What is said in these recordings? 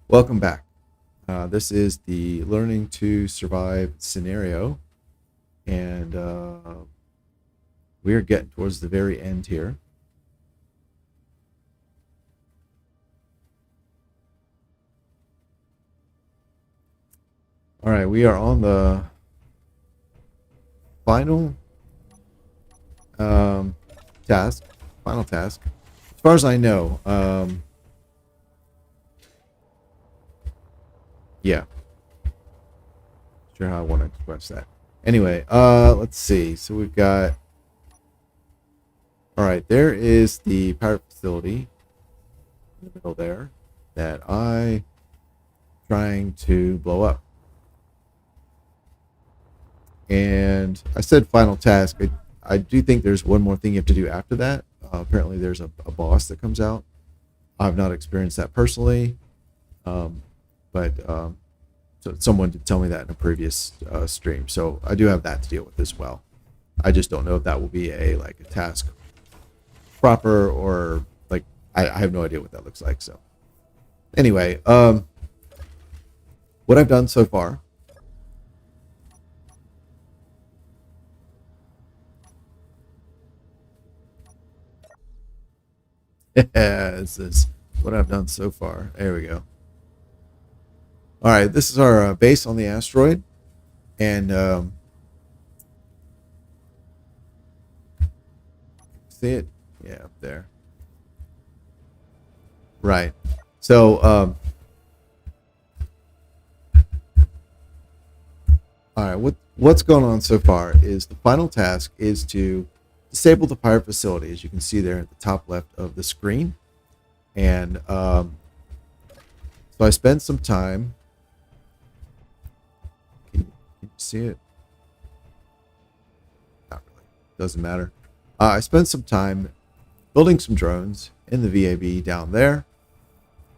Welcome back. This is the Learning to Survive scenario, and we are getting towards the very end here. All right, we are on the final task. Final task. As far as I know, yeah, sure how I want to express that. Anyway, let's see. So we've got. All right, there is the pirate facility in the middle there that I trying to blow up. And I said final task. I do think there's one more thing you have to do after that. Apparently, there's a boss that comes out. I've not experienced that personally, but so someone did tell me that in a previous stream. So I do have that to deal with as well. I just don't know if that will be a task proper or like I have no idea what that looks like. So anyway, what I've done so far. This is what I've done so far. There we go. All right, this is our base on the asteroid, and see it? Yeah, up there. Right. So, all right. What's going on so far is the final task is to disable the pirate facility, as you can see there at the top left of the screen, and so I spent some time. Can you see it? Not really. Doesn't matter. I spent some time building some drones in the VAB down there,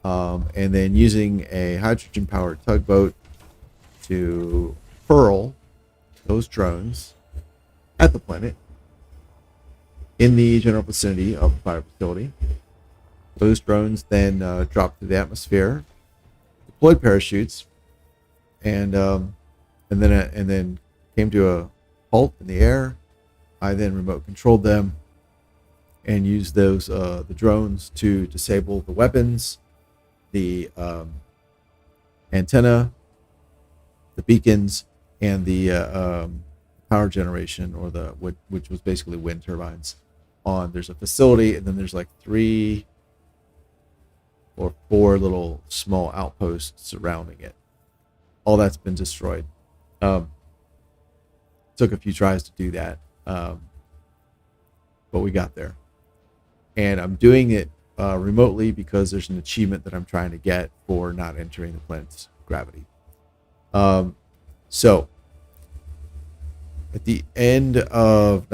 and then using a hydrogen-powered tugboat to hurl those drones at the planet in the general vicinity of the fire facility. Those drones then dropped through the atmosphere, deployed parachutes, and then came to a halt in the air. I then remote controlled them and used those the drones to disable the weapons, the antenna, the beacons, and the power generation, or which was basically wind turbines. There's a facility, and then there's like 3 or 4 little small outposts surrounding it. All that's been destroyed. Took a few tries to do that, but we got there. And I'm doing it remotely because there's an achievement that I'm trying to get for not entering the planet's gravity. So at the end of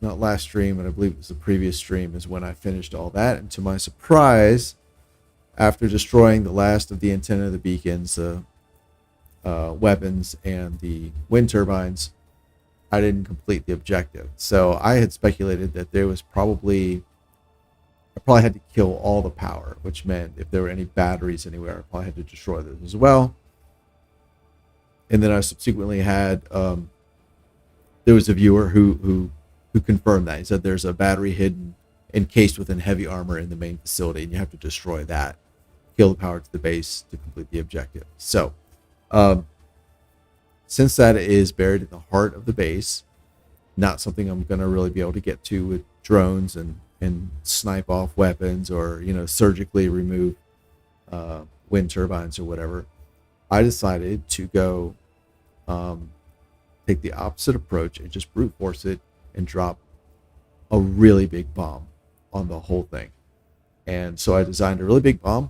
not last stream, but I believe it was the previous stream, is when I finished all that. And to my surprise, after destroying the last of the antenna, the beacons, the weapons, and the wind turbines, I didn't complete the objective. So I had speculated that I probably had to kill all the power, which meant if there were any batteries anywhere, I probably had to destroy those as well. And then I subsequently had there was a viewer who confirmed that. He said there's a battery hidden, encased within heavy armor in the main facility, and you have to destroy that, kill the power to the base to complete the objective. So, since that is buried in the heart of the base, not something I'm going to really be able to get to with drones and snipe off weapons, or surgically remove wind turbines or whatever, I decided to go take the opposite approach and just brute force it and drop a really big bomb on the whole thing. And so I designed a really big bomb,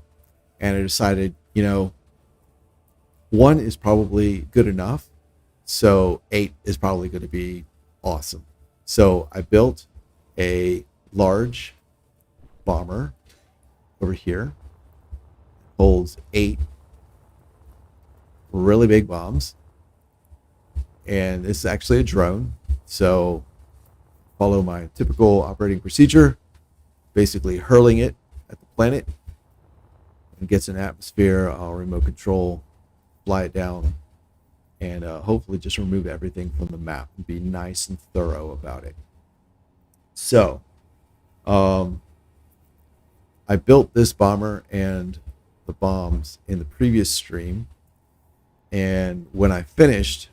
and I decided, 1 is probably good enough, so 8 is probably going to be awesome. So I built a large bomber over here, holds 8 really big bombs, and this is actually a drone. So follow my typical operating procedure, basically hurling it at the planet, it gets an atmosphere, I'll remote control, fly it down, and hopefully just remove everything from the map and be nice and thorough about it. So, I built this bomber and the bombs in the previous stream, and when I finished,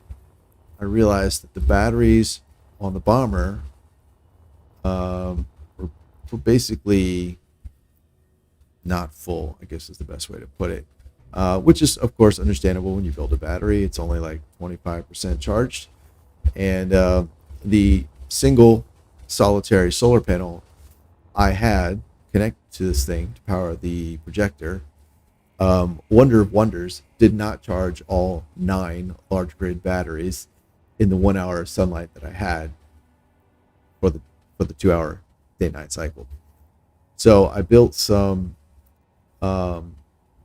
I realized that the batteries on the bomber were basically not full, I guess is the best way to put it. Which is, of course, understandable when you build a battery. It's only like 25% charged. And the single solitary solar panel I had connected to this thing to power the projector, wonder of wonders, did not charge all 9 large grid batteries in the 1 hour of sunlight that I had for the 2 hour day-night cycle. So I built some.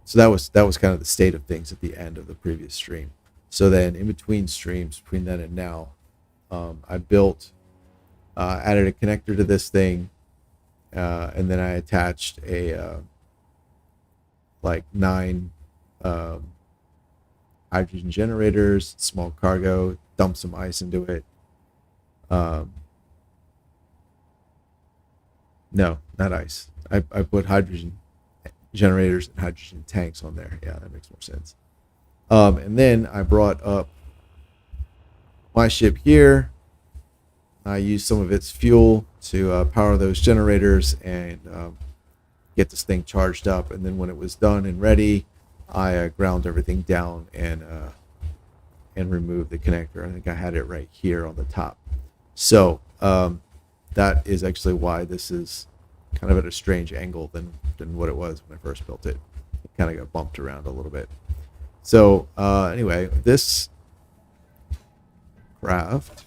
So that was kind of the state of things at the end of the previous stream. So then, in between streams, between then and now, I built, added a connector to this thing, and then I attached a like 9 hydrogen generators, small cargo, dumped some ice into it. No, not ice. I put hydrogen generators and hydrogen tanks on there. Yeah, that makes more sense. And then I brought up my ship here. I used some of its fuel to power those generators and get this thing charged up. And then when it was done and ready, I ground everything down and removed the connector. I think I had it right here on the top. So that is actually why this is kind of at a strange angle than what it was when I first built it. It kind of got bumped around a little bit. So anyway, this craft,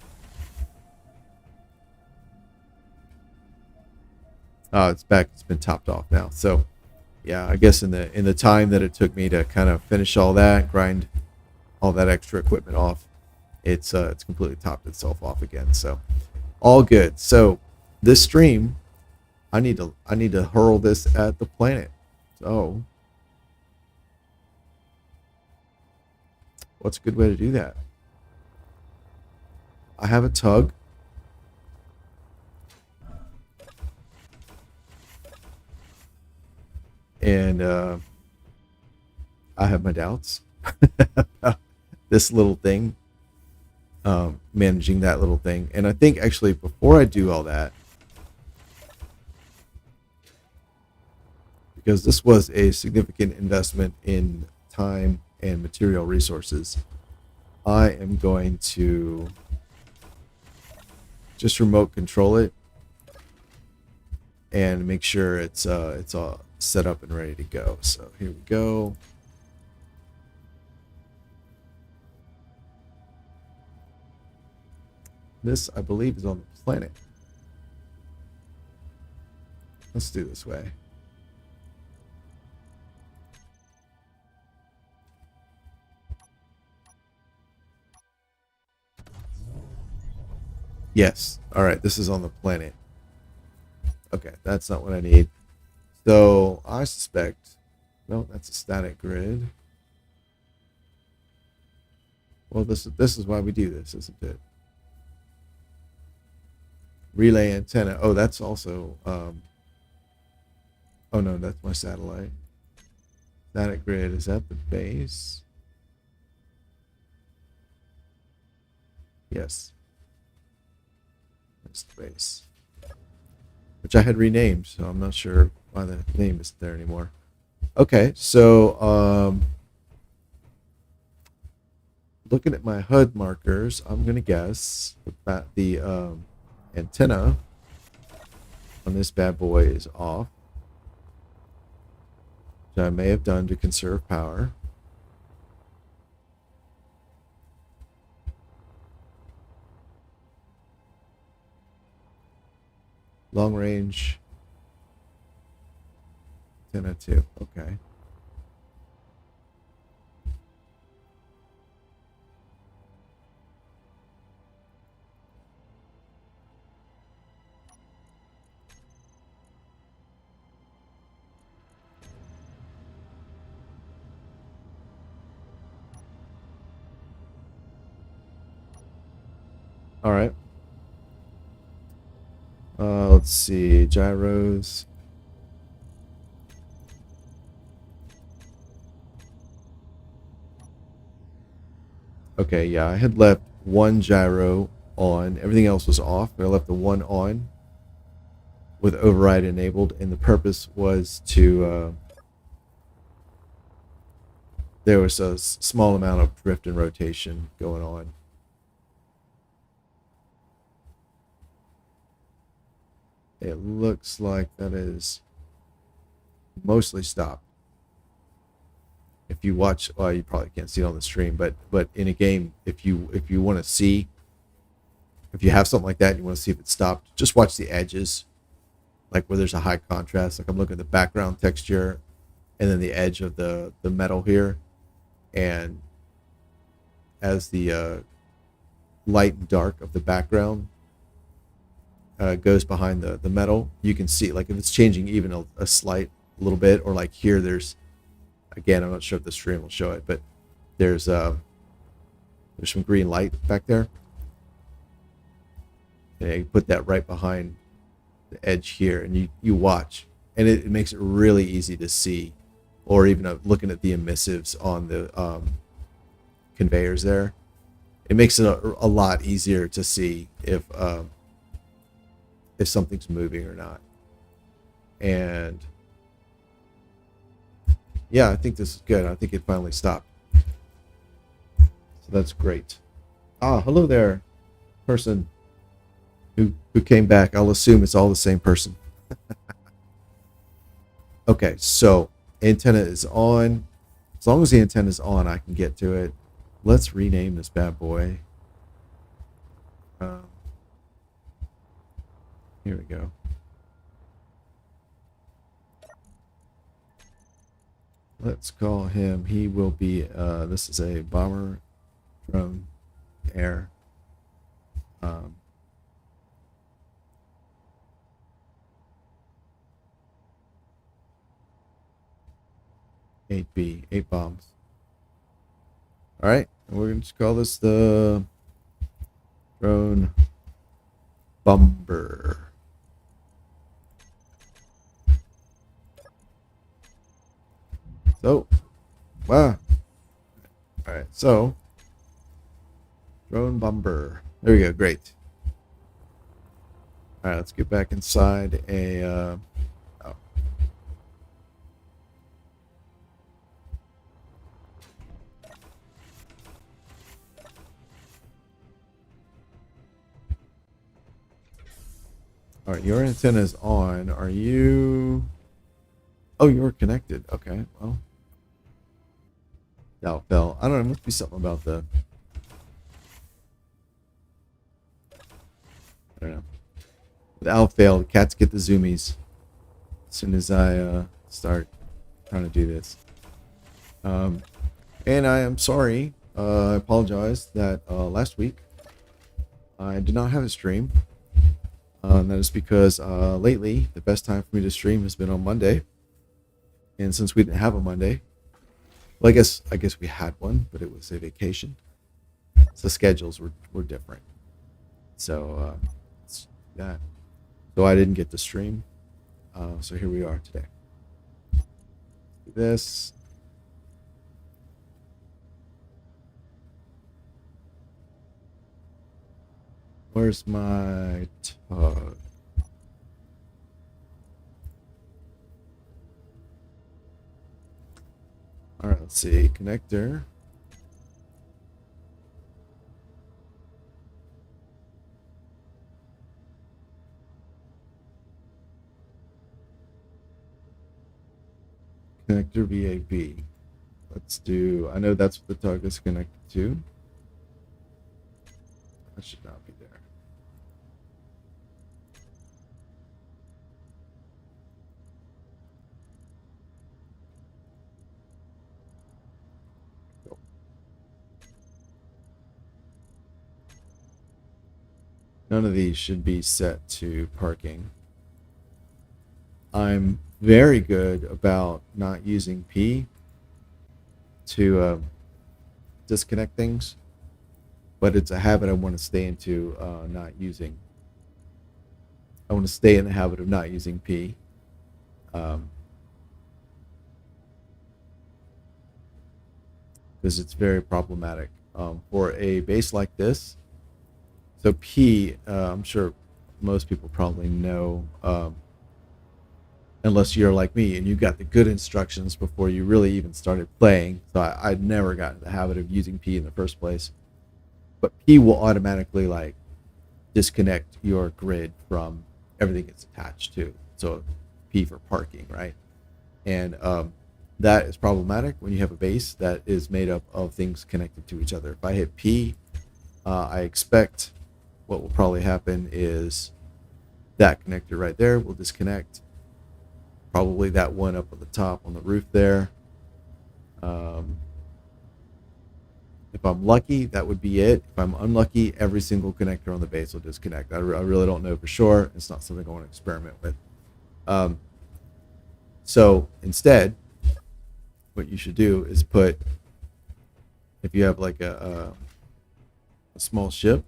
it's back. It's been topped off now. So yeah, I guess in the time that it took me to kind of finish all that, grind all that extra equipment off, it's completely topped itself off again. So all good. So this stream, I need to hurl this at the planet. So what's a good way to do that? I have a tug. And I have my doubts about this little thing, managing that little thing. And I think actually before I do all that, because this was a significant investment in time and material resources, I am going to just remote control it and make sure it's all set up and ready to go. So here we go. This, I believe, is on the planet. Let's do it this way. Yes. All right. This is on the planet. Okay. That's not what I need. So I suspect, no, that's a static grid. Well, this is why we do this, isn't it? Relay antenna. Oh, that's also, oh no, that's my satellite. Static grid, is that the base? Yes. That's the base. Which I had renamed, so I'm not sure why the name isn't there anymore. Okay, so looking at my HUD markers, I'm gonna guess that the antenna on this bad boy is off, which I may have done to conserve power. Long range antenna 2. Okay. All right. Let's see. Gyros. Okay, yeah, I had left one gyro on. Everything else was off, but I left the one on with override enabled, and the purpose was to there was a small amount of drift and rotation going on. It looks like that is mostly stopped. If you watch, well, you probably can't see it on the stream, but in a game, if you want to see, if you have something like that, and you want to see if it's stopped, just watch the edges, like where there's a high contrast. Like I'm looking at the background texture, and then the edge of the metal here, and as the light and dark of the background goes behind the metal, you can see like if it's changing even a slight little bit, or like here there's, again, I'm not sure if the stream will show it, but there's some green light back there. And you put that right behind the edge here, and you watch, and it makes it really easy to see, or even looking at the emissives on the conveyors there, it makes it a lot easier to see if something's moving or not. And yeah, I think this is good. I think it finally stopped. So that's great. Ah, hello there, person who came back. I'll assume it's all the same person. Okay, so antenna is on. As long as the antenna is on, I can get to it. Let's rename this bad boy. Here we go. Let's call him. He will be. This is a bomber drone air. 8B, 8 bombs. All right, and we're going to call this the drone bomber. So, wow. All right, so drone bomber. There we go. Great. All right, let's get back inside a. Oh. All right, your antenna is on. Are you? Oh, you're connected. Okay, well. That fell. I don't know. It must be something about the. I don't know. Without fail, the cats get the zoomies as soon as I start trying to do this. And I am sorry. I apologize that last week I did not have a stream. And that is because lately the best time for me to stream has been on Monday. And since we didn't have a Monday, well, I guess we had one, but it was a vacation. So the schedules were different. So that. So I didn't get to stream. So here we are today. Do this. Where's my tug? All right, let's see. Connector. Connector VAB. Let's do, I know that's what the tug is connected to. That should not be there. Go. None of these should be set to parking. I'm very good about not using P to disconnect things. but it's a habit I want to stay into, not using. I want to stay in the habit of not using P. Because it's very problematic for a base like this. So P, I'm sure most people probably know, unless you're like me and you got the good instructions before you really even started playing. So I'd never gotten the habit of using P in the first place. But P will automatically like disconnect your grid from everything it's attached to. So P for parking, right? And that is problematic when you have a base that is made up of things connected to each other. If I hit P, I expect what will probably happen is that connector right there will disconnect. Probably that one up at the top on the roof there. If I'm lucky, that would be it. If I'm unlucky, every single connector on the base will disconnect. I really don't know for sure. It's not something I want to experiment with. So instead, what you should do is put, if you have like a small ship,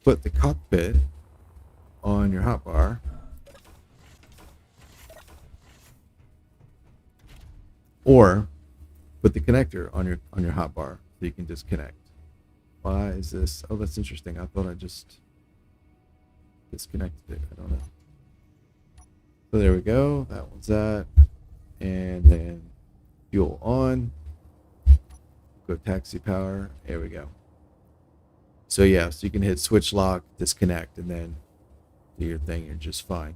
put the cockpit on your hotbar, or put the connector on your hotbar so you can disconnect. Why is this? Oh, that's interesting. I thought I just disconnected it. I don't know. So there we go. That one's that. And then fuel on. Go taxi power. There we go. So yeah, so you can hit switch lock, disconnect, and then do your thing. You're just fine.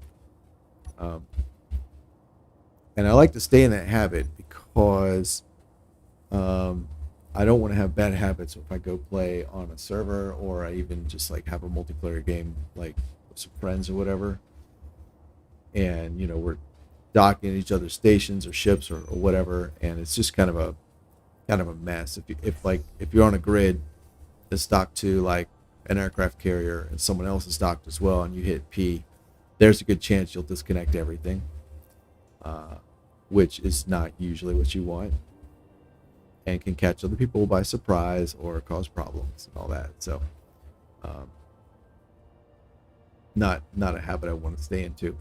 And I like to stay in that habit because I don't want to have bad habits if I go play on a server, or I even just like have a multiplayer game like with some friends or whatever. And you know, we're docking at each other's stations or ships or whatever, and it's just kind of a mess. If you're on a grid that's docked to like an aircraft carrier and someone else is docked as well, and you hit P, there's a good chance you'll disconnect everything, which is not usually what you want, and can catch other people by surprise or cause problems and all that. So, not a habit I want to stay into.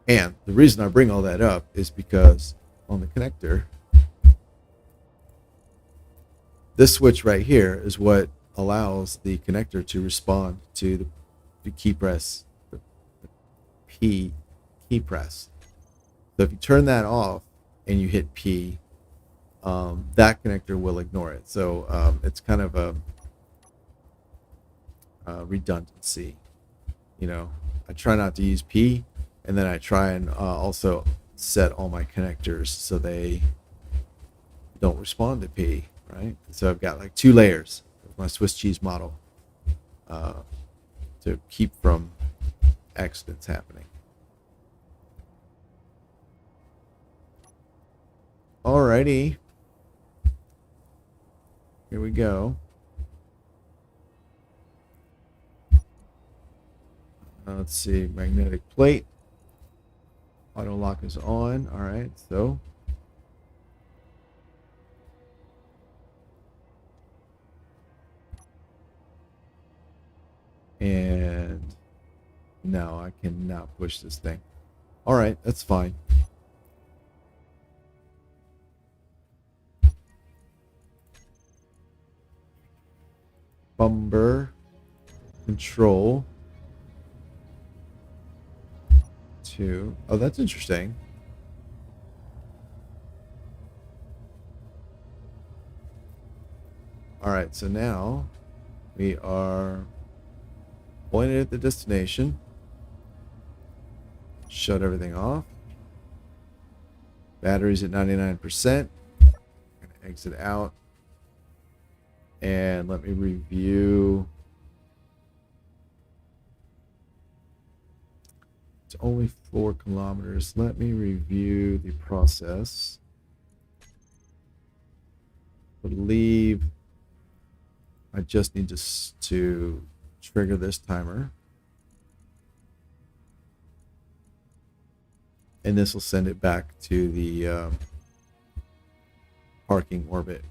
And the reason I bring all that up is because on the connector, this switch right here is what allows the connector to respond to the key press, the P key press. So if you turn that off and you hit P, that connector will ignore it. So it's kind of a redundancy. You know, I try not to use P, and then I try and also set all my connectors so they don't respond to P, right? So I've got like 2 layers of my Swiss cheese model to keep from accidents happening. Alrighty. Here we go. Let's see, magnetic plate. Auto lock is on. All right, so and no, I cannot push this thing. All right, that's fine. Bumper control 2. Oh, that's interesting. All right, so now we are pointed at the destination. Shut everything off. Batteries at 99%. Gonna exit out. And let me review. It's only 4 kilometers. Let me review the process. I believe I just need to trigger this timer. And this will send it back to the parking orbit.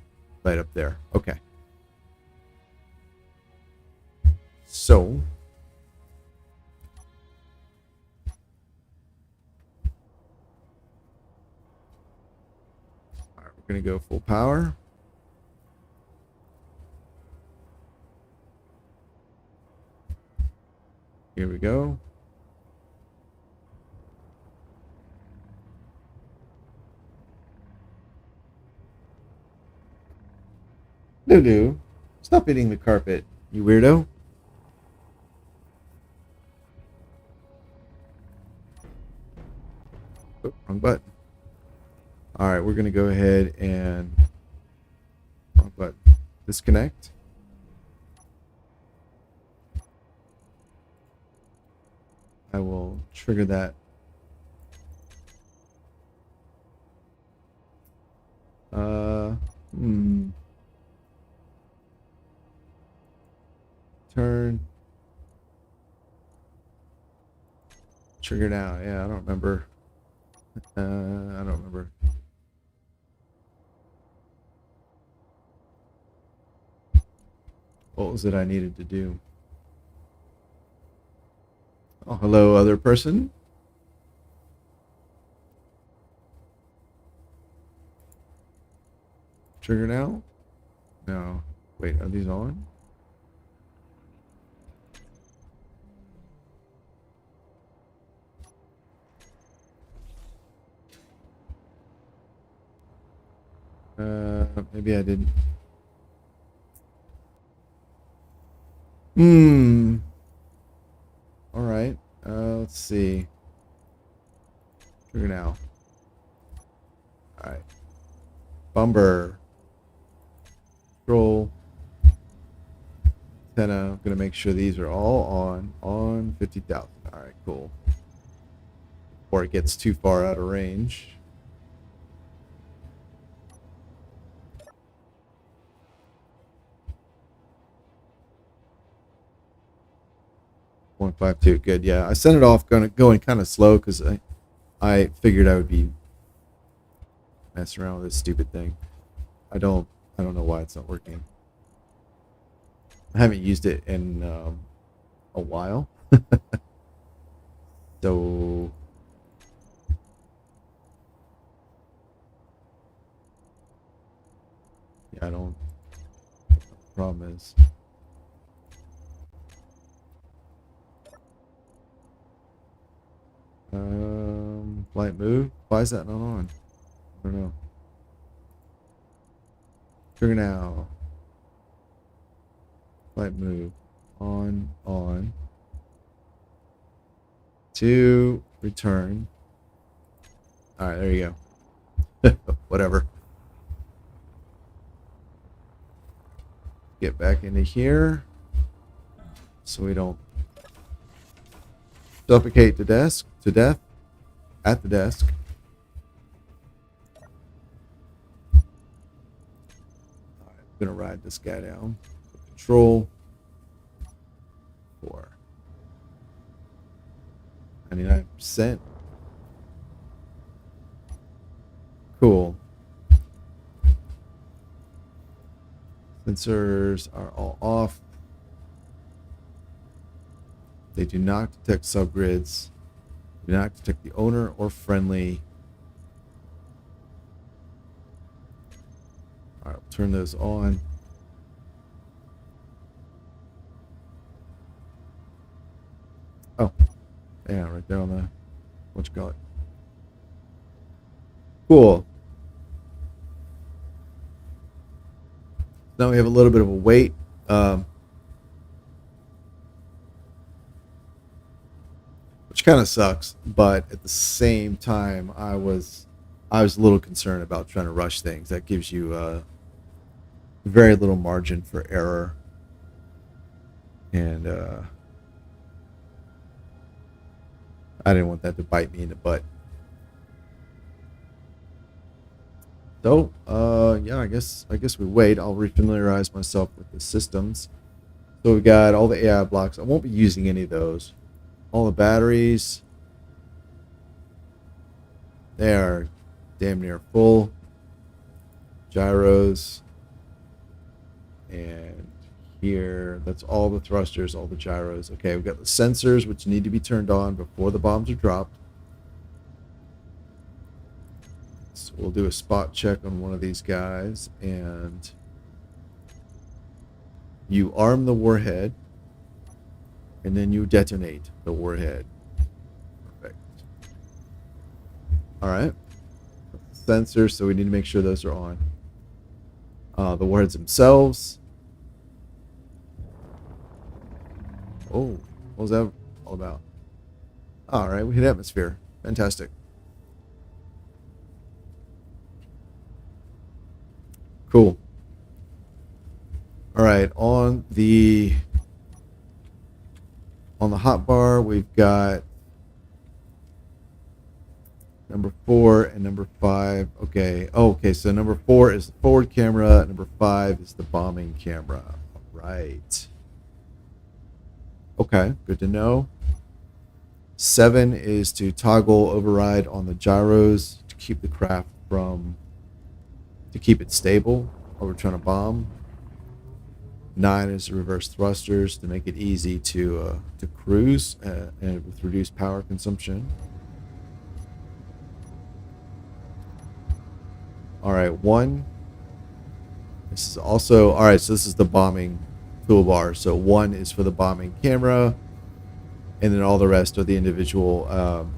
Right up there. Okay. So all right, we're gonna go full power. Here we go. Lulu, stop hitting the carpet, you weirdo. Oh, wrong button. All right, we're gonna go ahead and wrong button. Disconnect. I will trigger that. Hmm. Turn. Trigger now. Yeah, I don't remember. I don't remember. What was it I needed to do? Oh, hello, other person. Trigger now? No. Wait, are these on? Maybe I didn't. Hmm. All right. Let's see. Trigger now. All right. Bumper. Scroll. Antenna. I'm gonna make sure these are all on. On 50,000. All right. Cool. Before it gets too far out of range. .52. Good. Yeah, I sent it off going kind of slow because I figured I would be messing around with this stupid thing. I don't know why it's not working. I haven't used it in a while. So yeah, I don't. The problem is. Light move. Why is that not on? I don't know. Trigger now. Light move. On. To return. All right, there you go. Whatever. Get back into here so we don't suffocate to death at the desk. All right, I'm gonna ride this guy down. Control 4. 99%. Cool. Sensors are all off. They do not detect subgrids. Do not detect the owner or friendly. All right, we'll turn those on. Oh, yeah, right there on the, what you call it. Cool. Now we have a little bit of a wait. Which kind of sucks, but at the same time, I was a little concerned about trying to rush things. That gives you very little margin for error, and I didn't want that to bite me in the butt. So, yeah, I guess we wait. I'll refamiliarize myself with the systems. So we got all the AI blocks. I won't be using any of those. All the batteries, they are damn near full. Gyros, And here, that's all the thrusters, all the gyros. Okay, we've got the sensors, which need to be turned on before the bombs are dropped. So we'll do a spot check on one of these guys, and you arm the warhead, and then you detonate the warhead. Perfect. All right. Sensors, so we need to make sure those are on. The warheads themselves. Oh, what was that all about? All right, we hit atmosphere. Fantastic. Cool. All right, on the hotbar, we've got number 4 and number 5. Okay. Oh, okay, so number 4 is the forward camera. Number 5 is the bombing camera. All right. Okay, good to know. 7 is to toggle override on the gyros to keep the craft to keep it stable while we're trying to bomb. 9 is the reverse thrusters to make it easy to cruise and with reduced power consumption. All right, 1. This is also, all right, so this is the bombing toolbar. So 1 is for the bombing camera, and then all the rest are the individual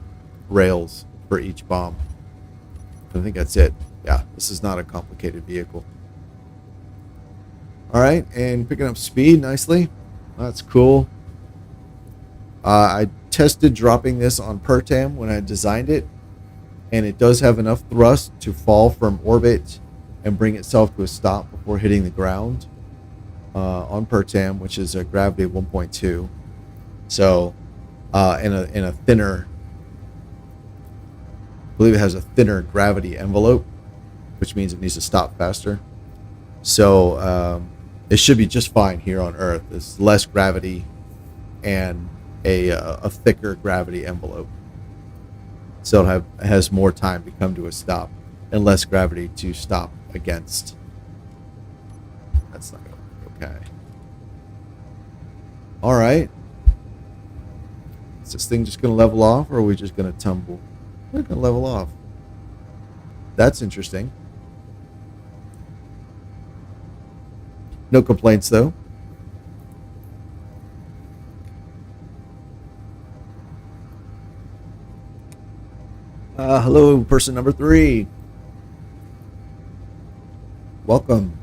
rails for each bomb. I think that's it. Yeah, this is not a complicated vehicle. All right, and picking up speed nicely. That's cool. I tested dropping this on Pertam when I designed it, and it does have enough thrust to fall from orbit and bring itself to a stop before hitting the ground on Pertam, which is a gravity of 1.2. So in a thinner, I believe it has a thinner gravity envelope, which means it needs to stop faster. So it should be just fine here on Earth. There's less gravity and a thicker gravity envelope. So it has more time to come to a stop and less gravity to stop against. That's not going to work. Okay. All right. Is this thing just going to level off, or are we just going to tumble? We're going to level off. That's interesting. No complaints, though. Hello, person number 3. Welcome.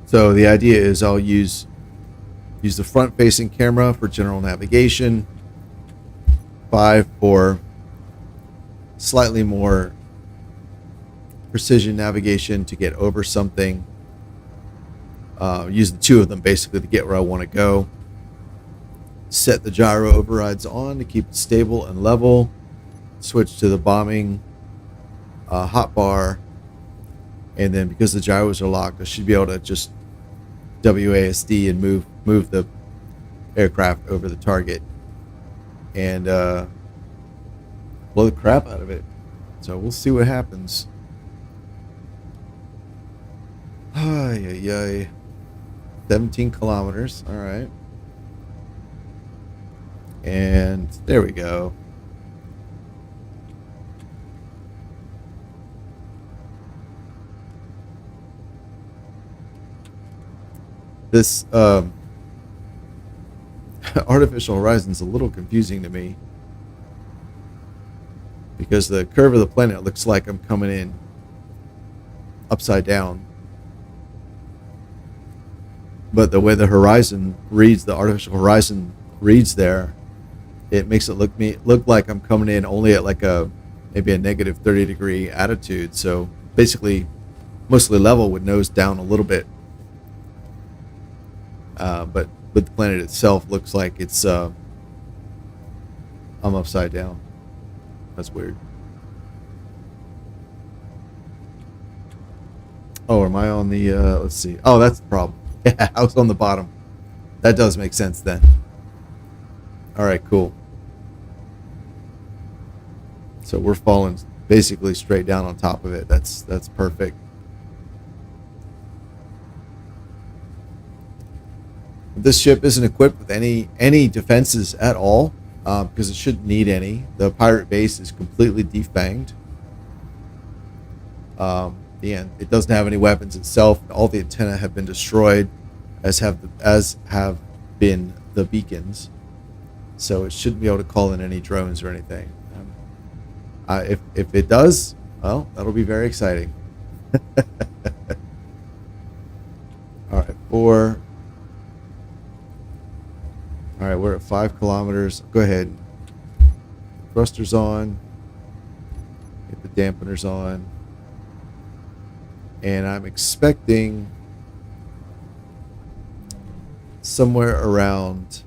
So the idea is I'll use the front-facing camera for general navigation, 5 for slightly more precision navigation to get over something. Use the 2 of them basically to get where I want to go. Set the gyro overrides on to keep it stable and level. Switch to the bombing hotbar, and then because the gyros are locked, I should be able to just WASD and move the aircraft over the target and blow the crap out of it. So we'll see what happens. Ay, ay, ay. 17 kilometers. All right. And there we go. This artificial horizon is a little confusing to me because the curve of the planet looks like I'm coming in upside down. But the way the horizon reads, the artificial horizon reads there, it makes it look like I'm coming in only at like maybe a negative 30 degree attitude. So basically mostly level with nose down a little bit. But the planet itself looks like it's I'm upside down. That's weird. Oh, am I on the let's see. Oh, that's the problem. Yeah, I was on the bottom. That does make sense then. All right, cool. So we're falling basically straight down on top of it. That's perfect. This ship isn't equipped with any defenses at all, because it shouldn't need any. The pirate base is completely defanged. And it doesn't have any weapons itself. All the antennae have been destroyed, as have been the beacons. So it shouldn't be able to call in any drones or anything. If it does, well, that'll be very exciting. All right, four. All right, we're at 5 kilometers. Go ahead. Thrusters on. Get the dampeners on. And I'm expecting somewhere around...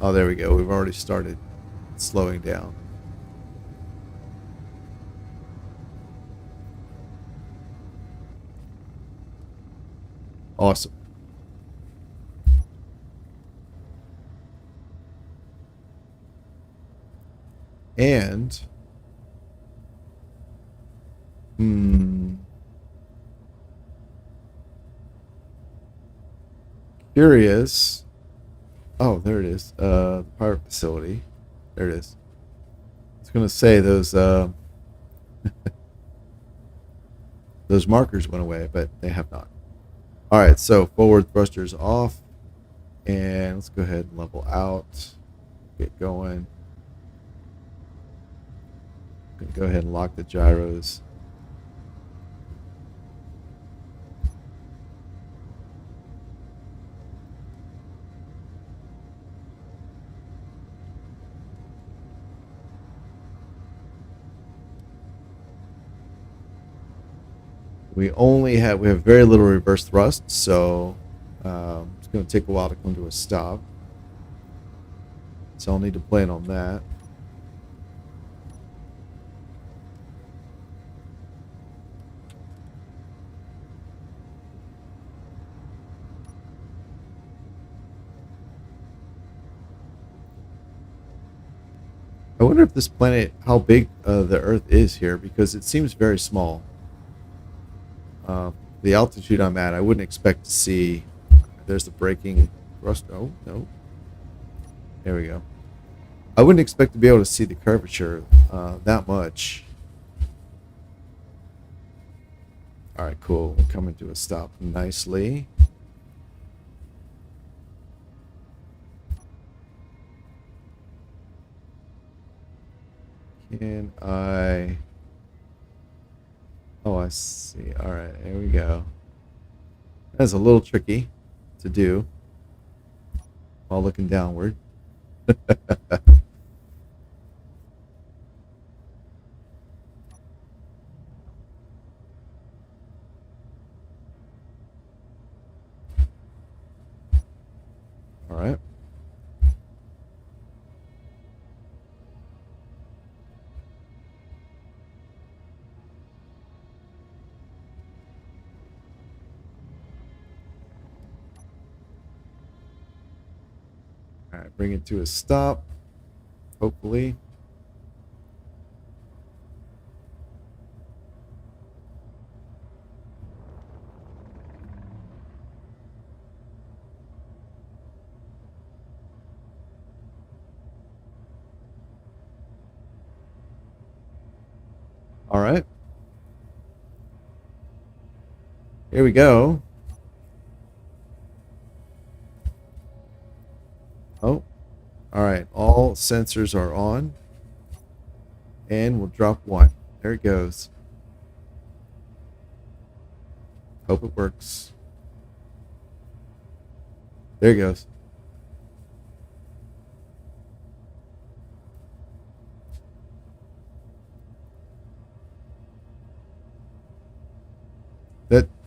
Oh, there we go. We've already started slowing down. Awesome. And... Curious. Oh, there it is. The pirate facility. There it is. I was gonna say those those markers went away, but they have not. All right, so forward thrusters off, and let's go ahead and level out. Get going. I'm gonna go ahead and lock the gyros. We have very little reverse thrust, so it's going to take a while to come to a stop. So I'll need to plan on that. I wonder if this planet, how big the Earth is here, because it seems very small. The altitude I'm at, I wouldn't expect to see. There's the braking thrust. Oh, no. There we go. I wouldn't expect to be able to see the curvature that much. All right, cool. We're coming to a stop nicely. Can I... Oh, I see. All right, here we go. That's a little tricky to do while looking downward. All right. All right, bring it to a stop, hopefully. All right. Here we go. Oh, all right. All sensors are on. And we'll drop one. There it goes. Hope it works. There it goes.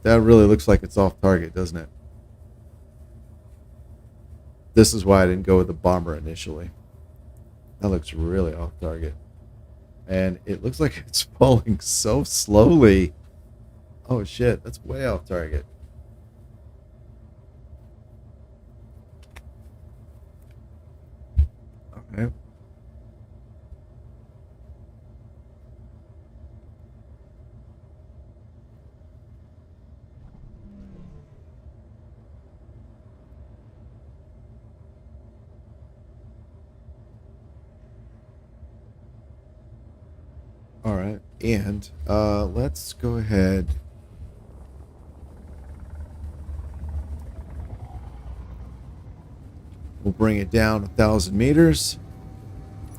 That really looks like it's off target, doesn't it? This is why I didn't go with the bomber initially. That looks really off target. And it looks like it's falling so slowly. Oh shit, that's way off target. Okay. All right, and let's go ahead. We'll bring it down 1,000 meters.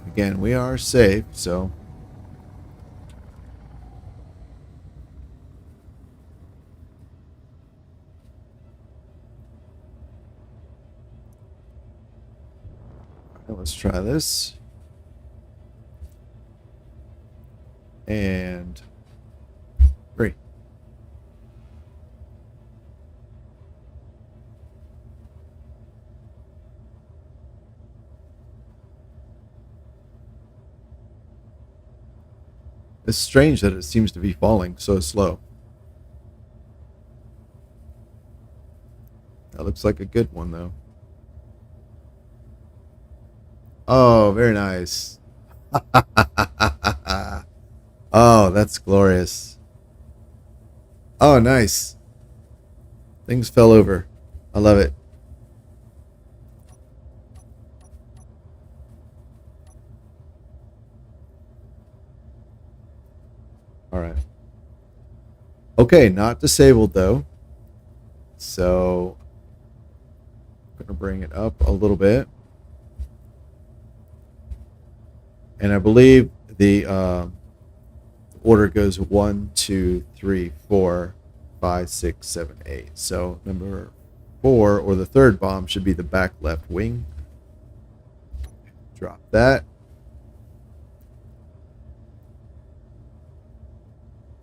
Again, we are safe, so. Let's try this. And 3. It's strange that it seems to be falling so slow. That looks like a good one, though. Oh, very nice. Oh, that's glorious. Oh, nice. Things fell over. I love it. All right. Okay, not disabled, though. So, I'm going to bring it up a little bit. And I believe the order goes 1, 2, 3, 4, 5, 6, 7, 8. So number 4, or the third bomb, should be the back left wing. Drop that.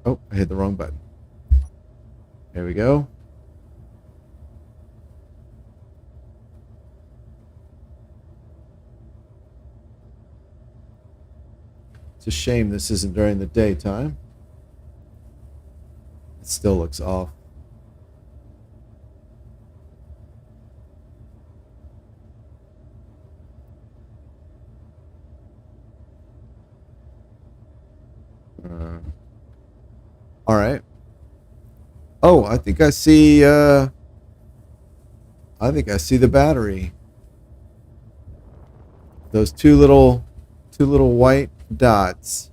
Oh, I hit the wrong button. There we go. It's a shame this isn't during the daytime. It still looks off. All right. Oh, I think I see. I think I see the battery. Those two little white dots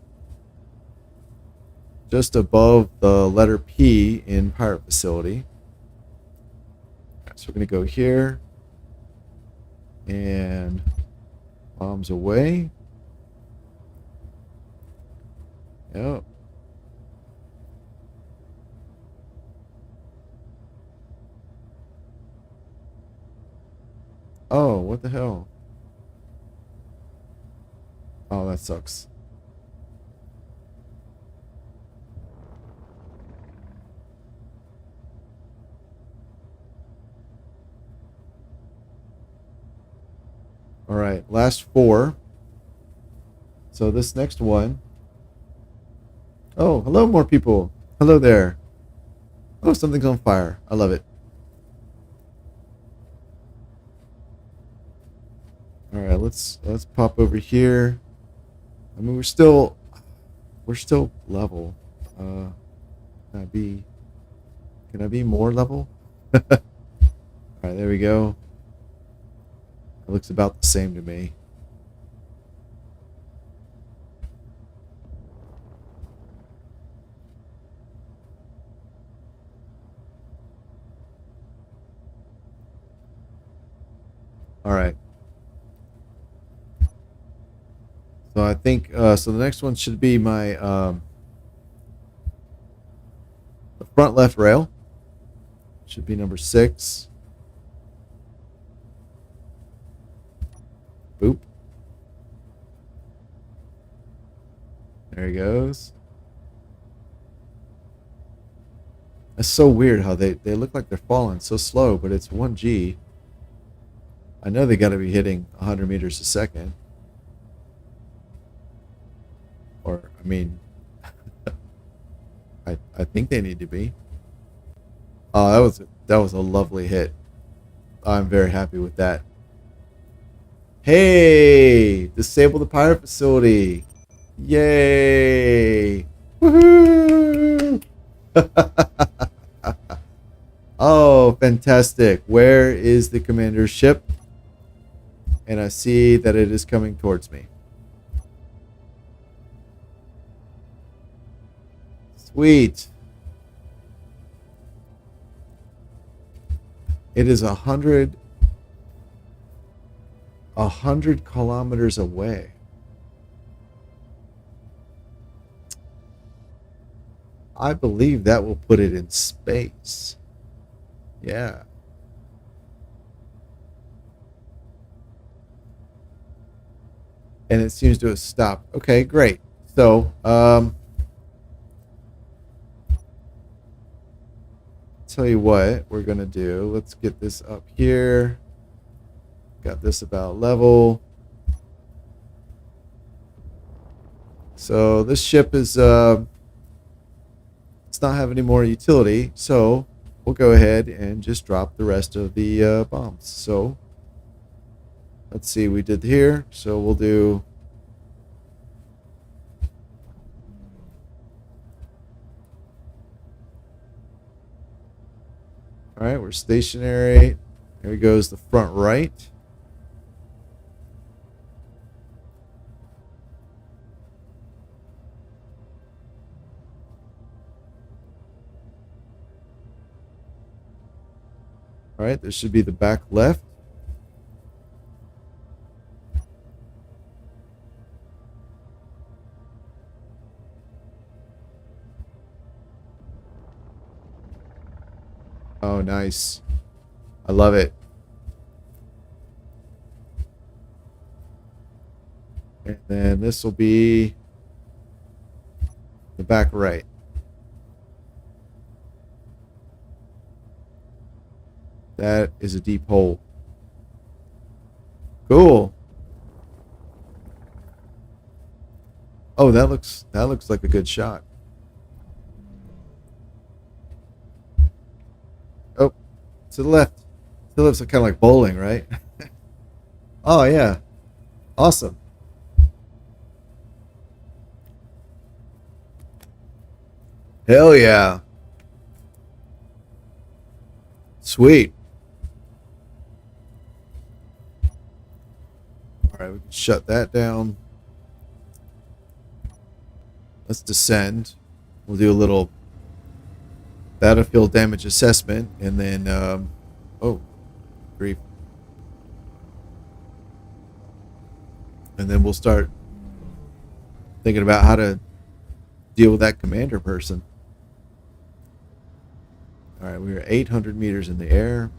just above the letter P in Pirate Facility. So we're going to go here and bombs away. Yep. Oh, what the hell? Oh, that sucks. All right, last 4. So this next one. Oh, hello, more people. Hello there. Oh, something's on fire. I love it. All right, let's pop over here. I mean, we're still level. Can I be more level? All right, there we go. It looks about the same to me. All right. So I think so. The next one should be my the front left rail. Should be number 6. Boop. There he goes. It's so weird how they look like they're falling so slow, but it's 1G. I know they got to be hitting 100 meters a second. Or, I mean, I think they need to be. Oh, that was a lovely hit. I'm very happy with that. Hey, disable the pirate facility. Yay. Woohoo. Oh, fantastic. Where is the commander's ship? And I see that it is coming towards me. Sweet. It is 100 kilometers away. I believe that will put it in space. Yeah. And it seems to have stopped. Okay, great. So, tell you what we're going to do. Let's get this up here. Got this about level. So this ship is it's not have any more utility, so we'll go ahead and just drop the rest of the bombs. So let's see, we did here, so we'll do all right, we're stationary. Here goes the front right. All right, this should be the back left. Oh, nice. I love it. And then this will be the back right. That is a deep hole. Cool. Oh, that looks like a good shot. Oh, to the left. To the left's kind of like bowling, right? Oh yeah. Awesome. Hell yeah. Sweet. All right, we can shut that down. Let's descend. We'll do a little battlefield damage assessment, and then, oh, grief. And then we'll start thinking about how to deal with that commander person. All right, we are 800 meters in the air.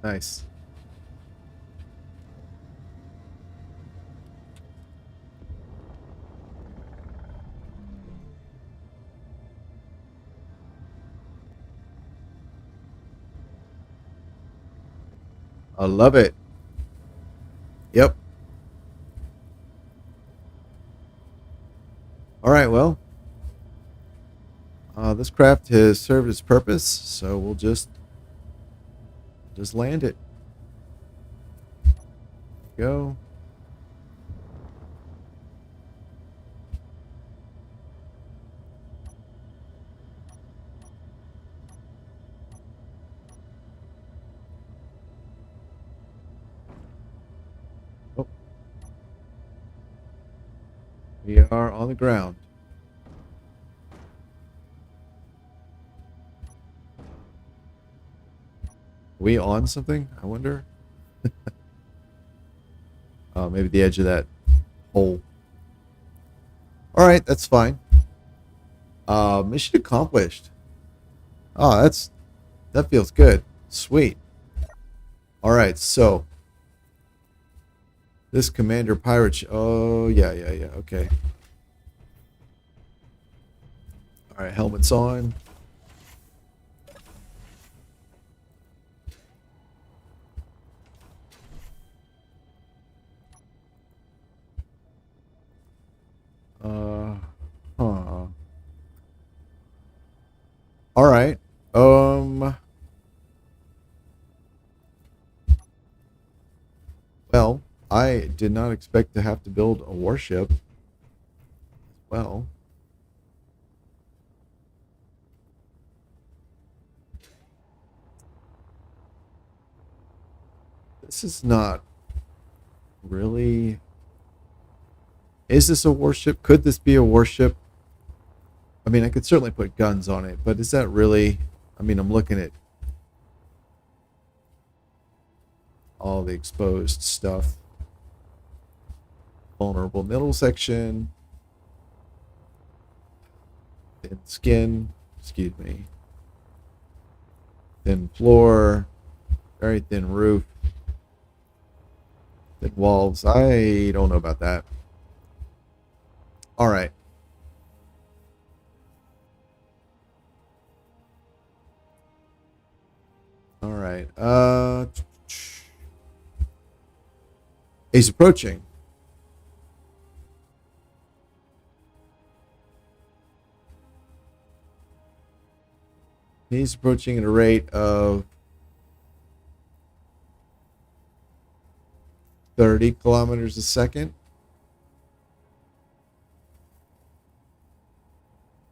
Nice. I love it. Yep. All right, well, this craft has served its purpose, so we'll just land it. Go. Oh. We are on the ground. Are we on something? I wonder. Oh, maybe the edge of that hole. All right, that's fine. Mission accomplished. Oh, that feels good. Sweet. All right, so this commander pirate. Oh yeah. Okay. All right, helmets on. Huh. All right. Well, I did not expect to have to build a warship. Well, this is not really. Is this a warship? Could this be a warship? I mean, I could certainly put guns on it, but is that really? I mean, I'm looking at all the exposed stuff. Vulnerable middle section. Thin skin. Excuse me. Thin floor. Very thin roof. Thin walls. I don't know about that. All right. All right. He's approaching. He's approaching at a rate of 30 kilometers a second.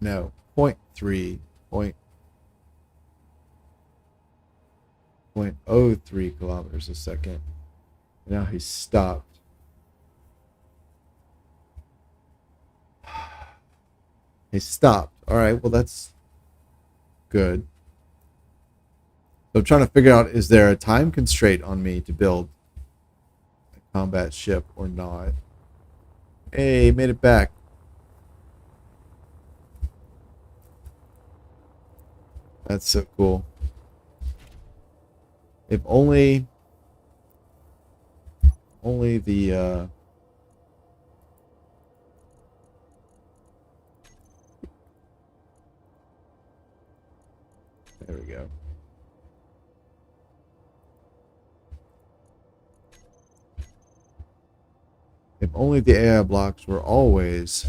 No, 0.3, 0.03 kilometers a second. Now he's stopped. He's stopped. All right, well, that's good. So I'm trying to figure out, is there a time constraint on me to build a combat ship or not? Hey, made it back. That's so cool. If only the there we go. If only the AI blocks were always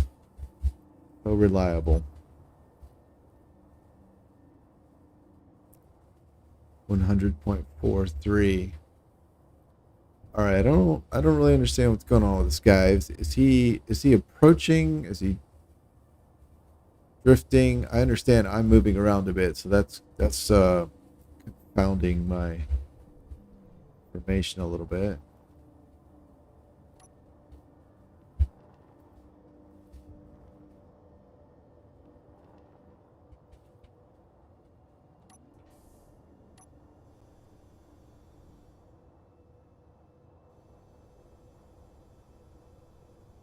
so reliable. 100.43. All right, I don't really understand what's going on with this guy. Is he approaching? Is he drifting? I understand I'm moving around a bit, so that's confounding my information a little bit.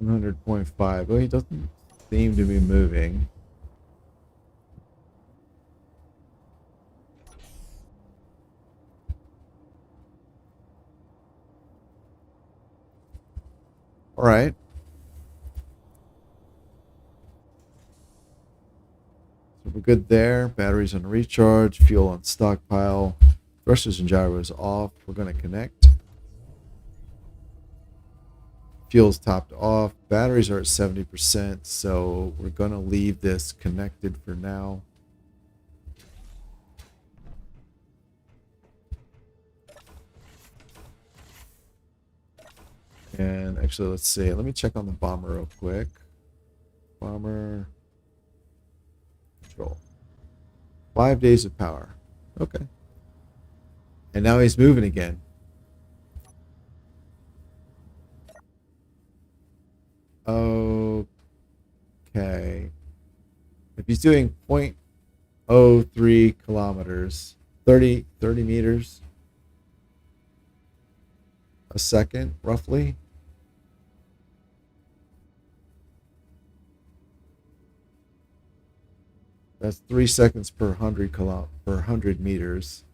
$100.5. Well, he doesn't seem to be moving. All right. So we're good there. Batteries on recharge. Fuel on stockpile. Thrusters and gyros off. We're going to connect. Fuel's topped off. Batteries are at 70%, so we're going to leave this connected for now. And actually, let's see. Let me check on the bomber real quick. Bomber. Control. 5 days of power. Okay. And now he's moving again. Okay. If he's doing 0.03 kilometers, 30 meters a second, roughly. That's 3 seconds per 100 meters.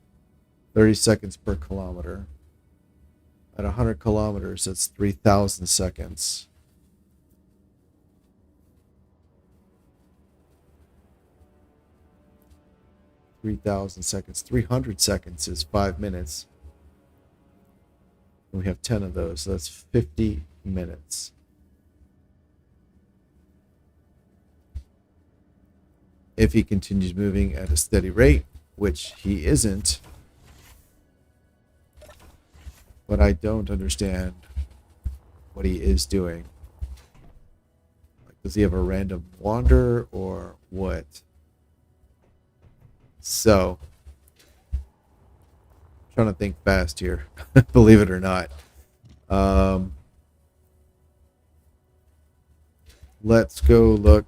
30 seconds per kilometer. At 100 kilometers, that's 3,000 seconds. 3,000 seconds. 300 seconds is 5 minutes. And we have 10 of those, so that's 50 minutes. If he continues moving at a steady rate, which he isn't, but I don't understand what he is doing. Like, does he have a random wander or what? So, trying to think fast here, believe it or not. Let's go look.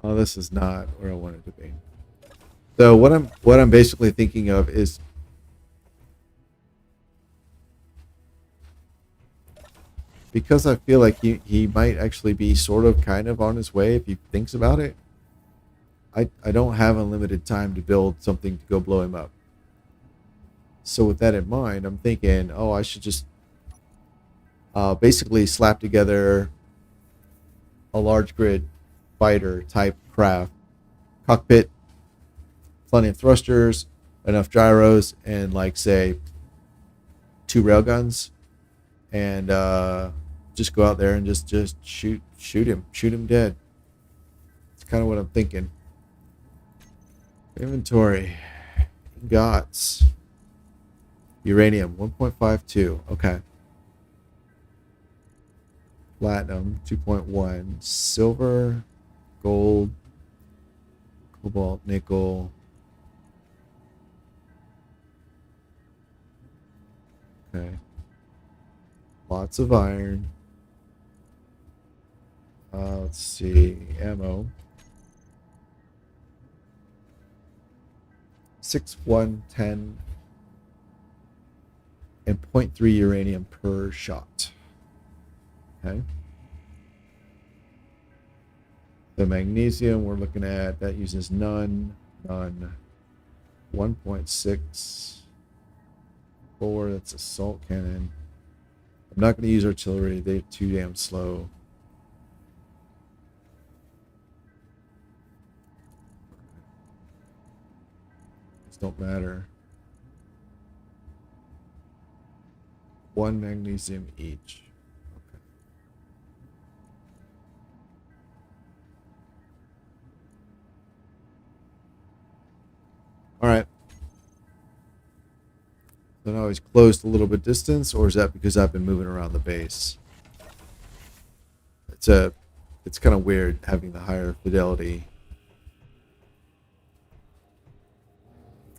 Oh, this is not where I wanted to be. So what I'm basically thinking of is because I feel like he might actually be sort of kind of on his way if he thinks about it. I don't have unlimited time to build something to go blow him up. So with that in mind, I'm thinking, oh, I should just basically slap together a large grid fighter type craft, cockpit, plenty of thrusters, enough gyros, and like say 2 railguns, and just go out there and just shoot him dead. It's kind of what I'm thinking. Inventory, ingots, uranium 1.52. Okay. Platinum 2.1, silver, gold, cobalt, nickel. Okay. Lots of iron. Let's see, ammo. 6, 1, 10, and 0.3 uranium per shot. Okay. The magnesium we're looking at, that uses none. 1.6. 4, that's assault cannon. I'm not going to use artillery, they're too damn slow. These don't matter. 1 magnesium each. Okay. All right. So now he's closed a little bit distance, or is that because I've been moving around the base? It's kind of weird having the higher fidelity,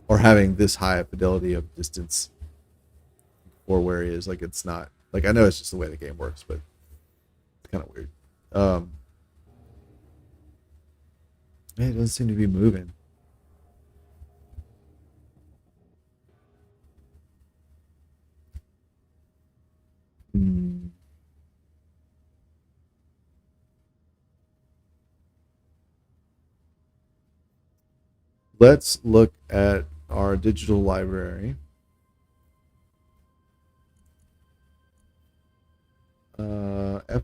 or having this high a fidelity of distance for where he is. Like, it's not like, I know it's just the way the game works, but it's kind of weird. Man, it doesn't seem to be moving. Let's look at our digital library. F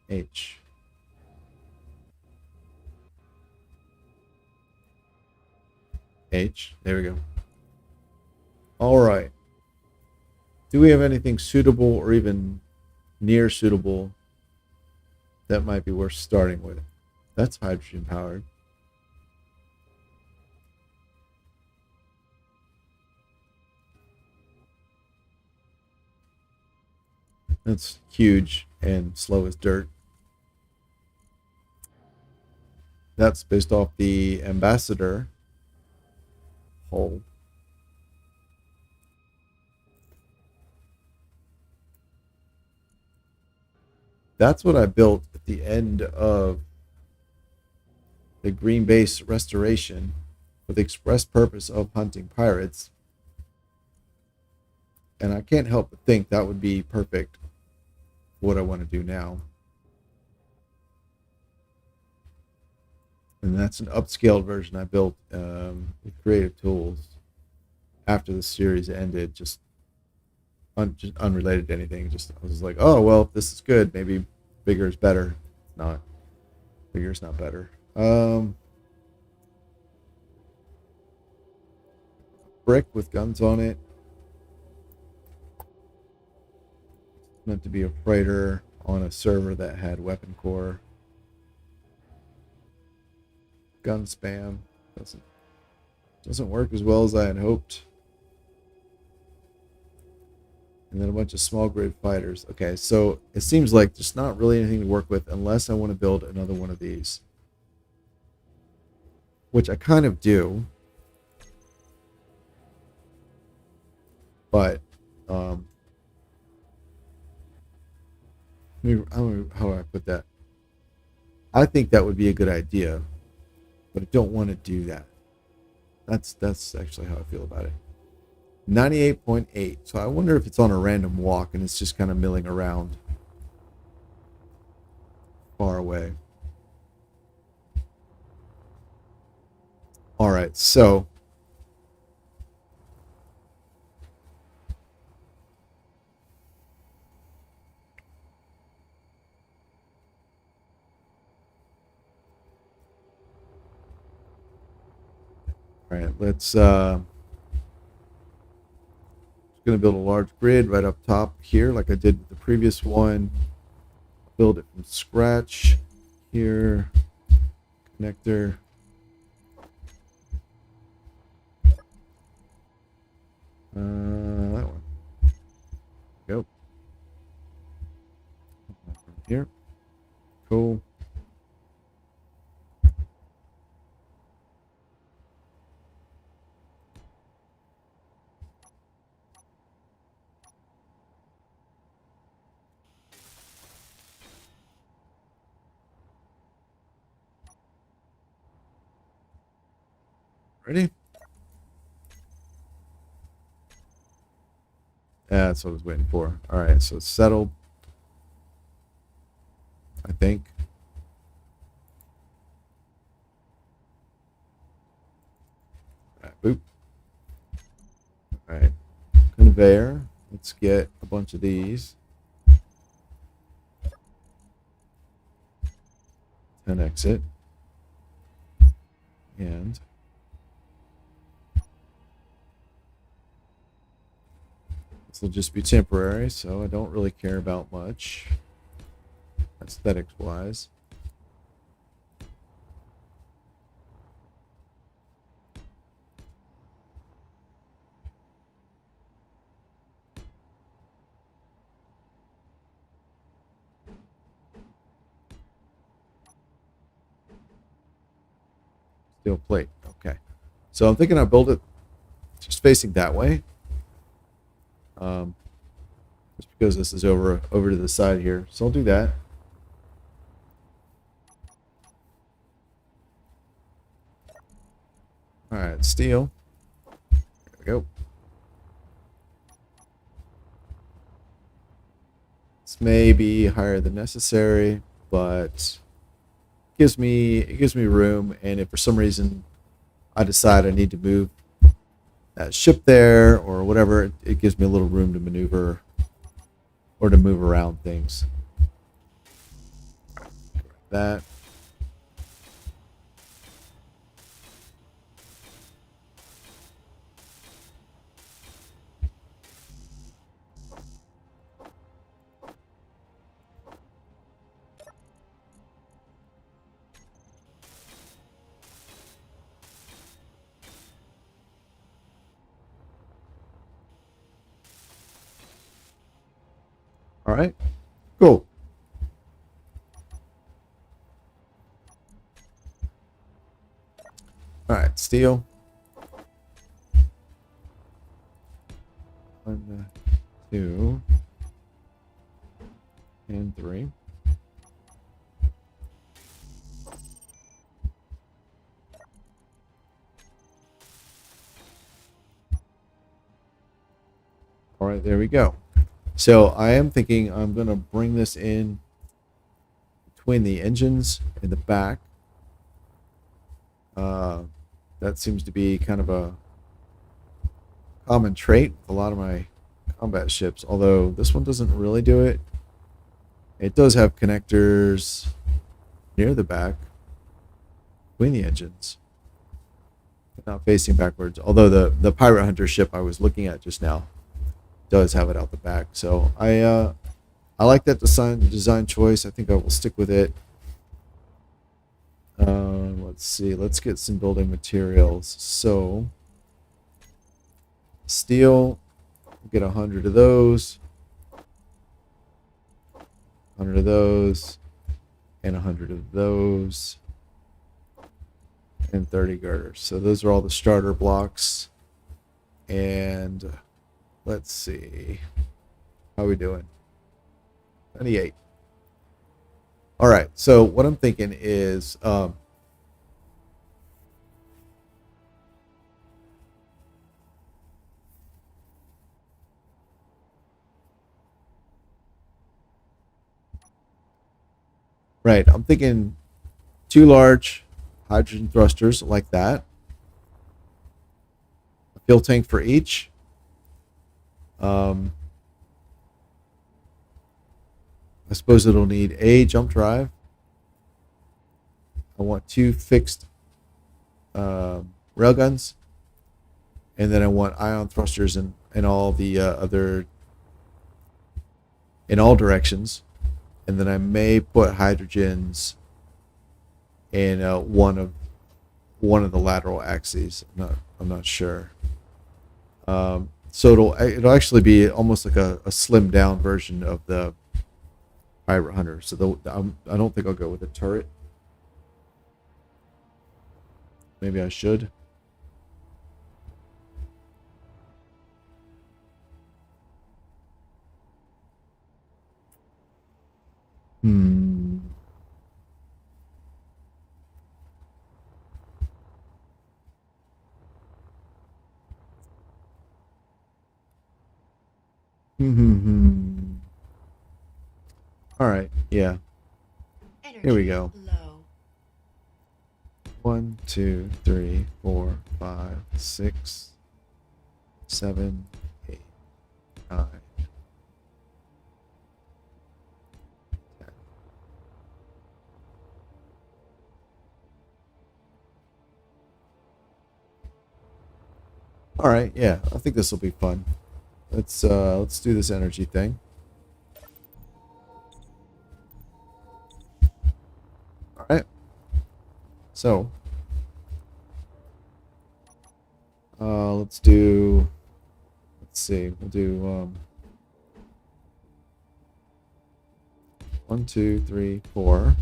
H. H. There we go. All right. Do we have anything suitable or even near suitable that might be worth starting with? That's hydrogen powered. That's huge and slow as dirt. That's based off the ambassador hull. That's what I built at the end of the Green Base restoration for the express purpose of hunting pirates. And I can't help but think that would be perfect for what I want to do now. And that's an upscaled version I built with Creative Tools after the series ended, just unrelated to anything. Just, I was like, oh, well, if this is good, maybe bigger is better. It's not. Bigger is not better. Brick with guns on it. It's meant to be a freighter on a server that had weapon core. gun spam. Doesn't work as well as I had hoped. And then a bunch of small grid fighters. Okay, so it seems like there's not really anything to work with unless I want to build another one of these. Which I kind of do. But, I don't know how do I put that? I think that would be a good idea, but I don't want to do that. That's actually how I feel about it. 98.8. So I wonder if it's on a random walk and it's just kind of milling around far away. All right, so all right, let's going to build a large grid right up top here like I did with the previous one. Build it from scratch here. Connector. That one. Go. Here. Cool. Ready? Yeah, that's what I was waiting for. All right, so it's settled. I think. All right, boop. All right, conveyor. Let's get a bunch of these. 10 exit. And this will just be temporary, so I don't really care about much aesthetics wise. Steel plate. Okay. So I'm thinking I'll build it just facing that way. Just because this is over to the side here. So I'll do that. All right, steel. There we go. This may be higher than necessary, but it gives me room, and if for some reason I decide I need to move that ship there or whatever, it gives me a little room to maneuver or to move around things. That. All right, cool. All right, steel. 1, 2, and 3. All right, there we go. So I am thinking I'm going to bring this in between the engines in the back. That seems to be kind of a common trait with a lot of my combat ships, although this one doesn't really do it. It does have connectors near the back between the engines, but not facing backwards, although the Pirate Hunter ship I was looking at just now does have it out the back. So I like that design choice. I think I will stick with it. Let's see. Let's get some building materials. So, steel, get 100 of those, 100 of those, and 100 of those, and 30 girders. So those are all the starter blocks. And let's see. How are we doing? 98. All right. So what I'm thinking is, right. I'm thinking 2 large hydrogen thrusters like that. A fuel tank for each. I suppose it'll need a jump drive. I want 2 fixed railguns, and then I want ion thrusters in all the other in all directions, and then I may put hydrogens in one of the lateral axes. I'm not sure. So it'll actually be almost like a slimmed down version of the Pirate Hunter. So I don't think I'll go with a turret. Maybe I should. Hmm. Hmm. All right. Yeah. Here we go. 1, 2, 3, 4, 5, 6, 7, 8, 9. 10. All right. Yeah. I think this will be fun. Let's do this energy thing. All right. So, let's do. Let's see. We'll do 1, 2, 3, 4. 1,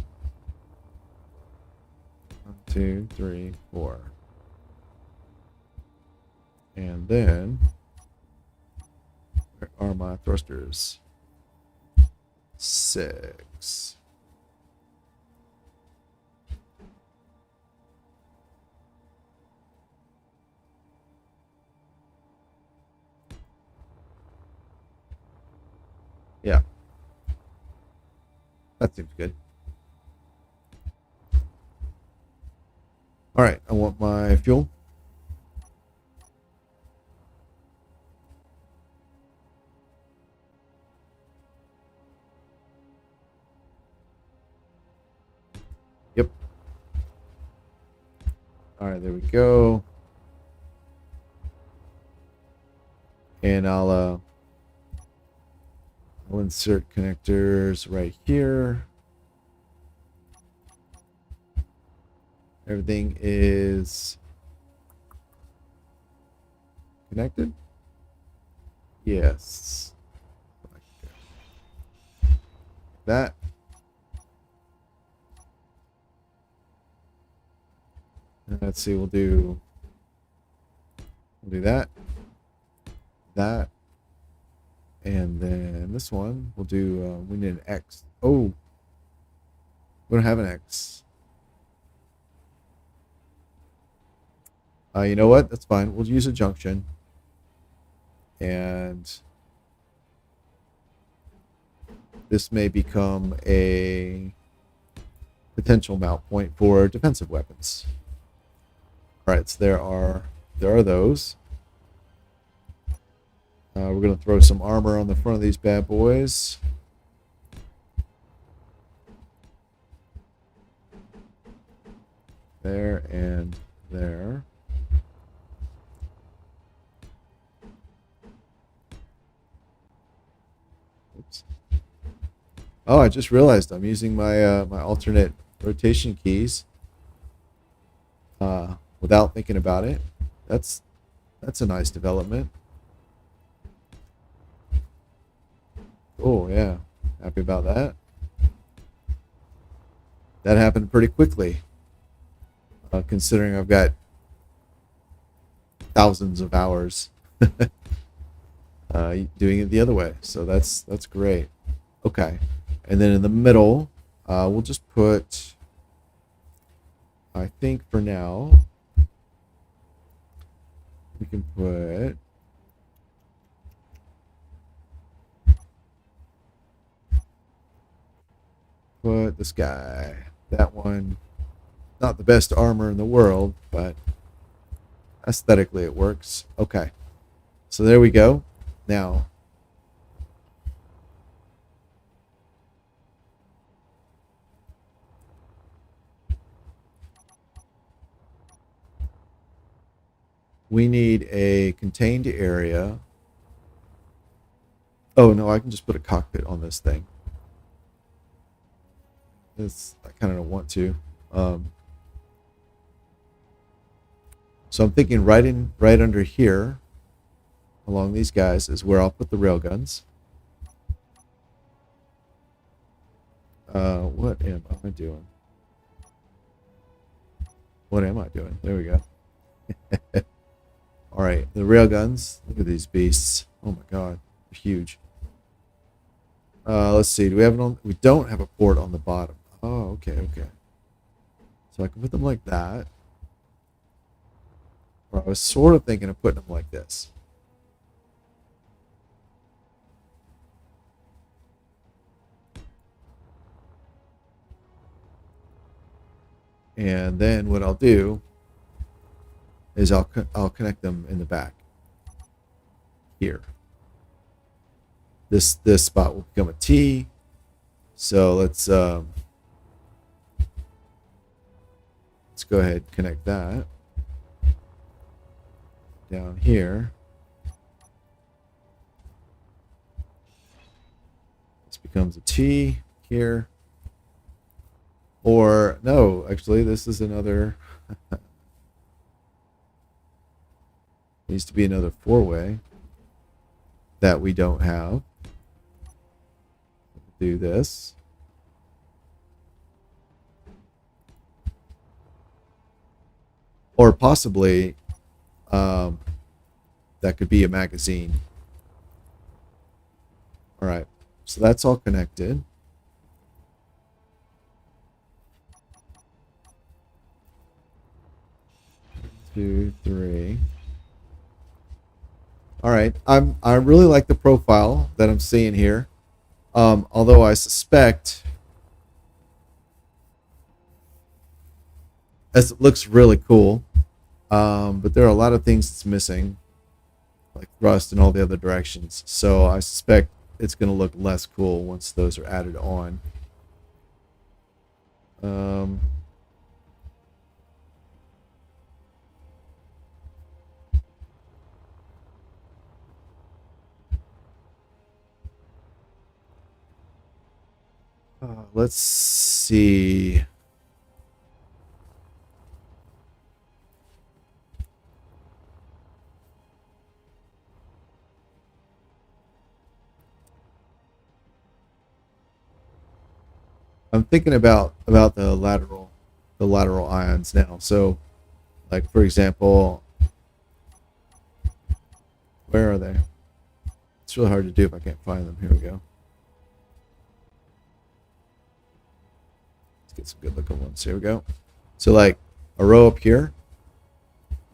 2, 3, 4. And then, where are my thrusters? 6. Yeah. That seems good. All right. I want my fuel. Yep. All right. There we go. And I'll insert connectors right here. Everything is connected. Yes. That. And let's see. We'll do that. That. And then this one, we'll do, we need an X. Oh, we don't have an X. You know what? That's fine. We'll use a junction. And this may become a potential mount point for defensive weapons. All right, so there are those. We're going to throw some armor on the front of these bad boys. There and there. Oops. Oh, I just realized I'm using my my alternate rotation keys. without thinking about it. That's a nice development. Oh yeah, happy about that. That happened pretty quickly, considering I've got thousands of hours doing it the other way. So that's great. Okay, and then in the middle, we'll just put. I think for now, we can put this guy. That one, not the best armor in the world, but aesthetically it works. Okay, so there we go. Now, we need a contained area. Oh no, I can just put a cockpit on this thing. I kind of don't want to. Um, so I'm thinking right under here, along these guys, is where I'll put the railguns. What am I doing? What am I doing? There we go. All right, the railguns. Look at these beasts. Oh my god, they're huge. Let's see. Do we have it on? We don't have a port on the bottom. Oh, okay, okay. So I can put them like that. Or I was sort of thinking of putting them like this. And then what I'll do is I'll connect them in the back here. This spot will become a T. So let's go ahead and connect that down here. This becomes a T here. Or no, actually this is another needs to be another four-way that we don't have. Do this. Or possibly that could be a magazine. All right, so that's all connected. Two, three. All right, I really like the profile that I'm seeing here. Although I suspect, as it looks really cool, but there are a lot of things that's missing, like thrust and all the other directions. So I suspect it's going to look less cool once those are added on. Let's see. I'm thinking about the lateral ions now. So, like for example, where are they? It's really hard to do if I can't find them. Here we go. Let's get some good looking ones. Here we go. So like a row up here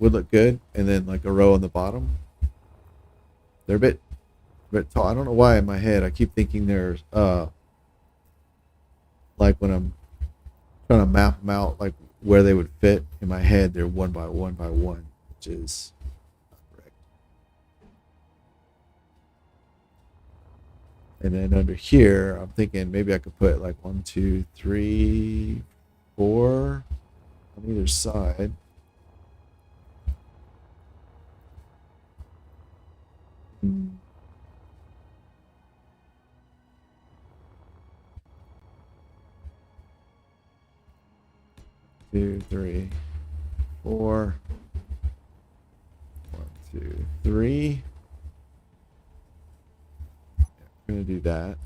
would look good, and then like a row on the bottom. They're a bit tall. I don't know why in my head I keep thinking they're like when I'm trying to map them out, like where they would fit in my head, they're one by one by one, which is not correct. And then under here, I'm thinking maybe I could put like 1, 2, 3, 4 on either side. Mm. 2, 3, 4. 1, 2, 3. Yeah, I'm going to do that.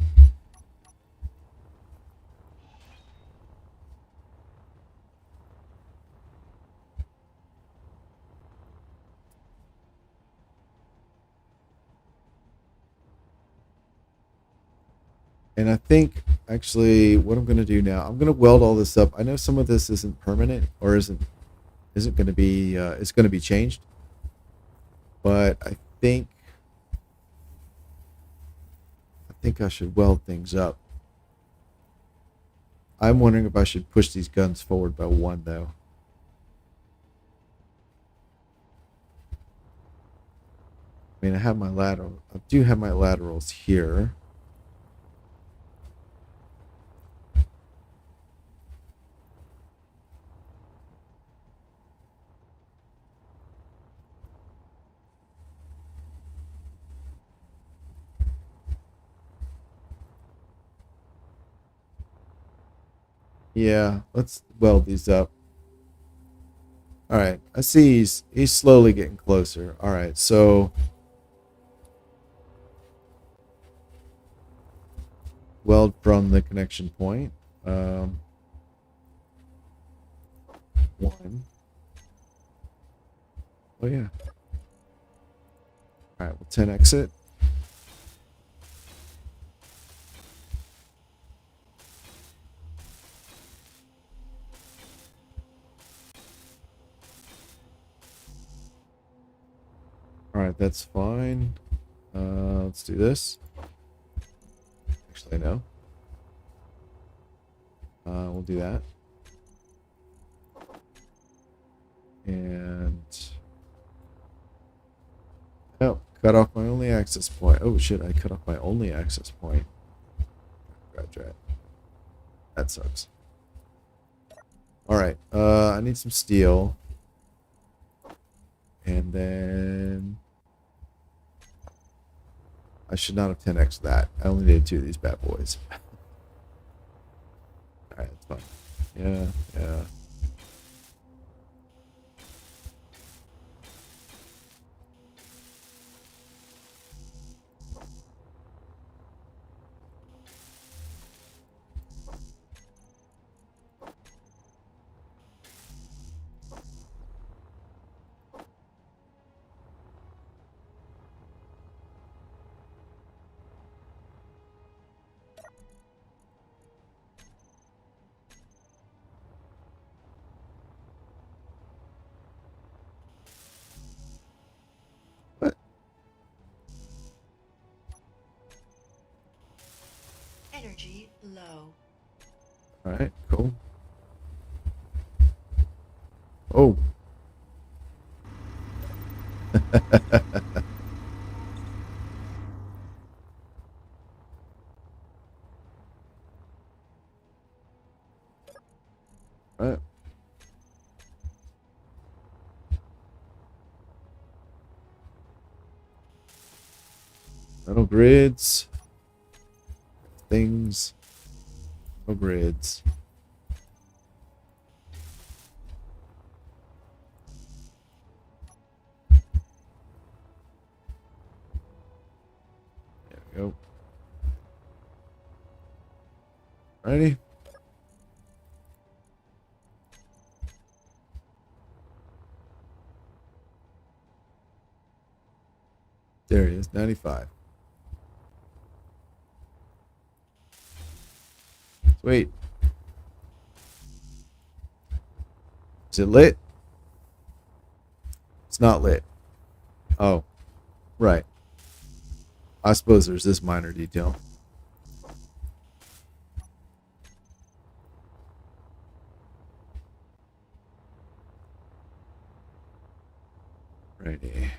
And I think actually what I'm going to do now, I'm going to weld all this up. I know some of this isn't permanent or isn't going to be it's going to be changed, but I think I should weld things up. I'm wondering if I should push these guns forward by 1 though. I mean, I have my lateral. I do have my laterals here. Yeah, let's weld these up. All right, I see he's slowly getting closer. All right, so weld from the connection point. 1. Oh yeah. All right, we'll 10x it. All right, that's fine. Let's do this. Actually, no. We'll do that. And oh, cut off my only access point. Oh shit, I cut off my only access point. Right. That sucks. All right, I need some steel. And then I should not have 10x that. I only needed 2 of these bad boys. All right, that's fine. Yeah. energy low. All right, cool. Oh. All right. Metal grids. Things. No grids. There we go. Ready? There he is, 95. Sweet. Is it lit? It's not lit. Oh, right. I suppose there's this minor detail. Righty.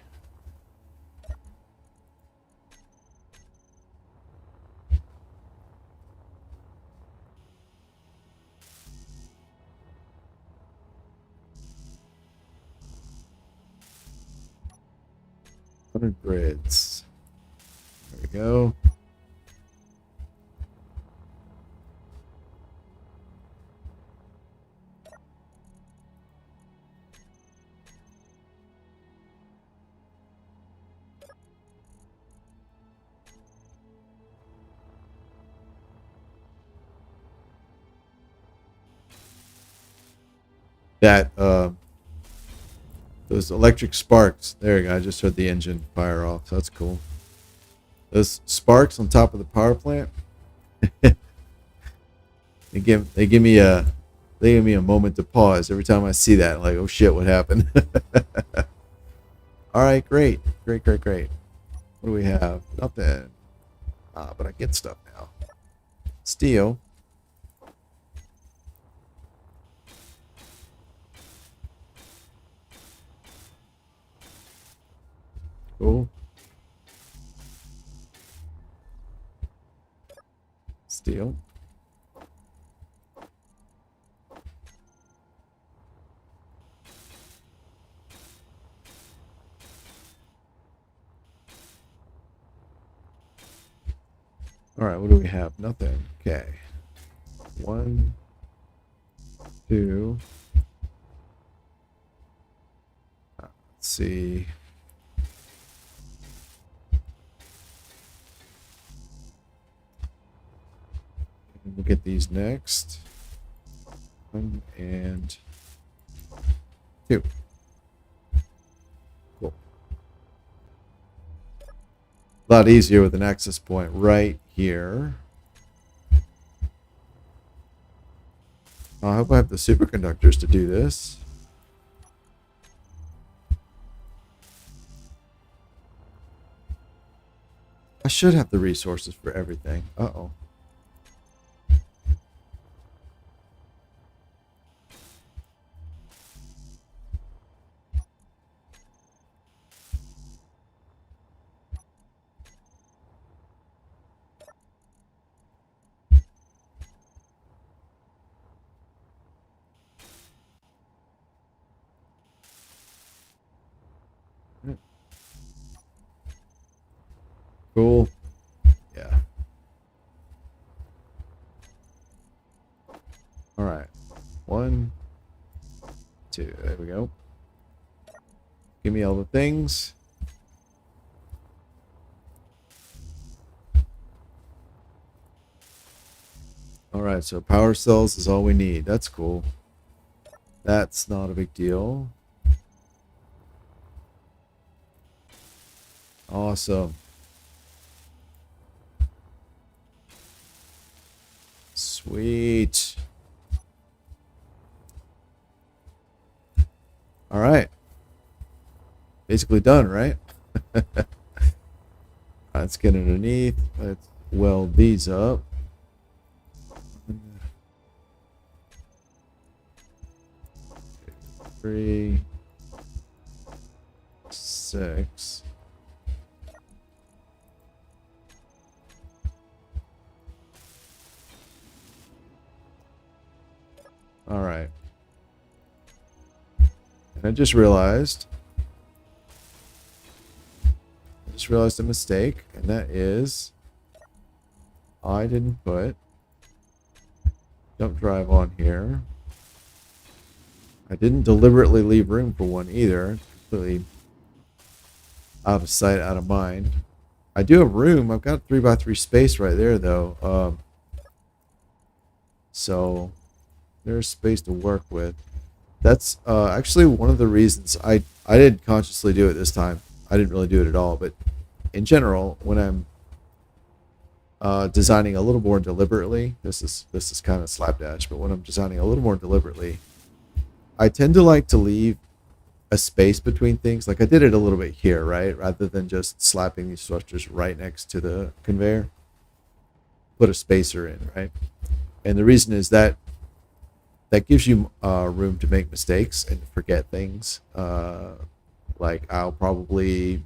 Hundred grids. There we go. that those electric sparks. There you go. I just heard the engine fire off. So that's cool. Those sparks on top of the power plant. They give me a moment to pause every time I see that. Like, oh shit, what happened? All right, great. What do we have? Nothing. But I get stuff now. Steel. Cool. Steel. All right, what do we have? Nothing. Okay. 1, 2. Let's see. We'll get these next. 1 and 2. Cool. A lot easier with an access point right here. I hope I have the superconductors to do this. I should have the resources for everything. Uh-oh. Cool. Yeah. All right. 1, 2. There we go. Give me all the things. All right. So power cells is all we need. That's cool. That's not a big deal. Awesome. Sweet. All right. Basically done, right? Let's get underneath. Let's weld these up. 3, 6. All right. And I just realized a mistake, and that is I didn't put jump drive on here. I didn't deliberately leave room for one either. It's completely out of sight, out of mind. I do have room. I've got 3x3 space right there, though. So there's space to work with. That's actually one of the reasons I didn't consciously do it this time. I didn't really do it at all. But in general, when I'm designing a little more deliberately, this is kind of slapdash, but when I'm designing a little more deliberately, I tend to like to leave a space between things. Like I did it a little bit here, right? Rather than just slapping these thrusters right next to the conveyor. Put a spacer in, right? And the reason is that gives you room to make mistakes and forget things. Like I'll probably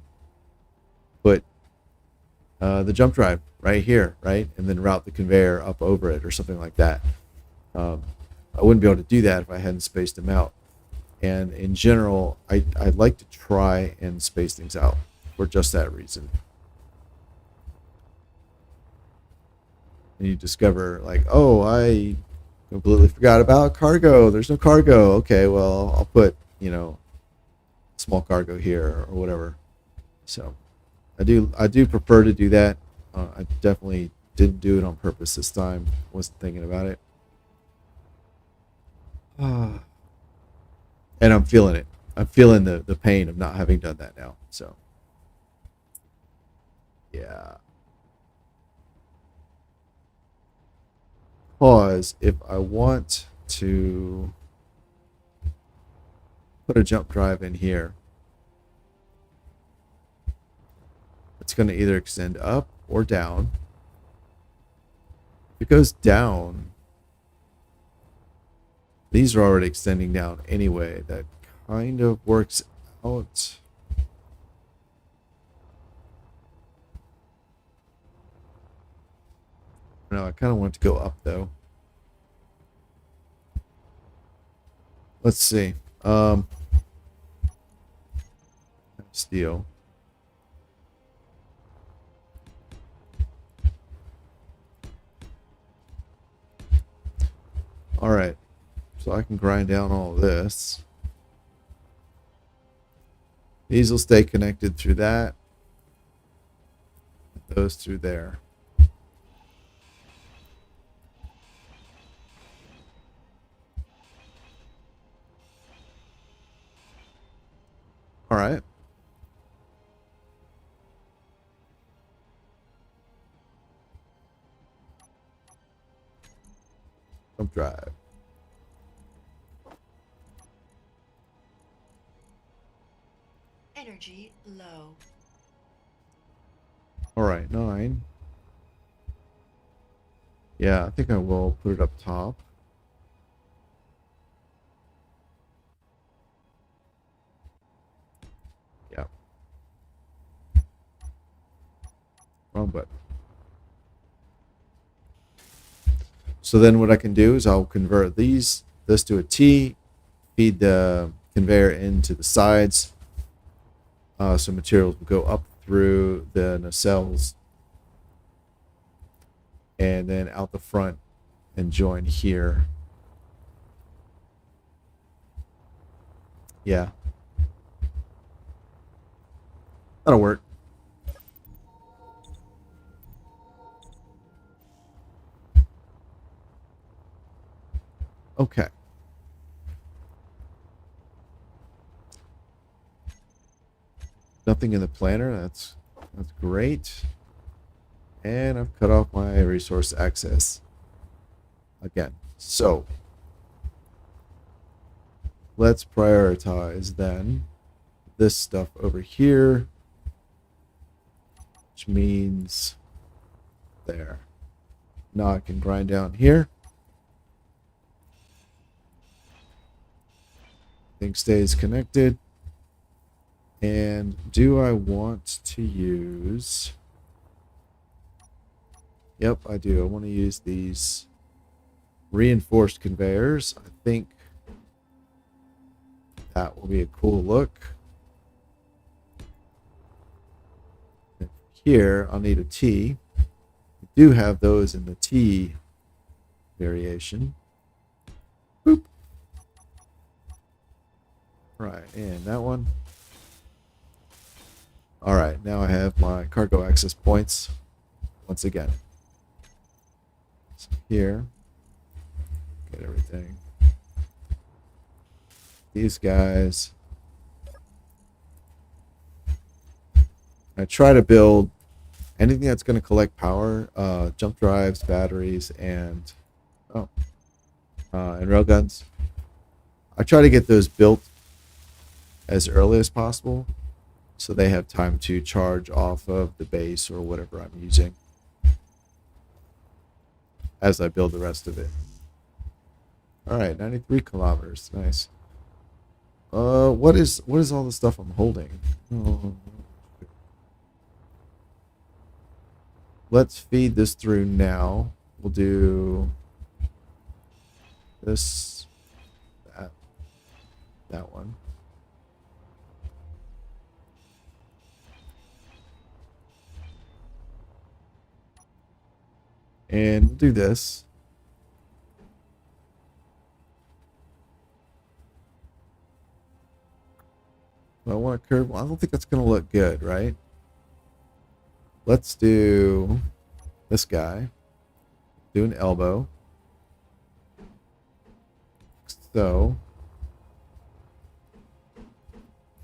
put the jump drive right here, right? And then route the conveyor up over it or something like that. I wouldn't be able to do that if I hadn't spaced them out. And in general, I'd like to try and space things out for just that reason. And you discover, like, oh, I completely forgot about cargo. There's no cargo. Okay, well, I'll put, small cargo here or whatever. So I do prefer to do that. I definitely didn't do it on purpose this time. Wasn't thinking about it. And I'm feeling it. I'm feeling the pain of not having done that now. So, yeah. Pause if I want to put a jump drive in here. It's going to either extend up or down. If it goes down, these are already extending down anyway. That kind of works out. No, I kind of want it to go up though. Let's see. Steel. All right. So I can grind down all of this. These will stay connected through that. Those through there. All right. Jump drive. Energy low. All right, 9. Yeah, I think I will put it up top. Yeah. Wrong button. So then what I can do is I'll convert this to a T, feed the conveyor into the sides. So materials will go up through the nacelles and then out the front and join here. Yeah. That'll work. Okay. Nothing in the planner. That's great. And I've cut off my resource access again. So let's prioritize then this stuff over here, which means there. Now I can grind down here. Thing stays connected. And do I want to use... Yep, I do. I want to use these reinforced conveyors. I think that will be a cool look. And here, I'll need a T. I do have those in the T variation. Boop. Right, and that one. All right, now I have my cargo access points once again. So here, get everything. These guys. I try to build anything that's going to collect power, jump drives, batteries, and railguns. I try to get those built as early as possible so they have time to charge off of the base or whatever I'm using as I build the rest of it. All right, 93 kilometers. Nice. What is all the stuff I'm holding? Oh. Let's feed this through now. We'll do this, that one. And we'll do this. I want a curve. Well, I don't think that's going to look good, right? Let's do this guy. Do an elbow. So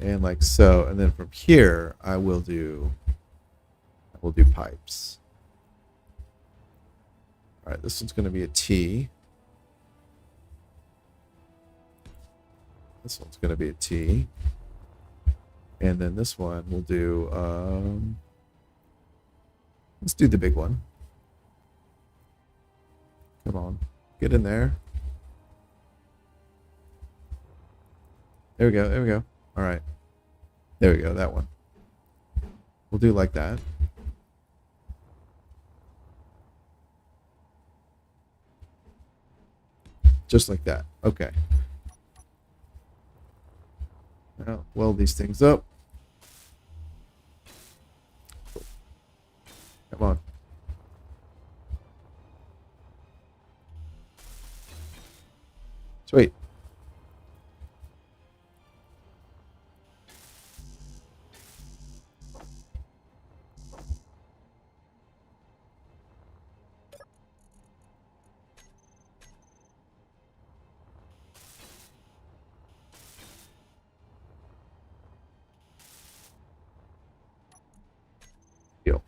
And like so. And then from here, I will do pipes. All right, this one's going to be a T. This one's going to be a T. And then this one we'll do, let's do the big one. Come on, get in there. There we go, there we go. All right, there we go, that one. We'll do like that. Just like that, okay. Now, weld these things up. Come on. Sweet. Deal.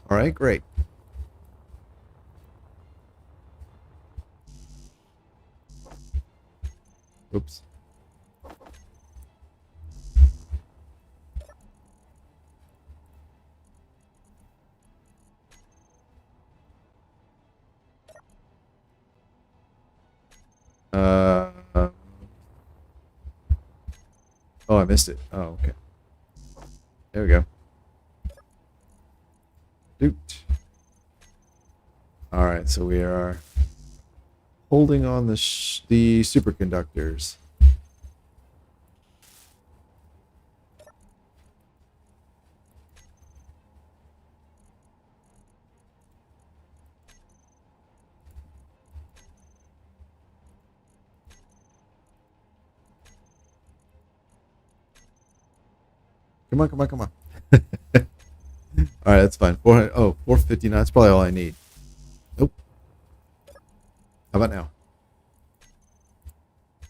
All right, great. Oops. Oh, I missed it. Oh, okay. There we go. Doot. All right, so we are holding on the superconductors. Come on, come on, come on. All right, that's fine. 400, oh, 459. That's probably all I need. Nope. How about now?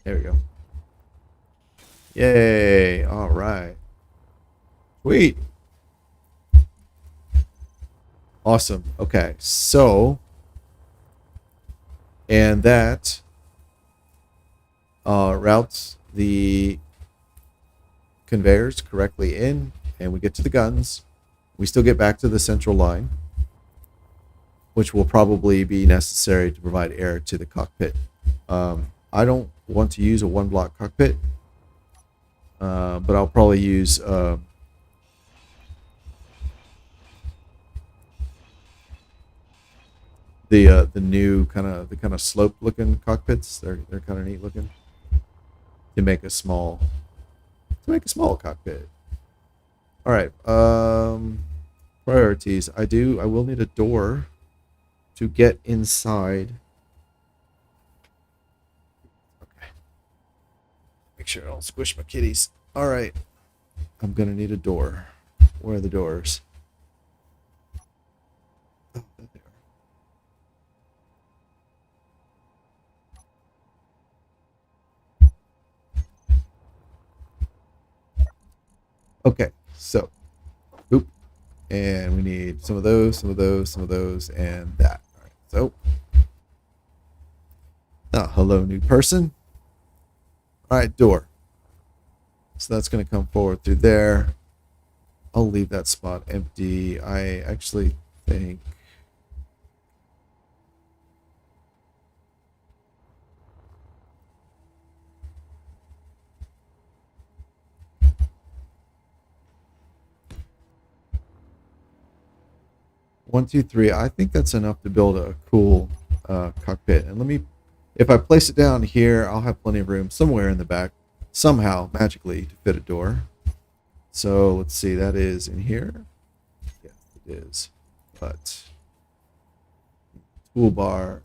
There we go. Yay. All right. Sweet. Awesome. Okay. So, and that routes the conveyors correctly in, and we get to the guns. We still get back to the central line, which will probably be necessary to provide air to the cockpit. I don't want to use a one block cockpit, but I'll probably use the new kind of slope looking cockpits. They're kind of neat looking to make a small cockpit. All right. Priorities. I will need a door to get inside. Okay. Make sure I don't squish my kitties. All right. I'm going to need a door. Where are the doors? Oh, there they are. Okay. So, oop. And we need some of those, some of those, some of those, and that. All right. So, hello, new person. All right, door. So that's going to come forward through there. I'll leave that spot empty. I actually think one, two, three. I think that's enough to build a cool cockpit. And let me, if I place it down here, I'll have plenty of room somewhere in the back, somehow magically to fit a door. So let's see, that is in here. Yes, it is. But toolbar.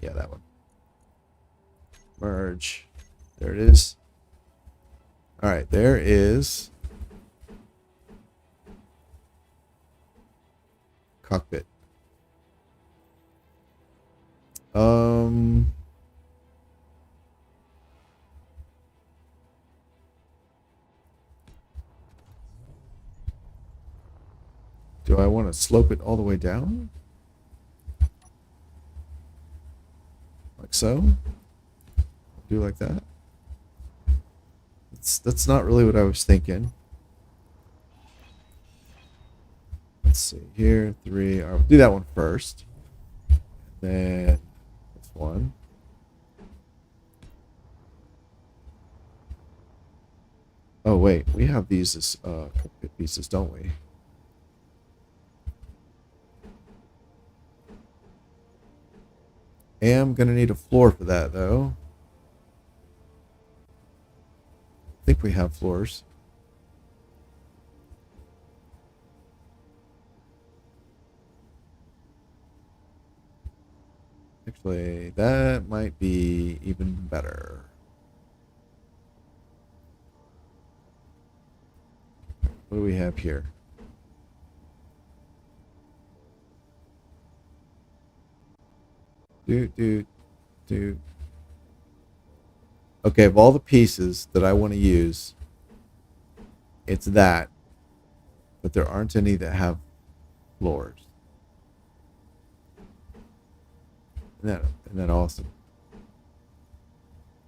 Yeah, that one. Merge. There it is. All right, there is cockpit. Do I want to slope it all the way down? Like so? Do like that? That's not really what I was thinking. Let's see here, 3. I'll do that one first. Then this one. Oh wait, we have these as cockpit pieces, don't we? Am gonna need a floor for that though. I think we have floors. Actually, that might be even better. What do we have here? Do. Okay, of all the pieces that I want to use, it's that. But there aren't any that have floors. Isn't that awesome?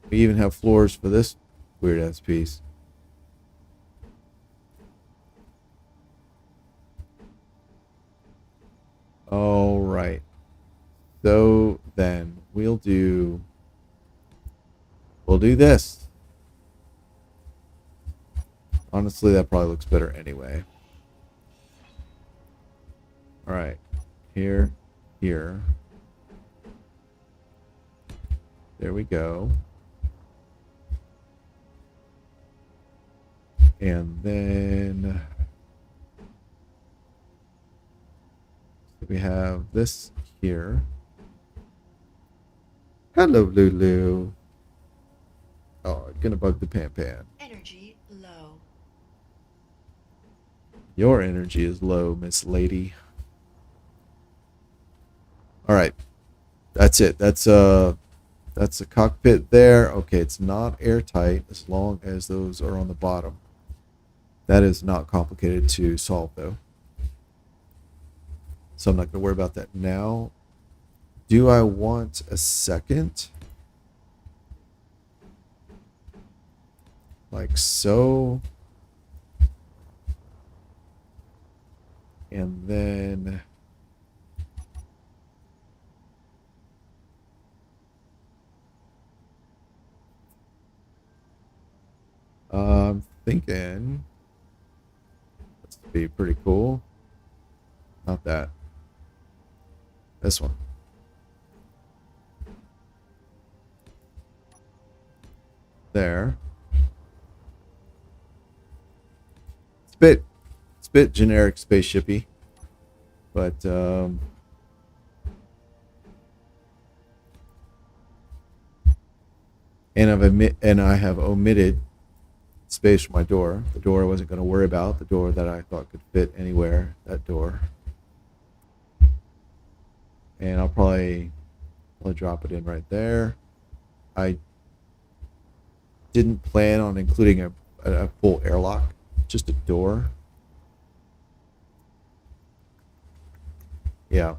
We even have floors for this weird ass piece. All right. So then we'll do this. Honestly, that probably looks better anyway. All right. Here. There we go. And then we have this here. Hello, Lulu. Oh, gonna bug the Pan. Energy low. Your energy is low, Miss Lady. All right. That's it. That's a cockpit there. Okay, it's not airtight as long as those are on the bottom. That is not complicated to solve though. So I'm not going to worry about that now. Do I want a second? Like so. And then I'm thinking this would be pretty cool. Not that. This one. There. It's a bit generic spaceshipy, but and I have omitted space for my door. The door I wasn't going to worry about. The door that I thought could fit anywhere. That door. And I'll probably drop it in right there. I didn't plan on including a full airlock, just a door. Yeah.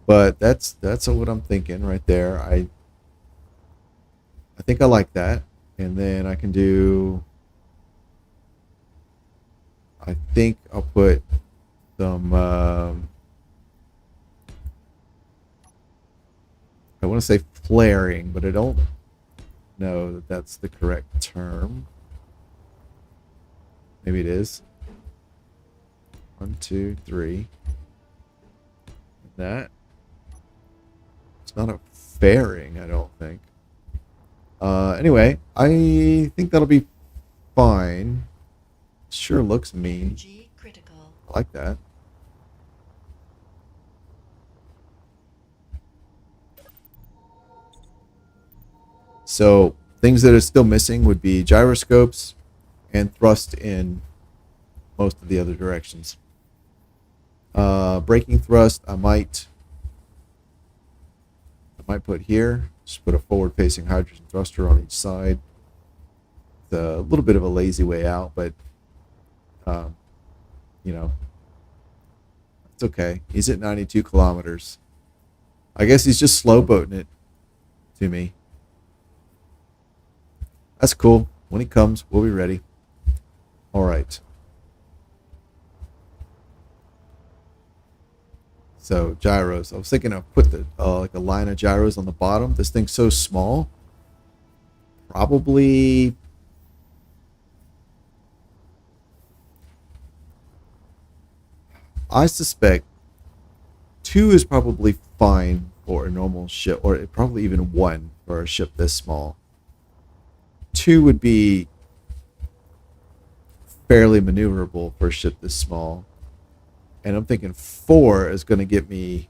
But that's what I'm thinking right there. I think I like that. And then I can do, I think I'll put some I want to say flaring, but I don't know that that's the correct term. Maybe it is. 1, 2, 3. That. It's not a fairing, I don't think. Anyway, I think that'll be fine. Sure looks mean. Energy critical. I like that. So things that are still missing would be gyroscopes and thrust in most of the other directions. Braking thrust I might put here. Just put a forward-facing hydrogen thruster on each side. It's a little bit of a lazy way out, but you know, It's okay. He's at 92 kilometers. I guess he's just slow boating it to me. That's cool. When he comes, we'll be ready. All right. So gyros. I was thinking of put the like a line of gyros on the bottom. This thing's so small. Probably I suspect two is probably fine for a normal ship, or probably even one for a ship this small. Two would be fairly maneuverable for a ship this small. And I'm thinking four is going to get me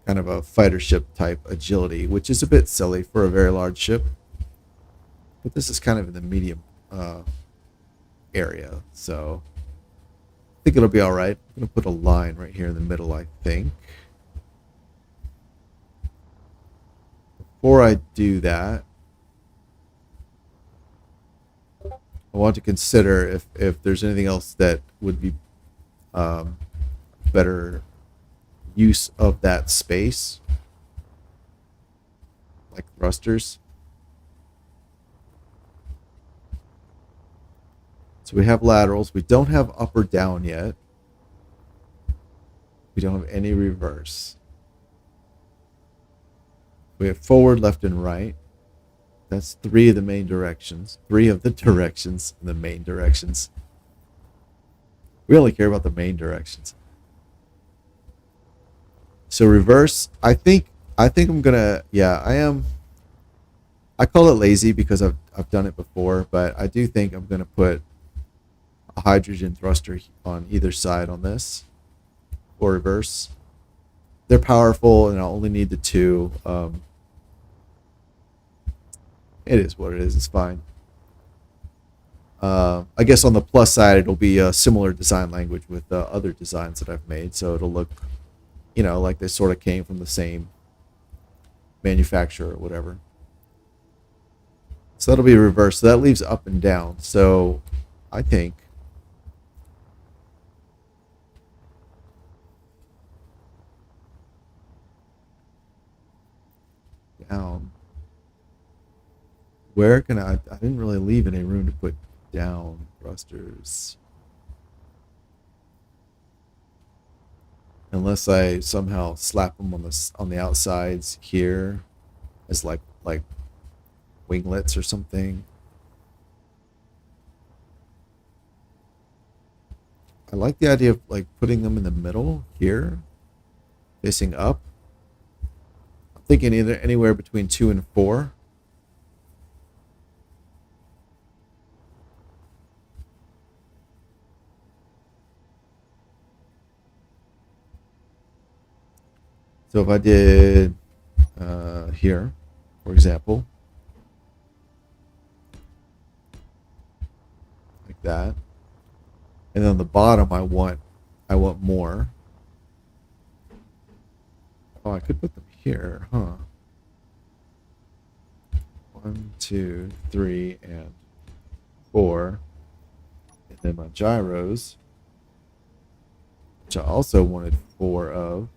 kind of a fighter ship type agility, which is a bit silly for a very large ship. But this is kind of in the medium area, so I think it'll be all right. I'm going to put a line right here in the middle, I think. Before I do that, I want to consider if there's anything else that would be better use of that space, like thrusters. So we have laterals. We don't have up or down yet. We don't have any reverse. We have forward, left, and right. That's three of the main directions. Three of the directions in the main directions. We only care about the main directions. So reverse, I think I'm gonna, yeah, I am. I call it lazy because I've done it before, but I do think I'm gonna put a hydrogen thruster on either side on this, or reverse. They're powerful, and I'll only need the two. It is what it is. It's fine. I guess on the plus side, it'll be a similar design language with other designs that I've made, so it'll look, like they sort of came from the same manufacturer or whatever. So that'll be reversed. So that leaves up and down. So I think down. Where can I didn't really leave any room to put down thrusters. Unless I somehow slap them on the outsides here as like winglets or something. I like the idea of like putting them in the middle here, facing up. I'm thinking either anywhere between 2 and 4. So if I did here, for example, like that, and then on the bottom I want more. Oh, I could put them here, huh? 1, 2, 3, and 4, and then my gyros, which I also wanted 4 of.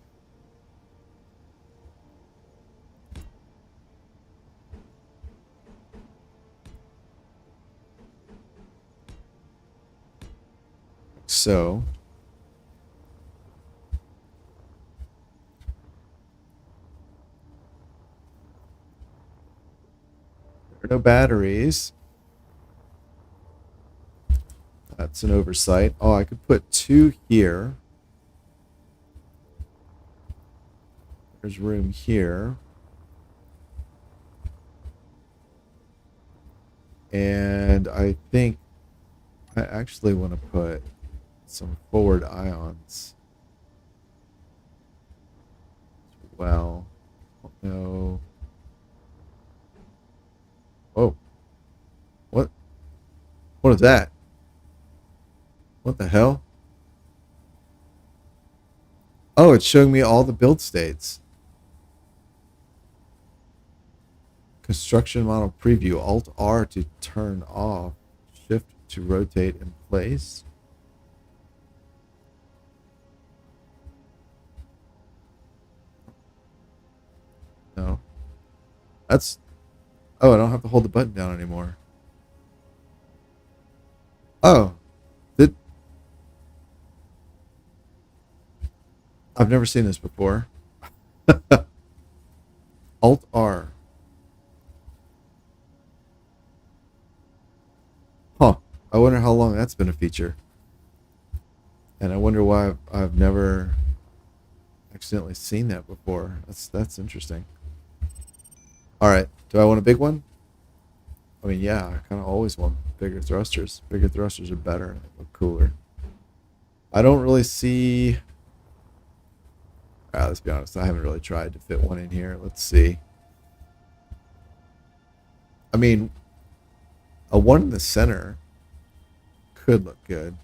So there are no batteries. That's an oversight. Oh, I could put 2 here. There's room here. And I think I actually want to put some forward ions. Well, no. Oh, what? What is that? What the hell? Oh, it's showing me all the build states. Construction model preview. Alt R to turn off. Shift to rotate in place. That's... Oh, I don't have to hold the button down anymore. Oh, did... I've never seen this before. Alt R. Huh. I wonder how long that's been a feature. And I wonder why I've never accidentally seen that before. That's interesting. All right. Do I want a big one? I mean, yeah, I kind of always want bigger thrusters. Bigger thrusters are better. They look cooler. I don't really see... let's be honest. I haven't really tried to fit one in here. Let's see. I mean, a one in the center could look good.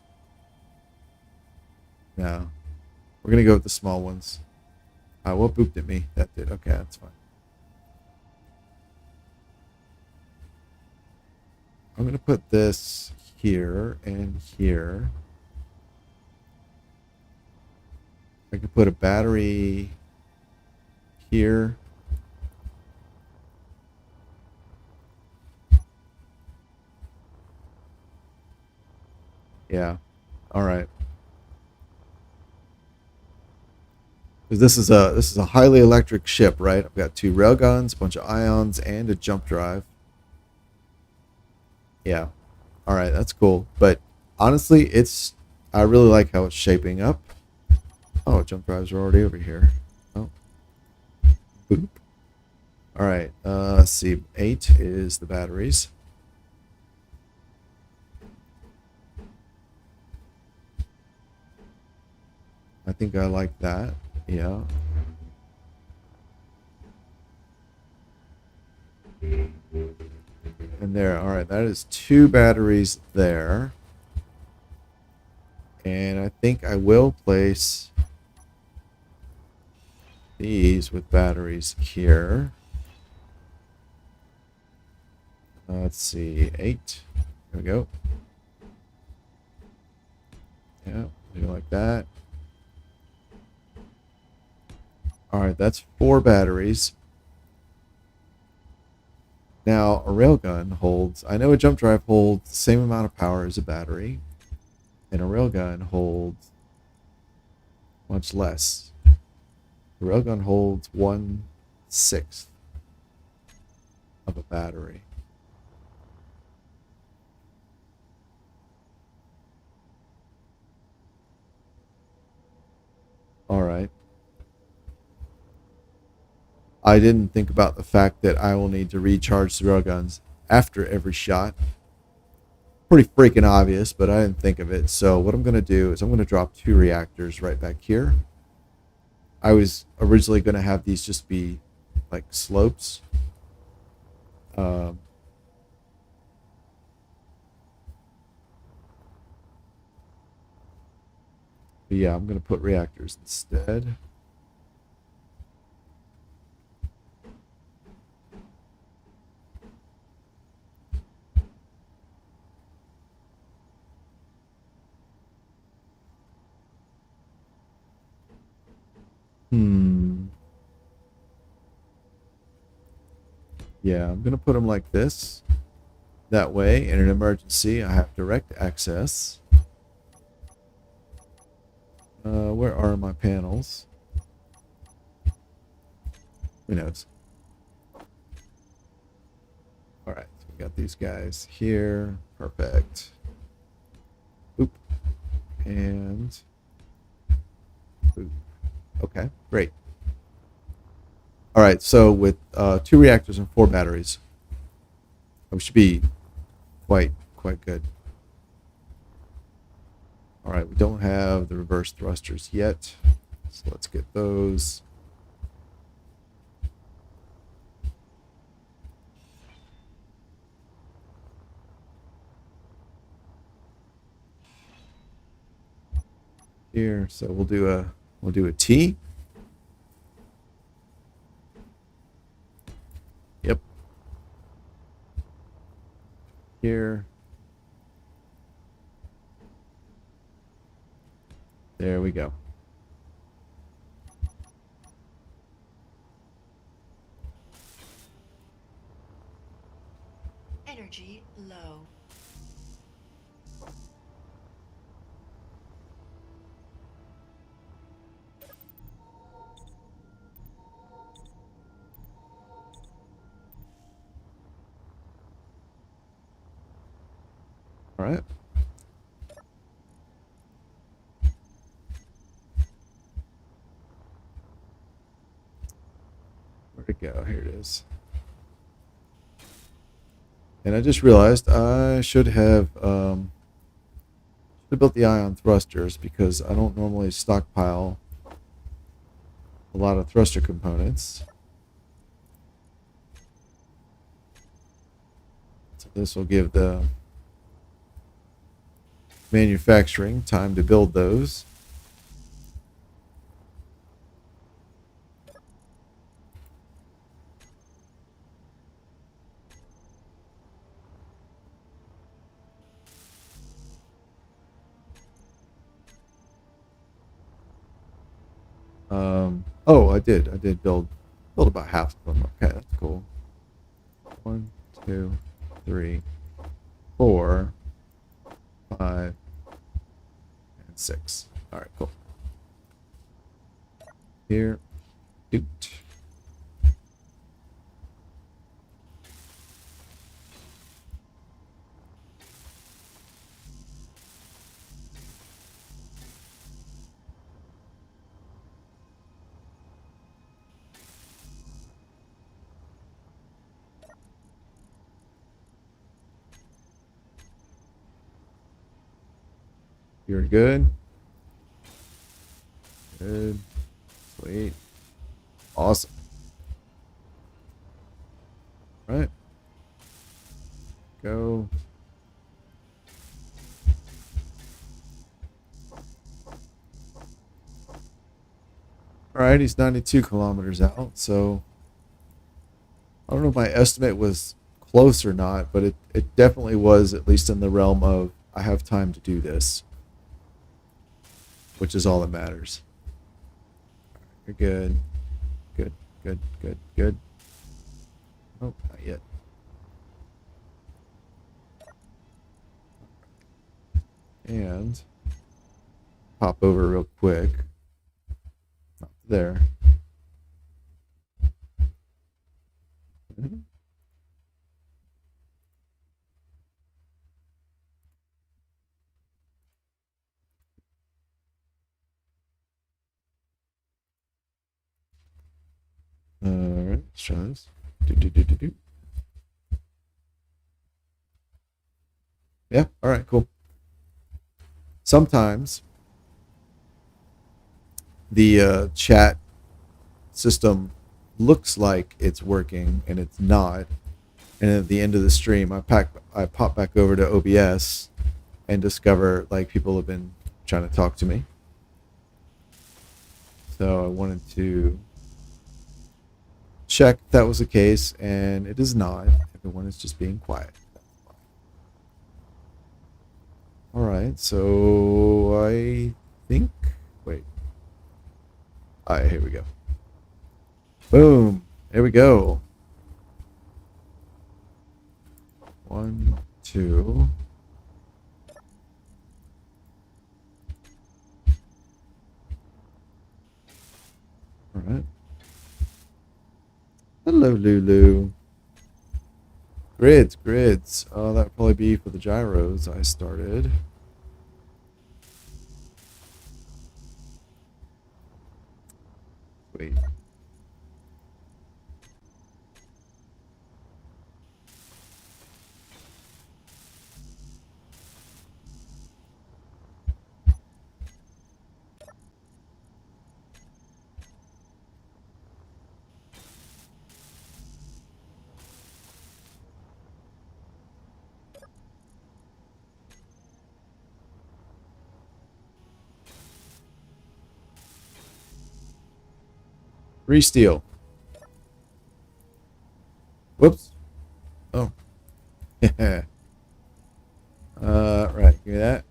No. We're going to go with the small ones. What booped at me? That did. Okay, that's fine. I'm going to put this here and here. I could put a battery here. Yeah. All right. Because this is a highly electric ship, right? I've got 2 railguns, a bunch of ions, and a jump drive. Yeah. All right, that's cool. But honestly, I really like how it's shaping up. Oh, jump drives are already over here. Oh. Boop. All right. Let's see. 8 is the batteries. I think I like that. Yeah. And there. All right. That is 2 batteries there. And I think I will place these with batteries here. Let's see. 8. There we go. Yeah. Do like that. All right, that's 4 batteries. Now, a railgun holds... I know a jump drive holds the same amount of power as a battery. And a railgun holds much less. The railgun holds 1/6 of a battery. All right. I didn't think about the fact that I will need to recharge the railguns after every shot. Pretty freaking obvious, but I didn't think of it. So what I'm going to do is I'm going to drop 2 reactors right back here. I was originally going to have these just be like slopes. But yeah, I'm going to put reactors instead. Yeah, I'm going to put them like this. That way, in an emergency, I have direct access. Where are my panels? Who knows? All right, so we got these guys here. Perfect. Boop. And boop. Okay, great. All right, so with 2 reactors and 4 batteries, we should be quite good. All right, we don't have the reverse thrusters yet, so let's get those. Here, so we'll do a T. Yep. Here. There we go. All right. Where'd it go? Here it is. And I just realized I should have built the ion thrusters because I don't normally stockpile a lot of thruster components. So this will give the manufacturing time to build those. Oh, I did build about half of them. Okay, that's cool. 1, 2, 3, 4, 5, and 6. All right, cool. Here, doot. You're good. Good. Sweet. Awesome. All right. Go. All right, he's 92 kilometers out, so I don't know if my estimate was close or not, but it definitely was at least in the realm of I have time to do this, which is all that matters. You're good. Good, good, good, good. Oh, not yet. And pop over real quick. Not there. All right, let's try this. Do, do, do, do, do. Yeah, all right, cool. Sometimes the chat system looks like it's working and it's not. And at the end of the stream, I pop back over to OBS and discover like people have been trying to talk to me. So I wanted to check if that was the case, and it is not. Everyone is just being quiet. All right, so I think. Wait. All right, here we go. Boom. There we go. 1, 2. All right. Hello, Lulu. Grids, grids. Oh, that'd probably be for the gyros I started. Wait. Resteel. Whoops. Oh. Right. Give me that.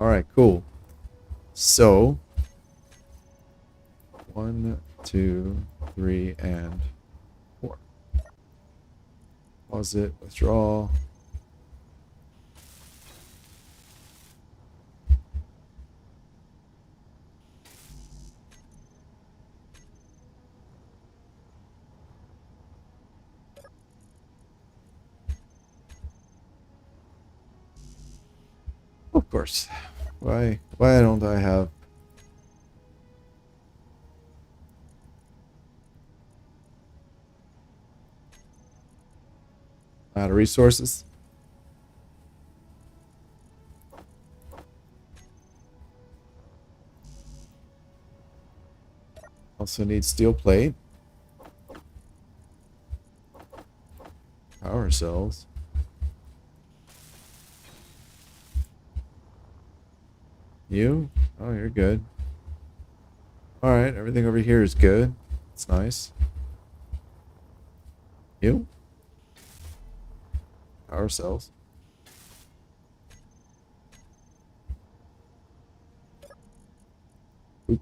All right. Cool. So, 1, 2, 3, and 4. Pause it. Withdraw. Of course. Why don't I have... out of resources? Also need steel plate. Power cells. You? Oh, you're good. Alright, everything over here is good. It's nice. You? Power cells. Oop.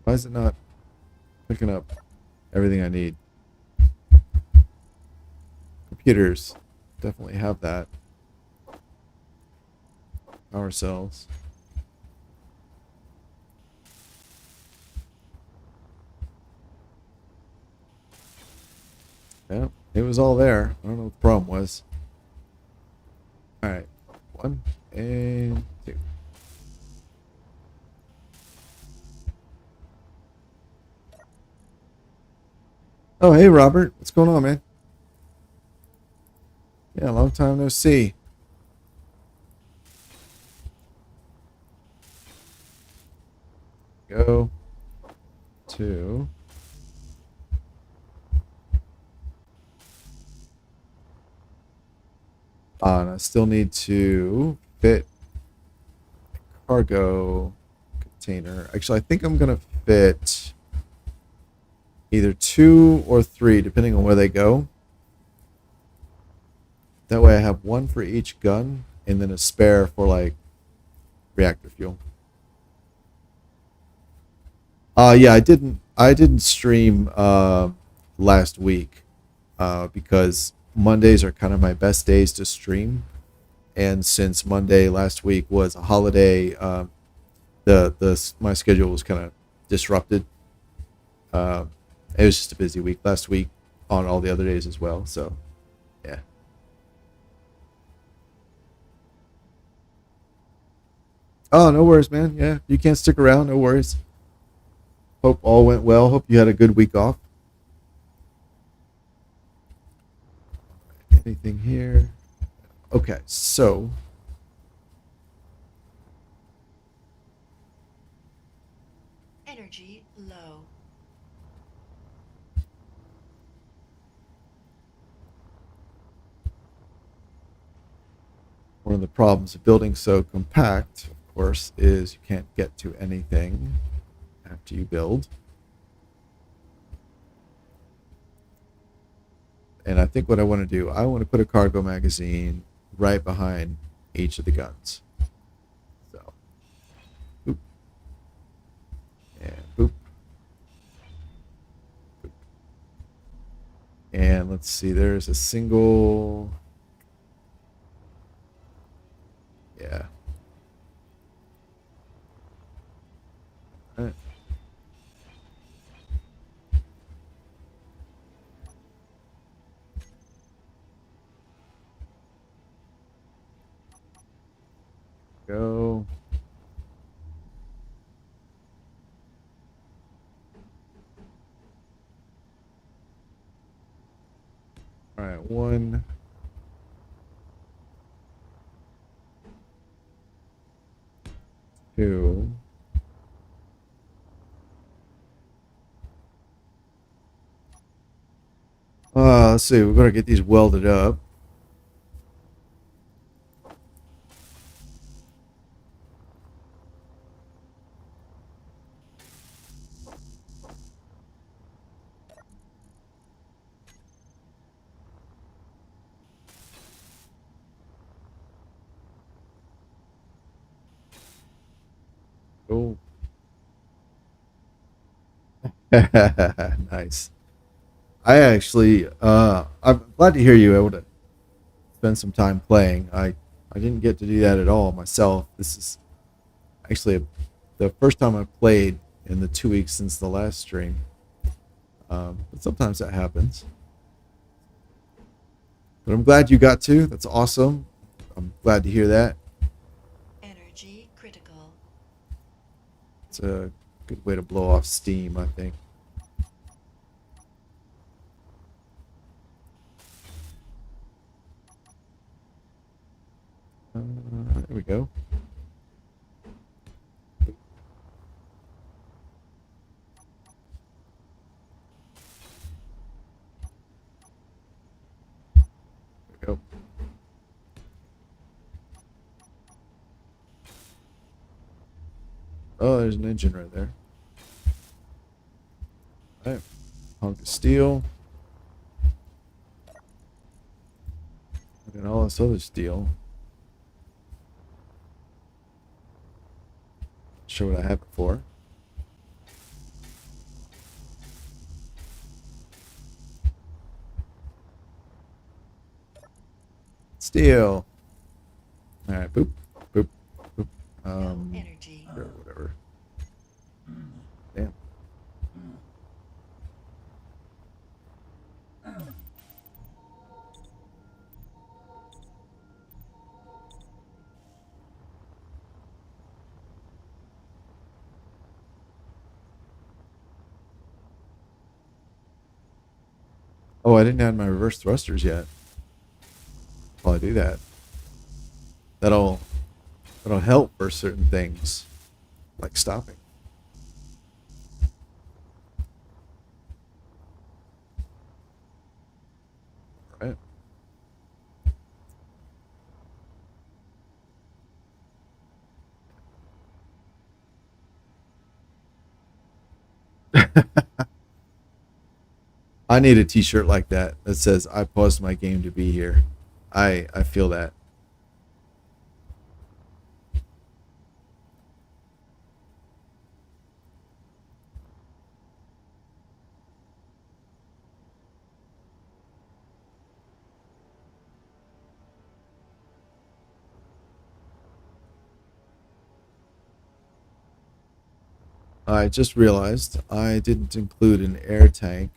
Why is it not picking up everything I need? Computers. Definitely have that. Power cells. Yeah, it was all there. I don't know what the problem was. Alright. 1 and 2. Oh, hey, Robert. What's going on, man? Yeah, long time no see. Go to... and I still need to fit cargo container. Actually, I think I'm going to fit either 2 or 3, depending on where they go. That way I have 1 for each gun, and then a spare for, like, reactor fuel. Yeah, I didn't stream last week because Mondays are kind of my best days to stream, and since Monday last week was a holiday, the my schedule was kind of disrupted. Uh, it was just a busy week last week on all the other days as well. So yeah. Oh, no worries, man. Yeah, you can't stick around. No worries. Hope all went well. Hope you had a good week off. Anything here? Okay, so Energy low. one of the problems of building so compact, of course, is you can't get to anything after you build. And I think what I want to do, I want to put a cargo magazine right behind each of the guns. So, boop, and boop, boop. And let's see, there's a single... Yeah. All right. Go. All right, 1, 2. Let's see. We're gonna get these welded up. Oh, nice. I actually, I'm glad to hear you able to spend some time playing. I didn't get to do that at all myself. This is Actually, the first time I played in the 2 weeks since the last stream. But sometimes that happens. But I'm glad you got to. That's awesome. I'm glad to hear that. Energy critical. It's a good way to blow off steam, I think. There we go. There we go. Oh, there's an engine right there. All right. Hunk of steel. And all this other steel. Not sure what I have it for. Steel. All right. Boop. Boop. Boop. No energy. Sure, whatever. Damn. Oh, I didn't add my reverse thrusters yet. While I do that, that'll help for certain things, like stopping. Right. I need a T-shirt like that that says "I paused my game to be here." I feel that. I just realized I didn't include an air tank.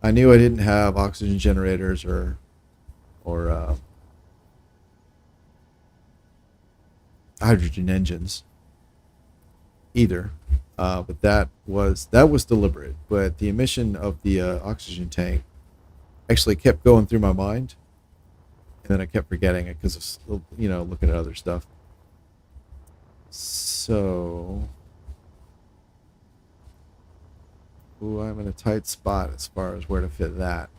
I knew I didn't have oxygen generators or hydrogen engines either. But that was deliberate. But the emission of the oxygen tank actually kept going through my mind, and then I kept forgetting it because of looking at other stuff. So, ooh, I'm in a tight spot as far as where to fit that.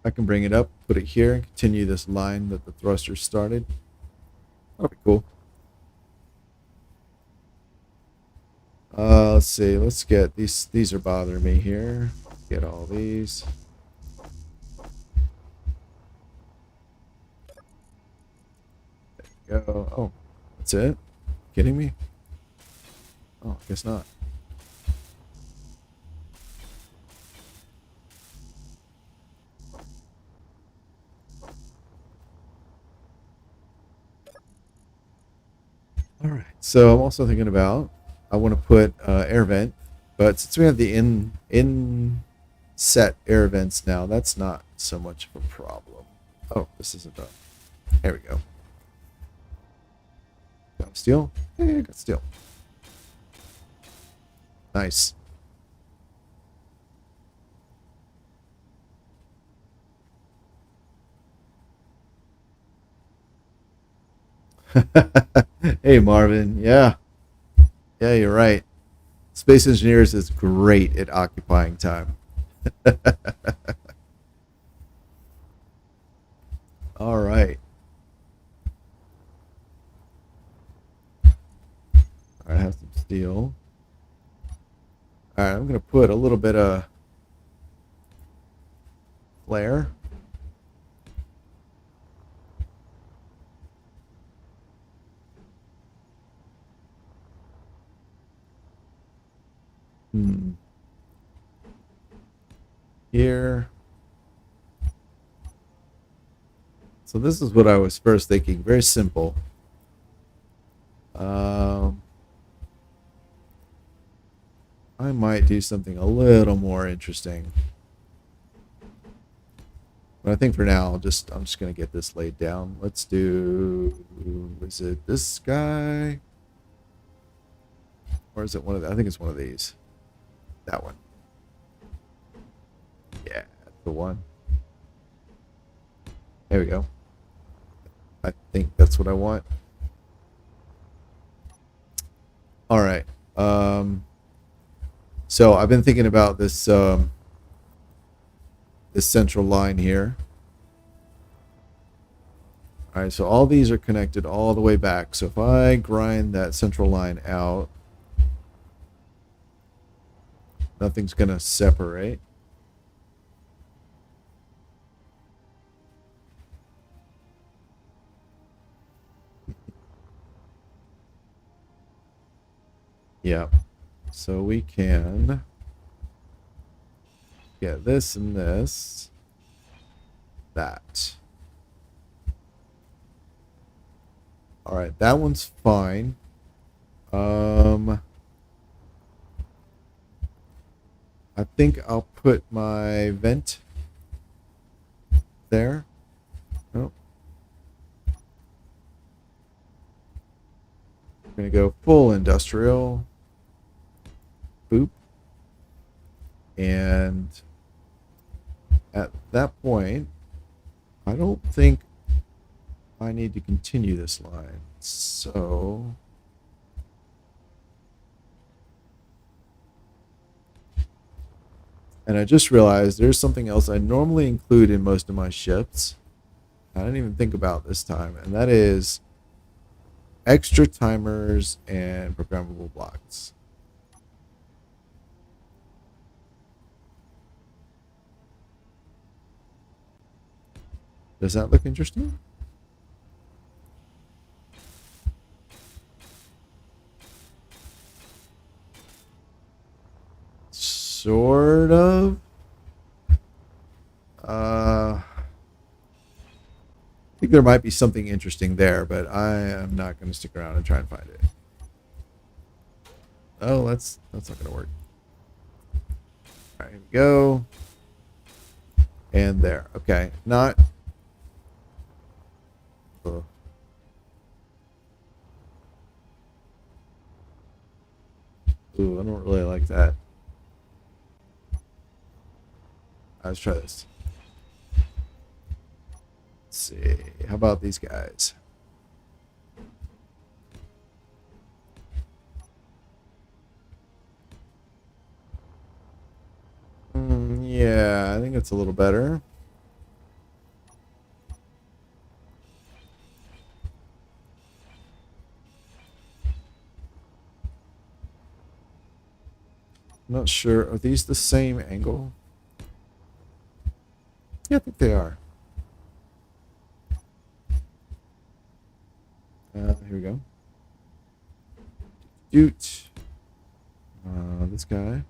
I can bring it up, put it here, and continue this line that the thruster started. That'll be cool. Let's see. Let's get these. These are bothering me here. Get all these. Go. Oh, that's it. Kidding me? Oh, I guess not. All right. So I'm also thinking about. I want to put air vent, but since we have the in set air vents now, that's not so much of a problem. Oh, this isn't done. There we go. Got steel? Yeah, got steel. Nice. Hey, Marvin. Yeah. Yeah, you're right. Space Engineers is great at occupying time. All right. I have some steel. All right, I'm going to put a little bit of flare. Here. So this is what I was first thinking. Very simple. I might do something a little more interesting. But I think for now, I'm just gonna get this laid down. Let's do. Is it this guy, or is it one of the, I think it's one of these. That one. Yeah, that's the one. There we go. I think that's what I want. All right. So I've been thinking about this this central line here. All right, so all these are connected all the way back. So if I grind that central line out, nothing's going to separate. Yeah. So we can get this and this, that. All right, that one's fine. I think I'll put my vent there. Oh. I'm gonna go full industrial. Boop. And at that point, I don't think I need to continue this line. So and I just realized there's something else I normally include in most of my ships. I didn't even think about this time, and that is extra timers and programmable blocks. Does that look interesting? Sort of. I think there might be something interesting there, but I am not going to stick around and try and find it. Oh, that's not going to work. All right, here we go. And there. Okay, not. Ugh. Ooh, I don't really like that. Let's try this. Let's see. How about these guys? Yeah, I think it's a little better. I'm not sure. Are these the same angle? Yeah, I think they are. Here we go. Doot. This guy.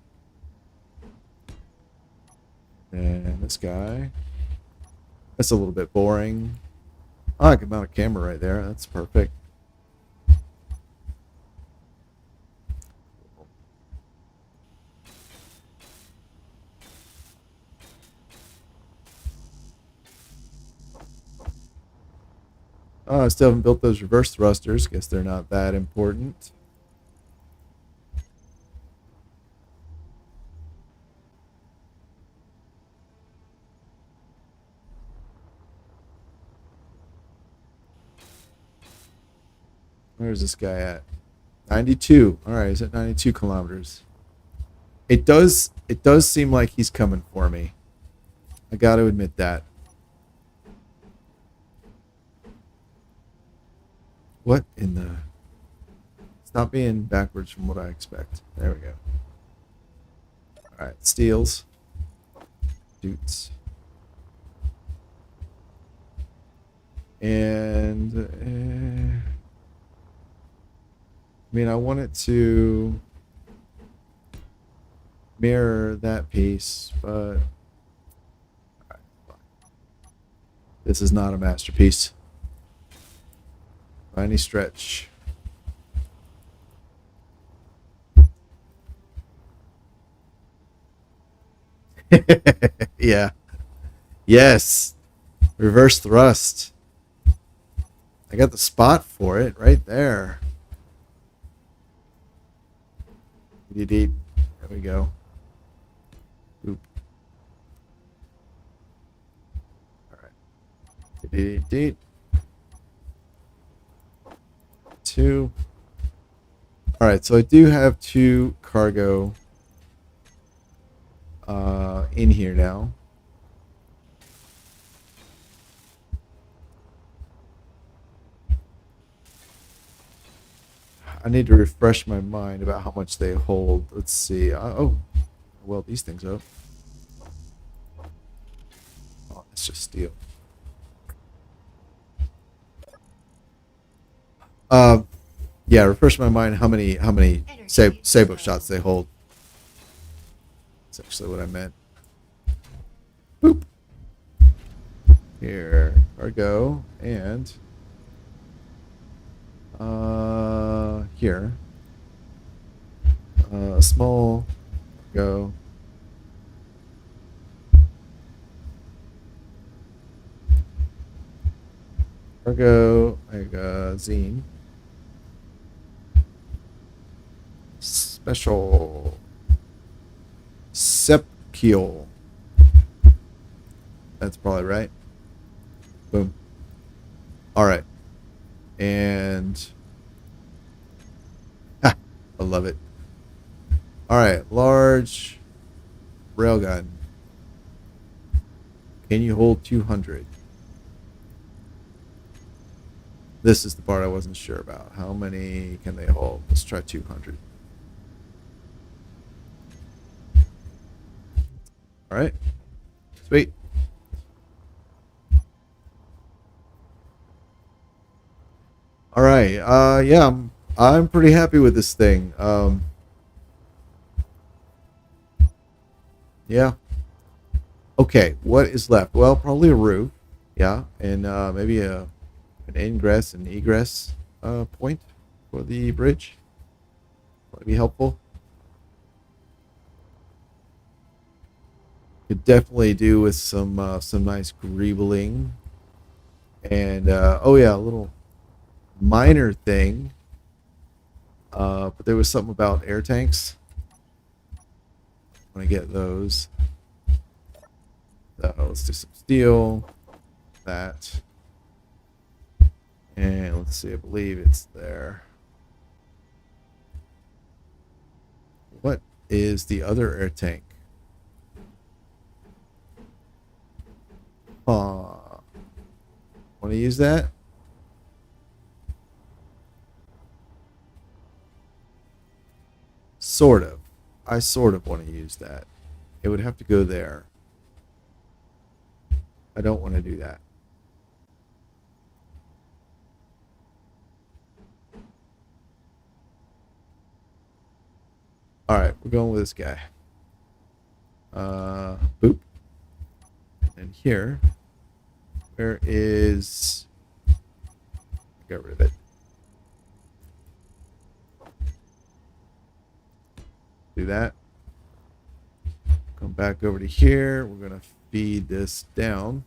And this guy. That's a little bit boring. I can mount a camera right there. That's perfect. Oh, I still haven't built those reverse thrusters. Guess they're not that important. Where's this guy at? 92. All right, he's at 92 kilometers. It does seem like he's coming for me. I got to admit that. What in the... Stop being backwards from what I expect. There we go. All right, steals. Doots. And... I mean, I want it to... mirror that piece, but this is not a masterpiece by any stretch. Yeah. Yes. Reverse thrust. I got the spot for it right there. There we go. Boop. All right. Two. All right, so I do have two cargo in here now. I need to refresh my mind about how much they hold. Let's see. Oh, well, these things up. Oh, it's just steel. Uh, yeah, refresh my mind. How many Sabo shots they hold? That's actually what I meant. Boop. Here, cargo, and here, small go. Cargo magazine. Special Sepkiel. That's probably right. Boom. All right. And I love it. All right. Large railgun. Can you hold 200? This is the part I wasn't sure about. How many can they hold? Let's try 200. All right. Sweet. All right. Yeah, I'm pretty happy with this thing. Yeah. Okay. What is left? Well, probably a roof. Yeah, and maybe an ingress and egress point for the bridge. Might be helpful. Could definitely do with some nice greebling. And oh yeah, a little minor thing. But there was something about air tanks. I want to get those. So let's do some steel. That. And let's see, I believe it's there. What is the other air tank? Want to use that? Sort of. I sort of want to use that. It would have to go there. I don't want to do that. All right, we're going with this guy. Boop. And here, where is? Get rid of it. Do that. Come back over to here. We're gonna feed this down.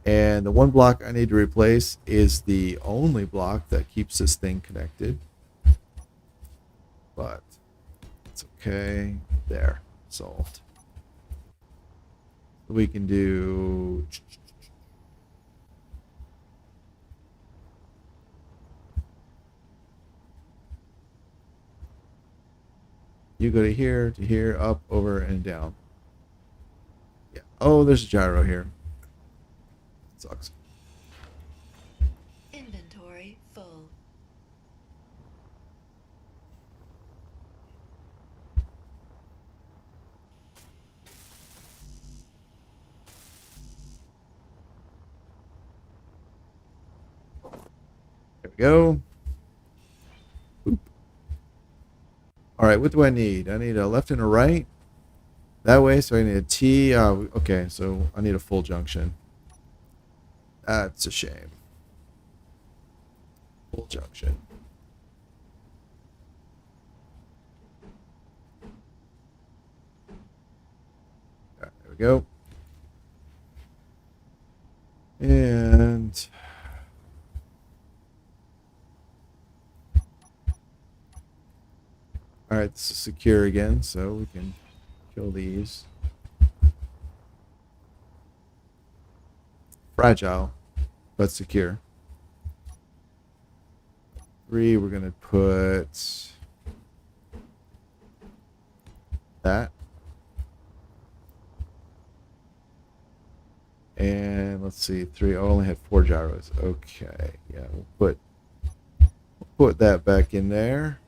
And the one block I need to replace is the only block that keeps this thing connected. But it's okay. There, solved. We can do. You go to here, up, over, and down. Yeah. Oh, there's a gyro here. Sucks. Inventory full. There we go. Boop. All right, what do I need? I need a left and a right. That way, so I need a T. Okay, so I need a full junction. That's a shame. Full junction. All right, there we go. And all right, this is secure again, so we can kill these. Fragile, but secure. 3, we're gonna put that. And let's see, 3. I only had 4 gyros. Okay, yeah, we'll put that back in there.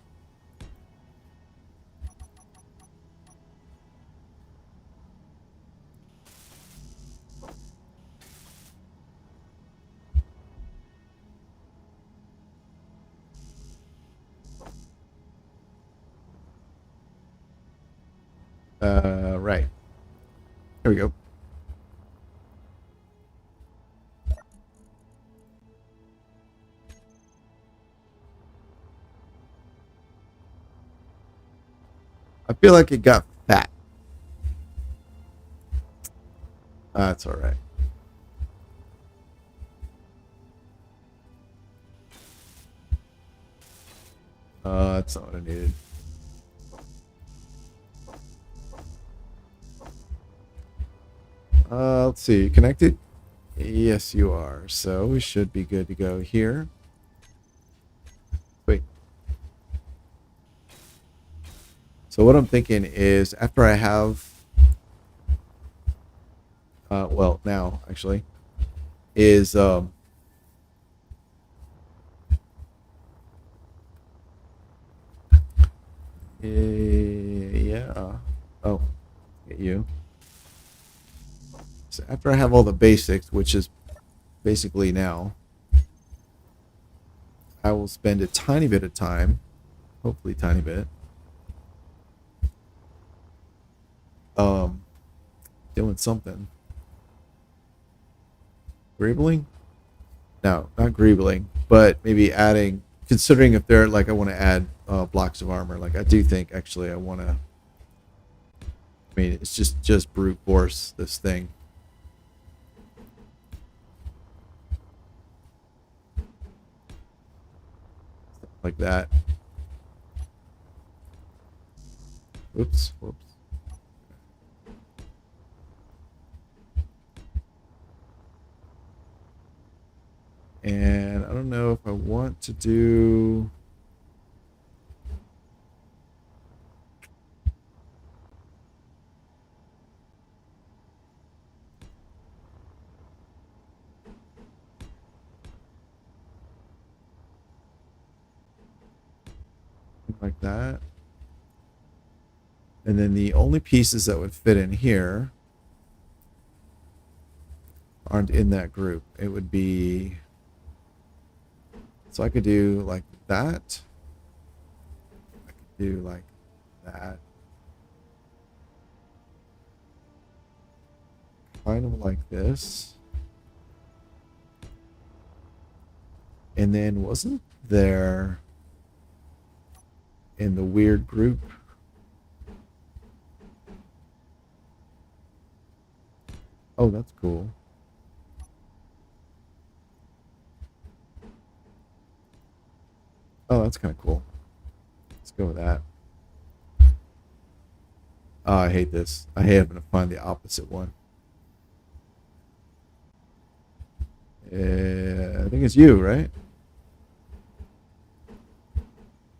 Right. There we go. I feel like it got fat. That's all right. That's not what I needed. Let's see. Connected? Yes, you are. So we should be good to go here. Wait. So what I'm thinking is after I have, well, now actually, is yeah. Oh, get you. So after I have all the basics, which is basically now, I will spend a tiny bit of time, hopefully tiny bit, doing something. Greebling? No, not greebling, but maybe adding, considering if they're like, I want to add blocks of armor. Like I do think actually I want to, I mean, it's just brute force this thing. Like that. Oops, whoops. And I don't know if I want to do like that. And then the only pieces that would fit in here aren't in that group. It would be, so I could do like that. I could do like that. Kind of like this. And then wasn't there in the weird group? Oh, that's cool. Oh, that's kind of cool. Let's go with that. Oh, I hate this. I hate having to find the opposite one. I think it's you, right?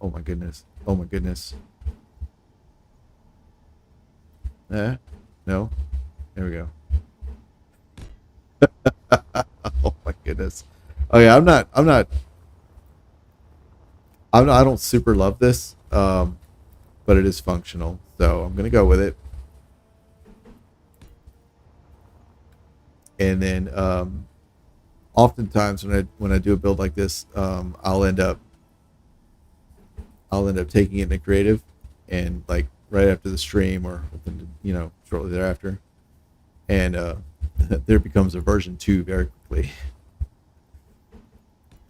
Oh my goodness. Oh my goodness. No. There we go. Oh my goodness. Oh yeah, I don't super love this, but it is functional, so I'm gonna go with it. And then, oftentimes when I do a build like this, I'll end up taking it into creative, and like right after the stream or within, shortly thereafter, and there becomes a version 2 very quickly.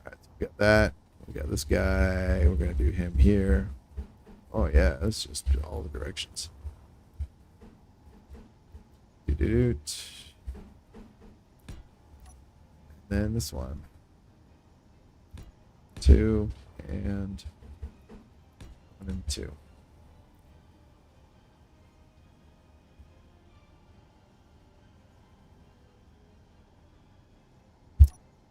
All right, so we got that. We got this guy. We're gonna do him here. Oh yeah, let's just do all the directions. Do-do-do. Then this one. 2 and 1 and 2.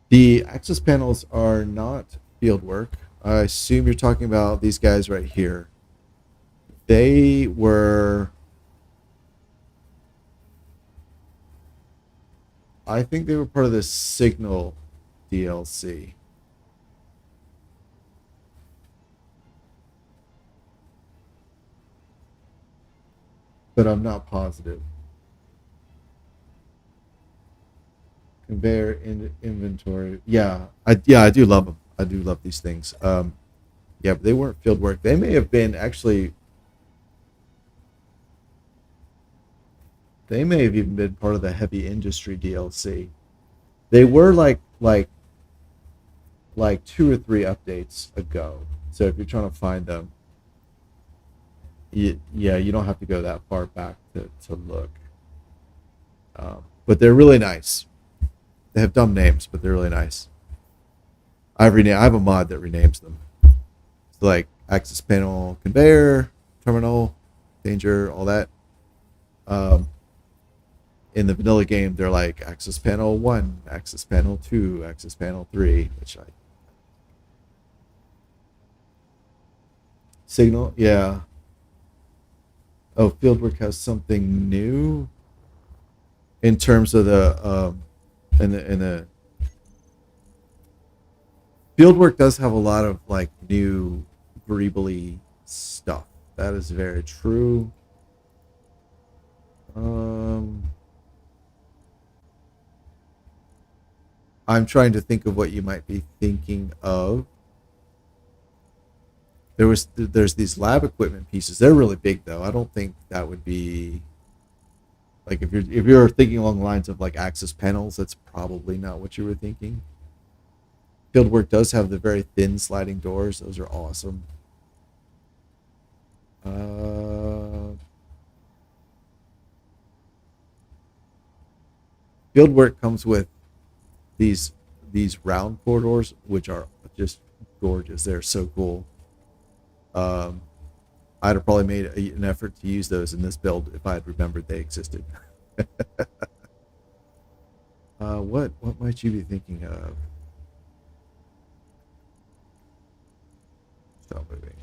The access panels are not field work. I assume you're talking about these guys right here. They were, I think they were part of the Signal DLC. But I'm not positive. Conveyor in inventory. Yeah, I do love them. I do love these things. Yeah, but they weren't field work. They may have been actually. They may have even been part of the heavy industry DLC. They were like 2 or 3 updates ago. So if you're trying to find them, you don't have to go that far back to look. But they're really nice. They have dumb names, but they're really nice. I have a mod that renames them. So like access panel, conveyor, terminal, danger, all that. In the vanilla game, they're like access panel 1, access panel 2, access panel 3, which I Signal, yeah. Oh, Fieldwork has something new in terms of the Fieldwork does have a lot of like new greebly stuff. That is very true. I'm trying to think of what you might be thinking of. There's these lab equipment pieces. They're really big though. I don't think that would be like if you're thinking along the lines of like access panels, that's probably not what you were thinking. Fieldwork does have the very thin sliding doors. Those are awesome. Fieldwork comes with these round corridors, which are just gorgeous. They're so cool. I'd have probably made an effort to use those in this build if I had remembered they existed. What might you be thinking of? Stop moving.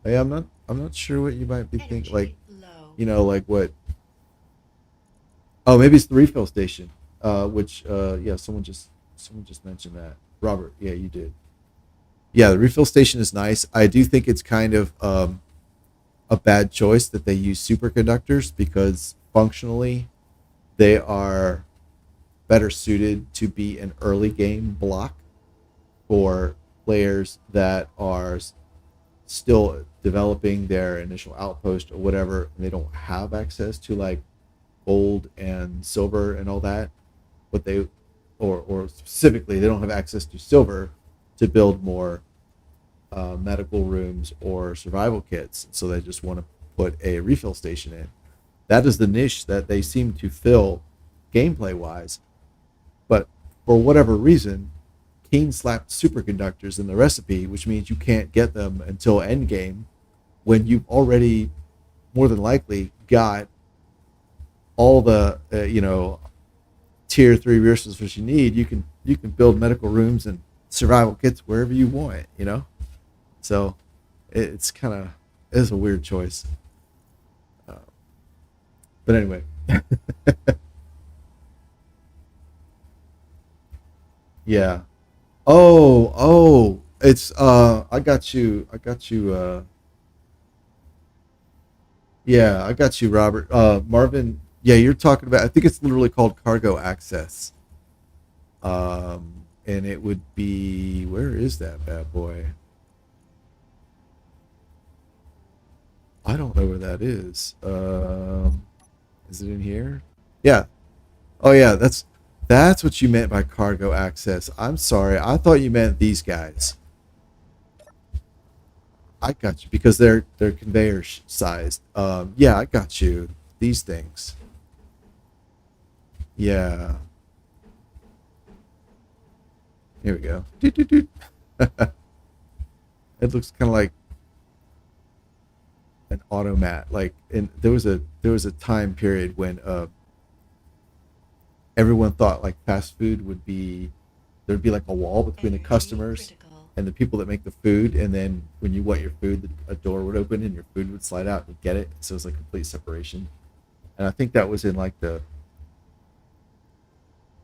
Hey, I'm not sure what you might be thinking. Like, Low. like what? Oh, maybe it's the refill station. Which yeah, someone just mentioned that. Robert, yeah, you did. Yeah, the refill station is nice. I do think it's kind of a bad choice that they use superconductors because functionally they are better suited to be an early game block for players that are still developing their initial outpost or whatever, and they don't have access to like gold and silver and all that. What they or specifically they don't have access to silver to build more medical rooms or survival kits, so they just want to put a refill station in. That is the niche that they seem to fill gameplay wise, but for whatever reason Keen slapped superconductors in the recipe, which means you can't get them until end game when you've already more than likely got all the tier 3 resources you need. You can build medical rooms and survival kits wherever you want. So it's kind of is a weird choice, but anyway. Yeah. Oh, it's I got you, Robert. Marvin, yeah, you're talking about, I think it's literally called cargo access. And it would be, where is that bad boy? I don't know where that is it in here? Yeah. Oh yeah, that's what you meant by cargo access. I'm sorry. I thought you meant these guys. I got you because they're conveyor sized. Yeah, I got you. These things. Yeah. Here we go. Doot, doot, doot. It looks kind of like an automat. Like, and there was a time period when everyone thought like fast food would be there'd be like a wall between the Energy customers critical. and the people that make the food, and then when you want your food, a door would open and your food would slide out and you get it. So it was like complete separation. And I think that was in like the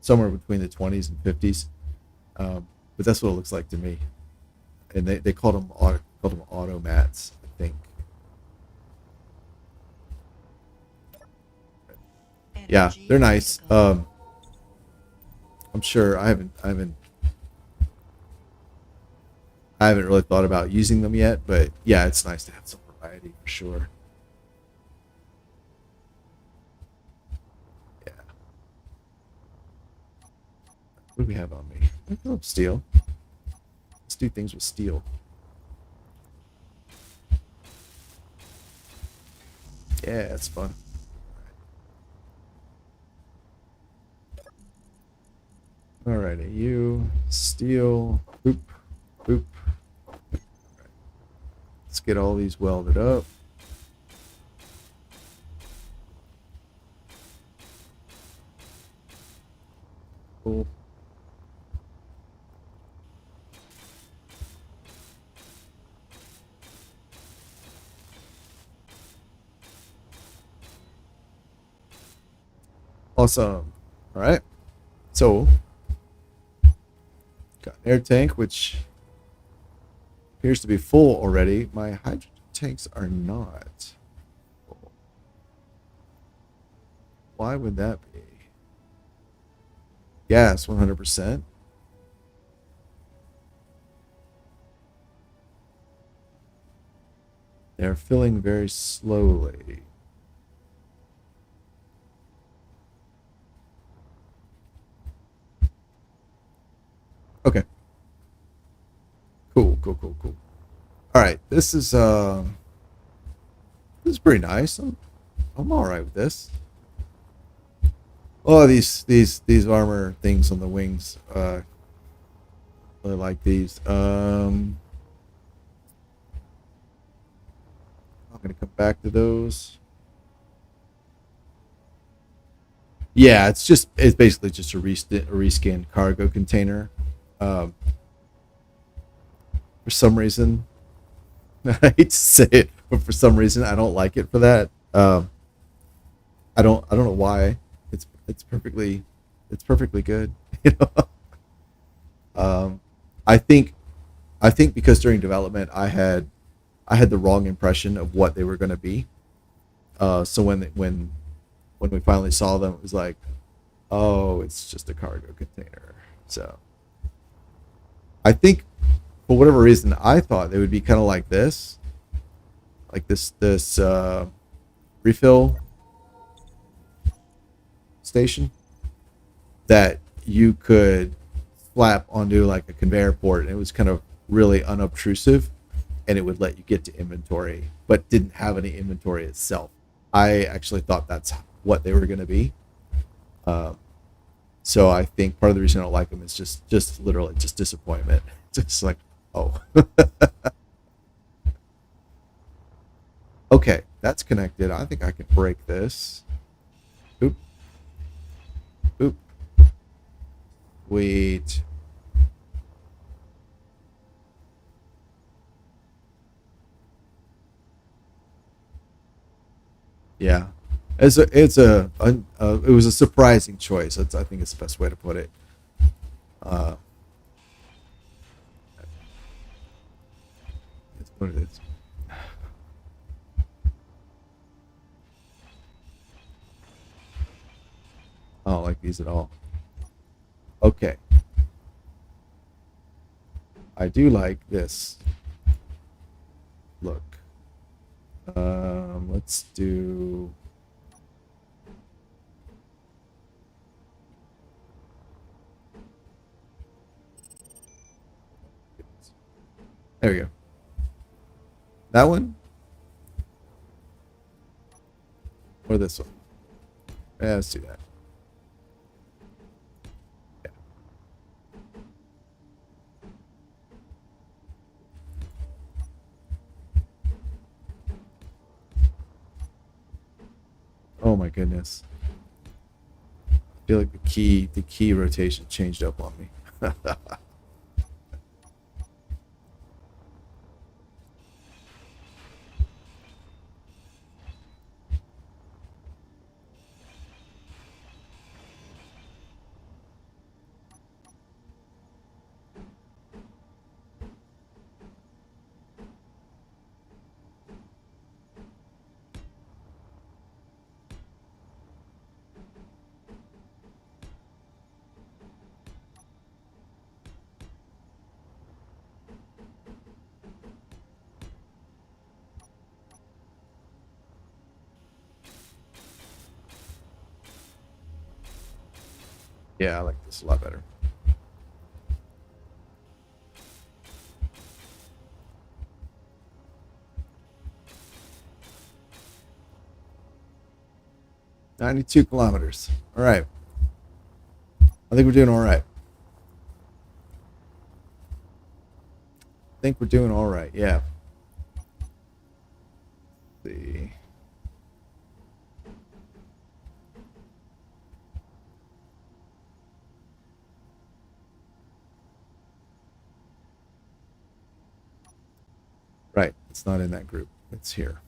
somewhere between the 20s and 50s. But that's what it looks like to me. And they called them automats, I think. Yeah, Energy they're nice. critical. I'm sure I haven't really thought about using them yet, but yeah, it's nice to have some variety for sure. Yeah. What do we have on me? Oh, steel. Let's do things with steel. Yeah, it's fun. Alrighty, you steel. Boop, boop. Let's get all these welded up. Cool. Awesome. All right. So, got an air tank, which appears to be full already. My hydrogen tanks are not full. Why would that be? Gas, 100%. They're filling very slowly. Okay. Cool, cool, cool, cool. All right. This is pretty nice. I'm all right with this. Oh, these armor things on the wings. Really like these. I'm gonna come back to those. Yeah, it's basically just a reskin cargo container. Um, for some reason, I hate to say it, but for some reason I don't like it for that. I don't know why. It's perfectly good. You know. Um, I think I think because during development I had the wrong impression of what they were going to be. So when we finally saw them, it was like, oh, it's just a cargo container. So I think for whatever reason, I thought they would be kind of like this refill station that you could slap onto like a conveyor port, and it was kind of really unobtrusive, and it would let you get to inventory, but didn't have any inventory itself. I actually thought that's what they were going to be. Um, so I think part of the reason I don't like them is just literally just disappointment. Just like, oh, okay, that's connected. I think I can break this. Oop, oop. Wait. Yeah, it was a surprising choice. I think it's the best way to put it. Uh, it's what it is. I don't like these at all. Okay, I do like this look. Let's do. There we go. That one? Or this one? Yeah, let's do that. Yeah. Oh my goodness. I feel like the key rotation changed up on me. Yeah, I like this a lot better. $92 kilometers. All right. I think we're doing all right. I think we're doing all right. Yeah. Let's see. Right. It's not in that group. It's here.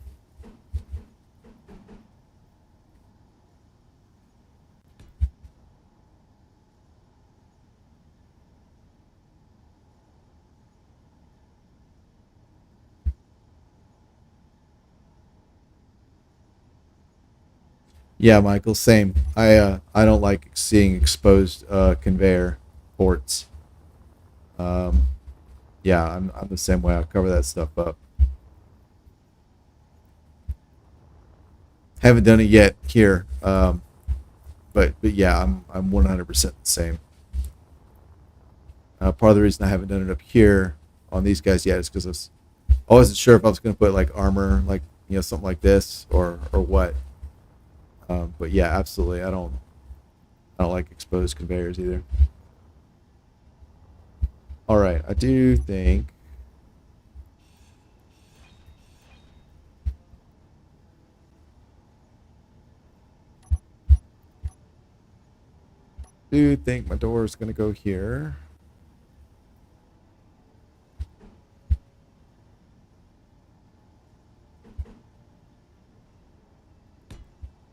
Yeah, Michael, same. I don't like seeing exposed conveyor ports. Um, yeah, I'm the same way. I cover that stuff up. Haven't done it yet here, but yeah, I'm 100% the same. Part of the reason I haven't done it up here on these guys yet is because I wasn't sure if I was going to put like armor, like something like this, or what. But yeah, absolutely, I don't like exposed conveyors either. All right, I do think. Do think my door is going to go here.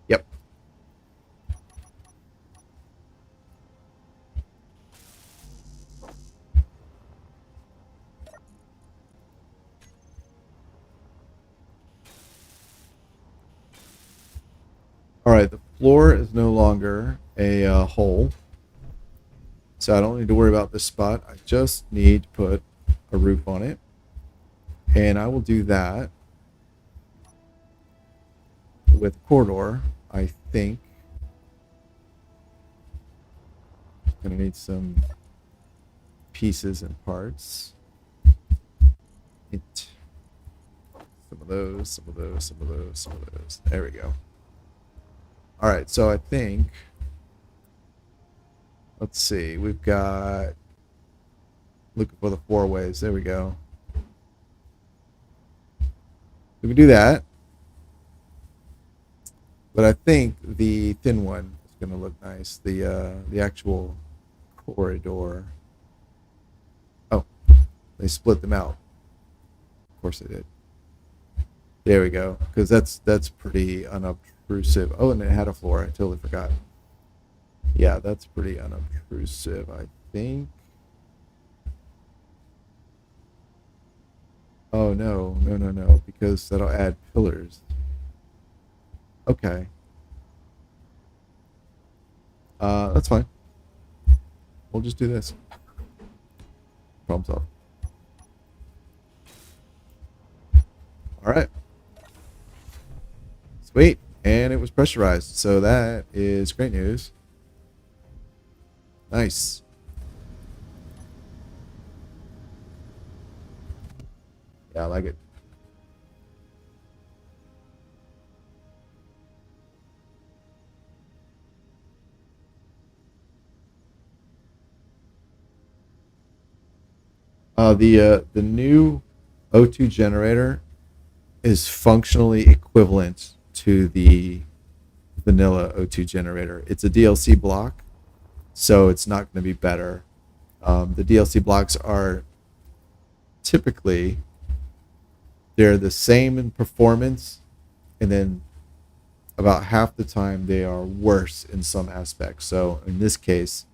Yep. All right, the floor is no longer a hole, so I don't need to worry about this spot. I just need to put a roof on it, and I will do that with a corridor. I think I'm gonna need some pieces and parts. It, some of those, some of those, some of those, some of those. There we go. All right, so I think, let's see, we've got, looking for the four ways. There we go. We can do that. But I think the thin one is going to look nice. The actual corridor. Oh, they split them out. Of course they did. There we go. Because that's pretty unobtrusive. Oh, and it had a floor. I totally forgot. Yeah, that's pretty unobtrusive, I think. Oh no, no, no, no, because that'll add pillars. Okay. That's fine. We'll just do this. Problem solved. All right. Sweet. And it was pressurized. So that is great news. Nice. Yeah, I like it. The new O2 generator is functionally equivalent to the vanilla O2 generator. It's a DLC block, so it's not going to be better. The DLC blocks are typically they're the same in performance, and then about half the time they are worse in some aspects. So in this case,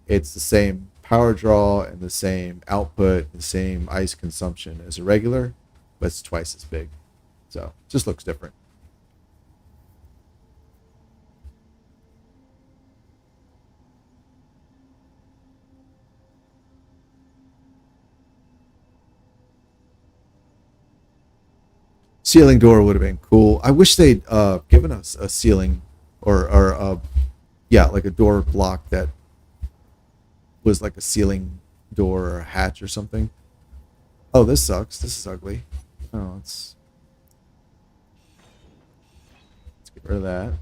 it's the same power draw and the same output, the same ice consumption as a regular, but it's twice as big. So it just looks different. Ceiling door would have been cool. I wish they'd given us a ceiling or yeah, like a door block that was like a ceiling door or a hatch or something. Oh, this sucks. This is ugly. Oh, let's get rid of that.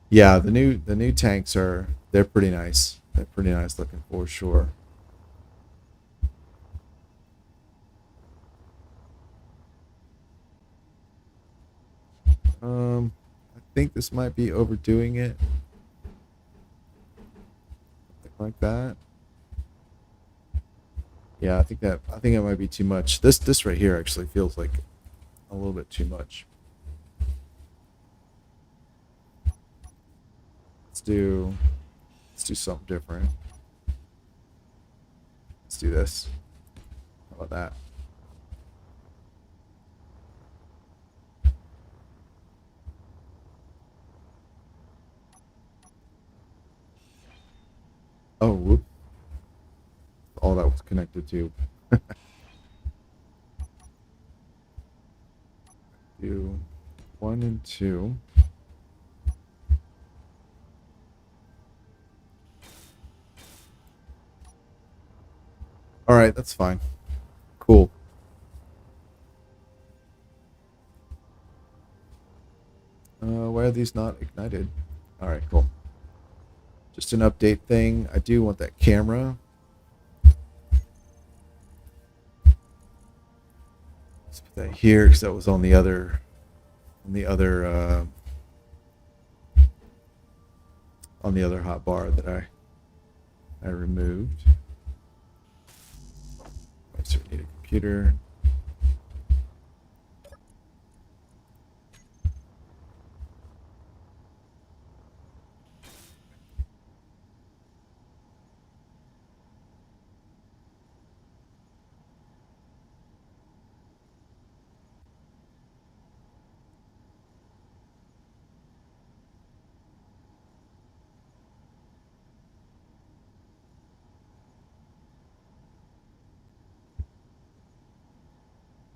Yeah, the new tanks they're pretty nice. They're pretty nice looking for sure. I think this might be overdoing it, something like that. Yeah, I think it might be too much. This right here actually feels like a little bit too much. Let's do let's do something different. Let's do this. How about that? Oh, whoop. All that was connected to. Do one and two. All right, that's fine. Cool. Why are these not ignited? All right, cool. Just an update thing. I do want that camera. Let's put that here because that was on the other on the other hot bar that I removed. I certainly need a computer.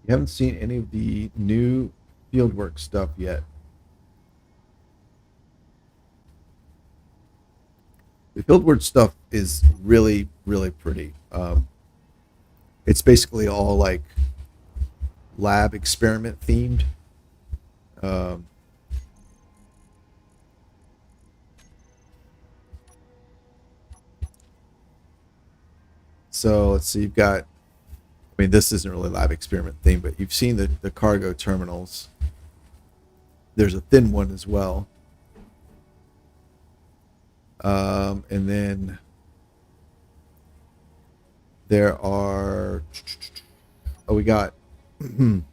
You haven't seen any of the new fieldwork stuff yet. The fieldwork stuff is really, really pretty. It's basically all like lab experiment themed. Um, so let's see, you've got, I mean, this isn't really lab experiment themed, but you've seen the cargo terminals. There's a thin one as well. And then there are, oh, we got an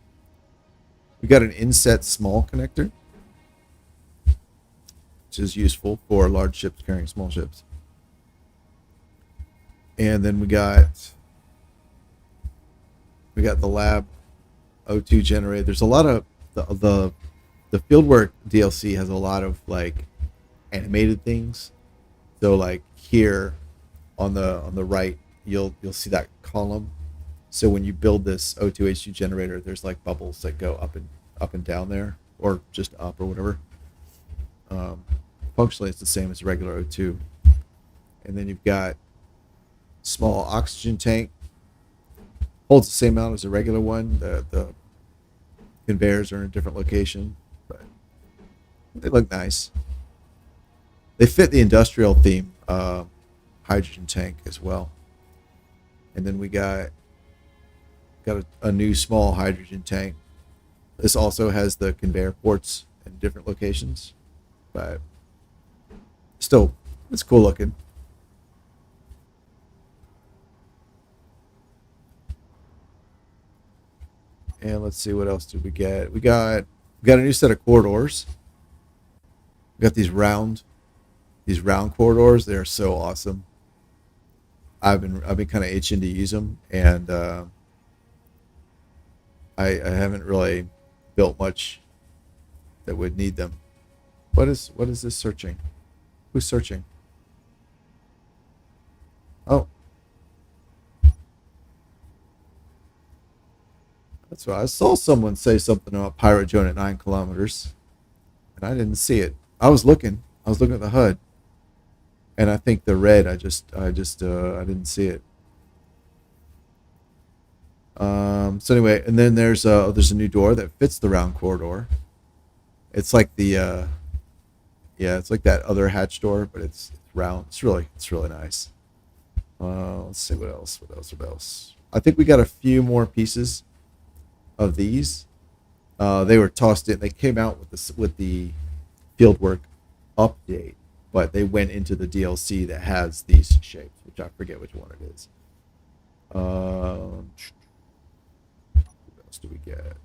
inset small connector, which is useful for large ships carrying small ships. And then we got the lab O2 generator. There's a lot of the fieldwork DLC has a lot of like animated things. So like here on the right, you'll see that column. So when you build this O2H2 generator, there's like bubbles that go up and down there, or just up or whatever. Um, Functionally, it's the same as a regular O2. And then you've got small oxygen tank, holds the same amount as a regular one. The conveyors are in a different location, but they look nice. They fit the industrial theme hydrogen tank as well. And then we got a new small hydrogen tank. This also has the conveyor ports in different locations, but still, it's cool looking. And let's see, what else did we get? We got a new set of corridors. We got these round corridors. They're so awesome. I've been kind of itching to use them, and I haven't really built much that would need them. What is this searching? Who's searching? Oh, that's right. I saw someone say something about Pirate Joan at 9 kilometers, and I didn't see it. I was looking. I was looking at the HUD, and I think the red. I didn't see it. So anyway, and then there's a new door that fits the round corridor. It's like the yeah, it's like that other hatch door, but it's round. It's really nice. Let's see what else. What else? What else? I think we got a few more pieces of these. They were tossed in. They came out with the fieldwork update, but they went into the DLC that has these shapes, which I forget which one it is. What else do we get?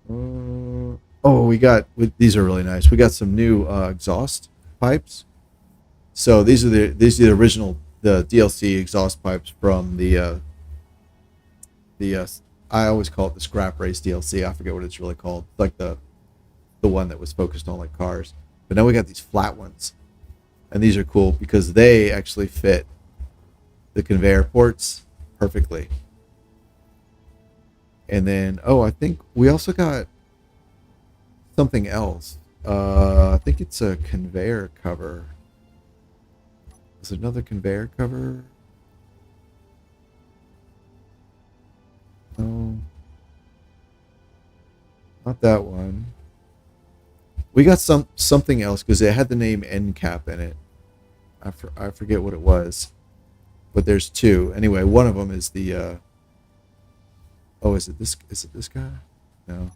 Oh, these are really nice. We got some new exhaust pipes. So these are the original the DLC exhaust pipes from the I always call it the Scrap Race DLC. I forget what it's really called. Like the one that was focused on like cars. But now we got these flat ones, and these are cool because they actually fit the conveyor ports perfectly. And then I think we also got something else. I think it's a conveyor cover. Is it another conveyor cover? No, not that one. We got something else because it had the name End Cap in it. I forget what it was, but there's two. Anyway, one of them is the. Oh, is it this? Is it this guy? No.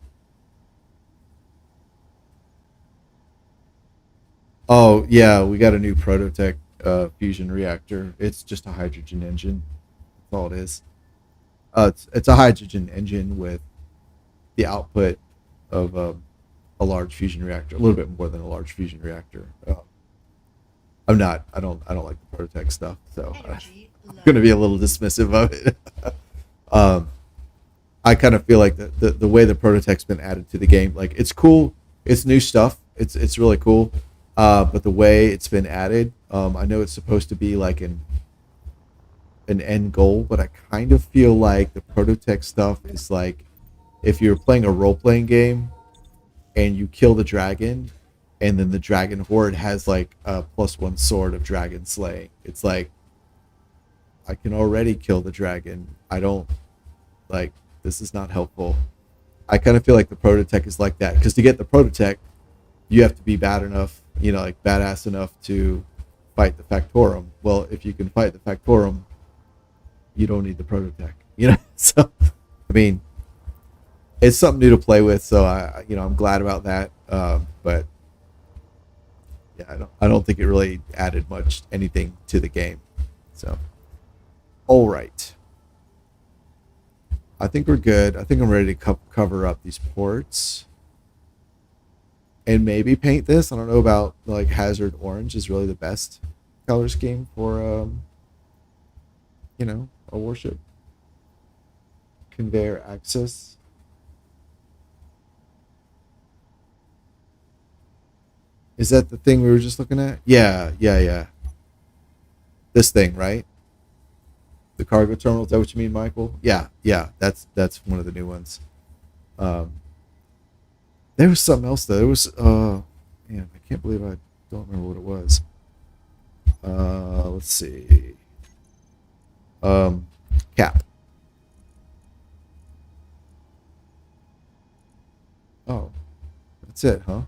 Oh yeah, we got a new Prototech fusion reactor. It's just a hydrogen engine. That's all it is. It's a hydrogen engine with the output of a large fusion reactor, a little bit more than a large fusion reactor. I'm not. I don't like the Prototech stuff, so Energy I'm low. going to be a little dismissive of it. um, I kind of feel like the way the Prototech's been added to the game, like it's cool, it's new stuff, it's really cool, but the way it's been added, I know it's supposed to be like an end goal, but I kind of feel like the Prototech stuff is like if you're playing a role playing game and you kill the dragon, and then the dragon horde has like a +1 sword of dragon slaying. It's like I can already kill the dragon. I don't like this is not helpful. I kind of feel like the Prototech is like that because to get the Prototech, you have to be bad enough, like badass enough to fight the Factorum. Well, if you can fight the Factorum, you don't need the Prototech. So I mean, it's something new to play with. So I'm glad about that. But yeah, I don't think it really added much anything to the game. So all right, I think we're good. I think I'm ready to cover up these ports and maybe paint this. I don't know about like Hazard Orange is really the best color scheme for a warship conveyor access. Is that the thing we were just looking at? Yeah, yeah, yeah. This thing, right? The cargo terminal. Is that what you mean, Michael? Yeah, yeah. That's one of the new ones. Um, there was something else though. There was man, I can't believe I don't remember what it was. Let's see. Um, cap. Oh, that's it, huh?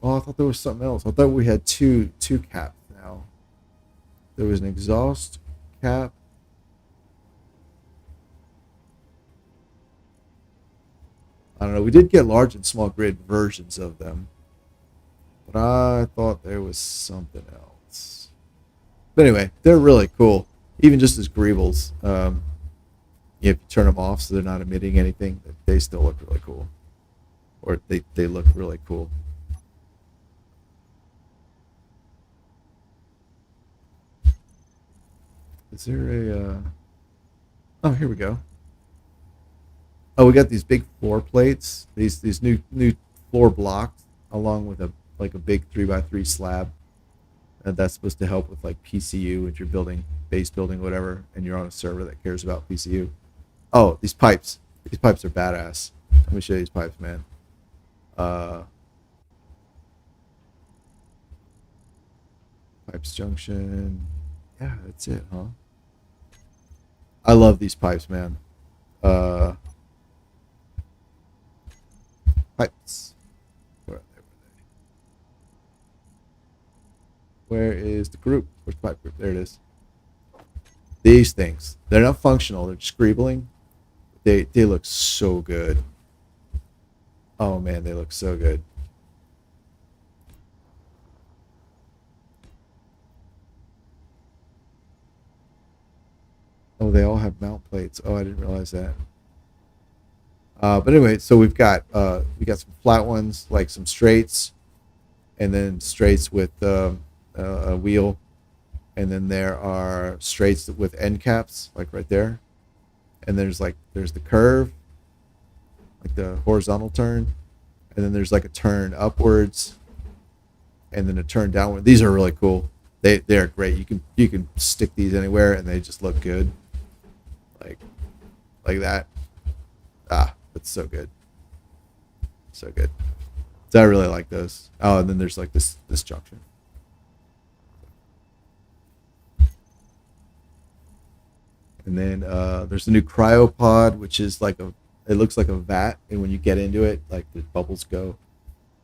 Oh, I thought there was something else. I thought we had two caps now. There was an exhaust cap. I don't know. We did get large and small grid versions of them, but I thought there was something else. But anyway, they're really cool. Even just as greebles, if you turn them off so they're not emitting anything, they still look really cool. Or they look really cool. Is there a? Oh, here we go. Oh, we got these big floor plates. These new floor blocks, along with a like a big 3x3 slab, and that's supposed to help with like PCU if you're building base building whatever, and you're on a server that cares about PCU. Oh, these pipes. These pipes are badass. Let me show you these pipes, man. Uh, Pipes junction. Yeah, that's it, huh? I love these pipes, man. Uh, Pipes. Where are they? Where is the group? Where's the pipe group? There it is. These things. They're not functional. They're just scribbling. They look so good. Oh man, they look so good. Oh, they all have mount plates. Oh, I didn't realize that. But anyway, so we got some flat ones, like some straights, and then straights with a wheel, and then there are straights with end caps, like right there. And there's the curve, like the horizontal turn, and then there's like a turn upwards, and then a turn downward. These are really cool. They are great. You can stick these anywhere, and they just look good, like like that. Ah, that's so good, so good. So I really like those. Oh, and then there's like this junction, and then there's a new cryopod, which is like a it looks like a vat, and when you get into it, like the bubbles go.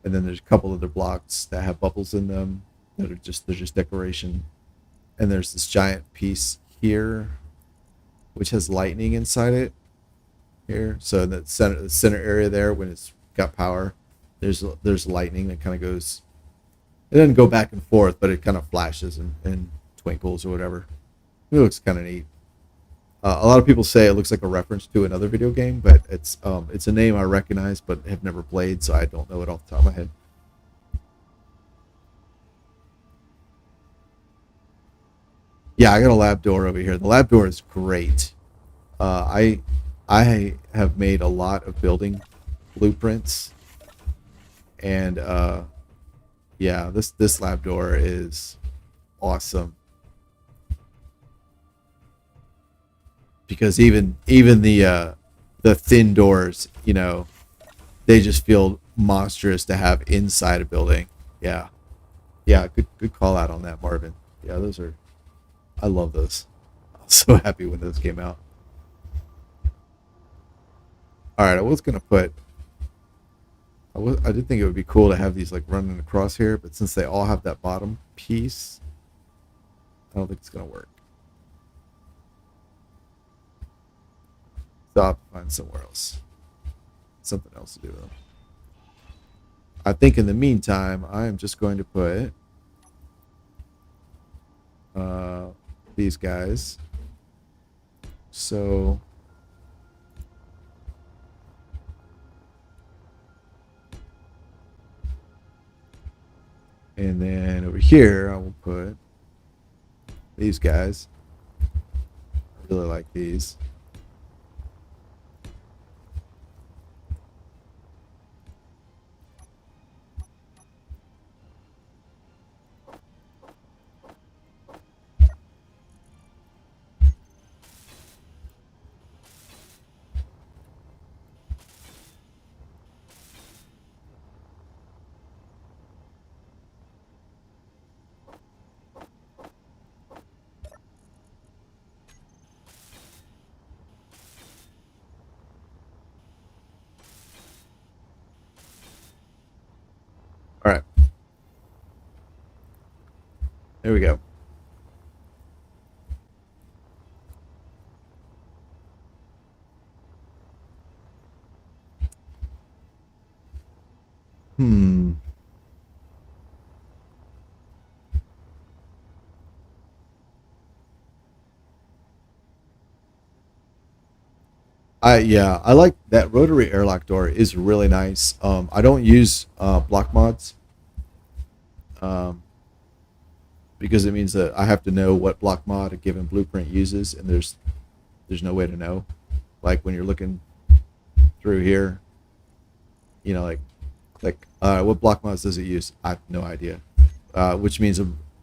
And then there's a couple other blocks that have bubbles in them that are just they're just decoration. And there's this giant piece here, which has lightning inside it here. So in the center area there, when it's got power, there's lightning that kind of goes. It doesn't go back and forth, but it kind of flashes and twinkles or whatever. It looks kind of neat. A lot of people say it looks like a reference to another video game, but it's a name I recognize but have never played, so I don't know it off the top of my head. Yeah, I got a lab door over here. The lab door is great. Uh, I I have made a lot of building blueprints, and yeah, this lab door is awesome because even the thin doors, they just feel monstrous to have inside a building. Yeah, yeah, good call out on that, Marvin. Yeah, those are I love those. I was so happy when those came out. All right, I was gonna put. I did think it would be cool to have these like running across here, but since they all have that bottom piece, I don't think it's gonna work. So I'll have to find somewhere else, something else to do with them. I think in the meantime, I am just going to put uh, these guys. So and then over here, I will put these guys. I really like these. There we go. Hmm. I like that rotary airlock door is really nice. I don't use block mods um, because it means that I have to know what block mod a given blueprint uses, and there's no way to know. Like when you're looking through here, like click. What block mods does it use? I have no idea. Which means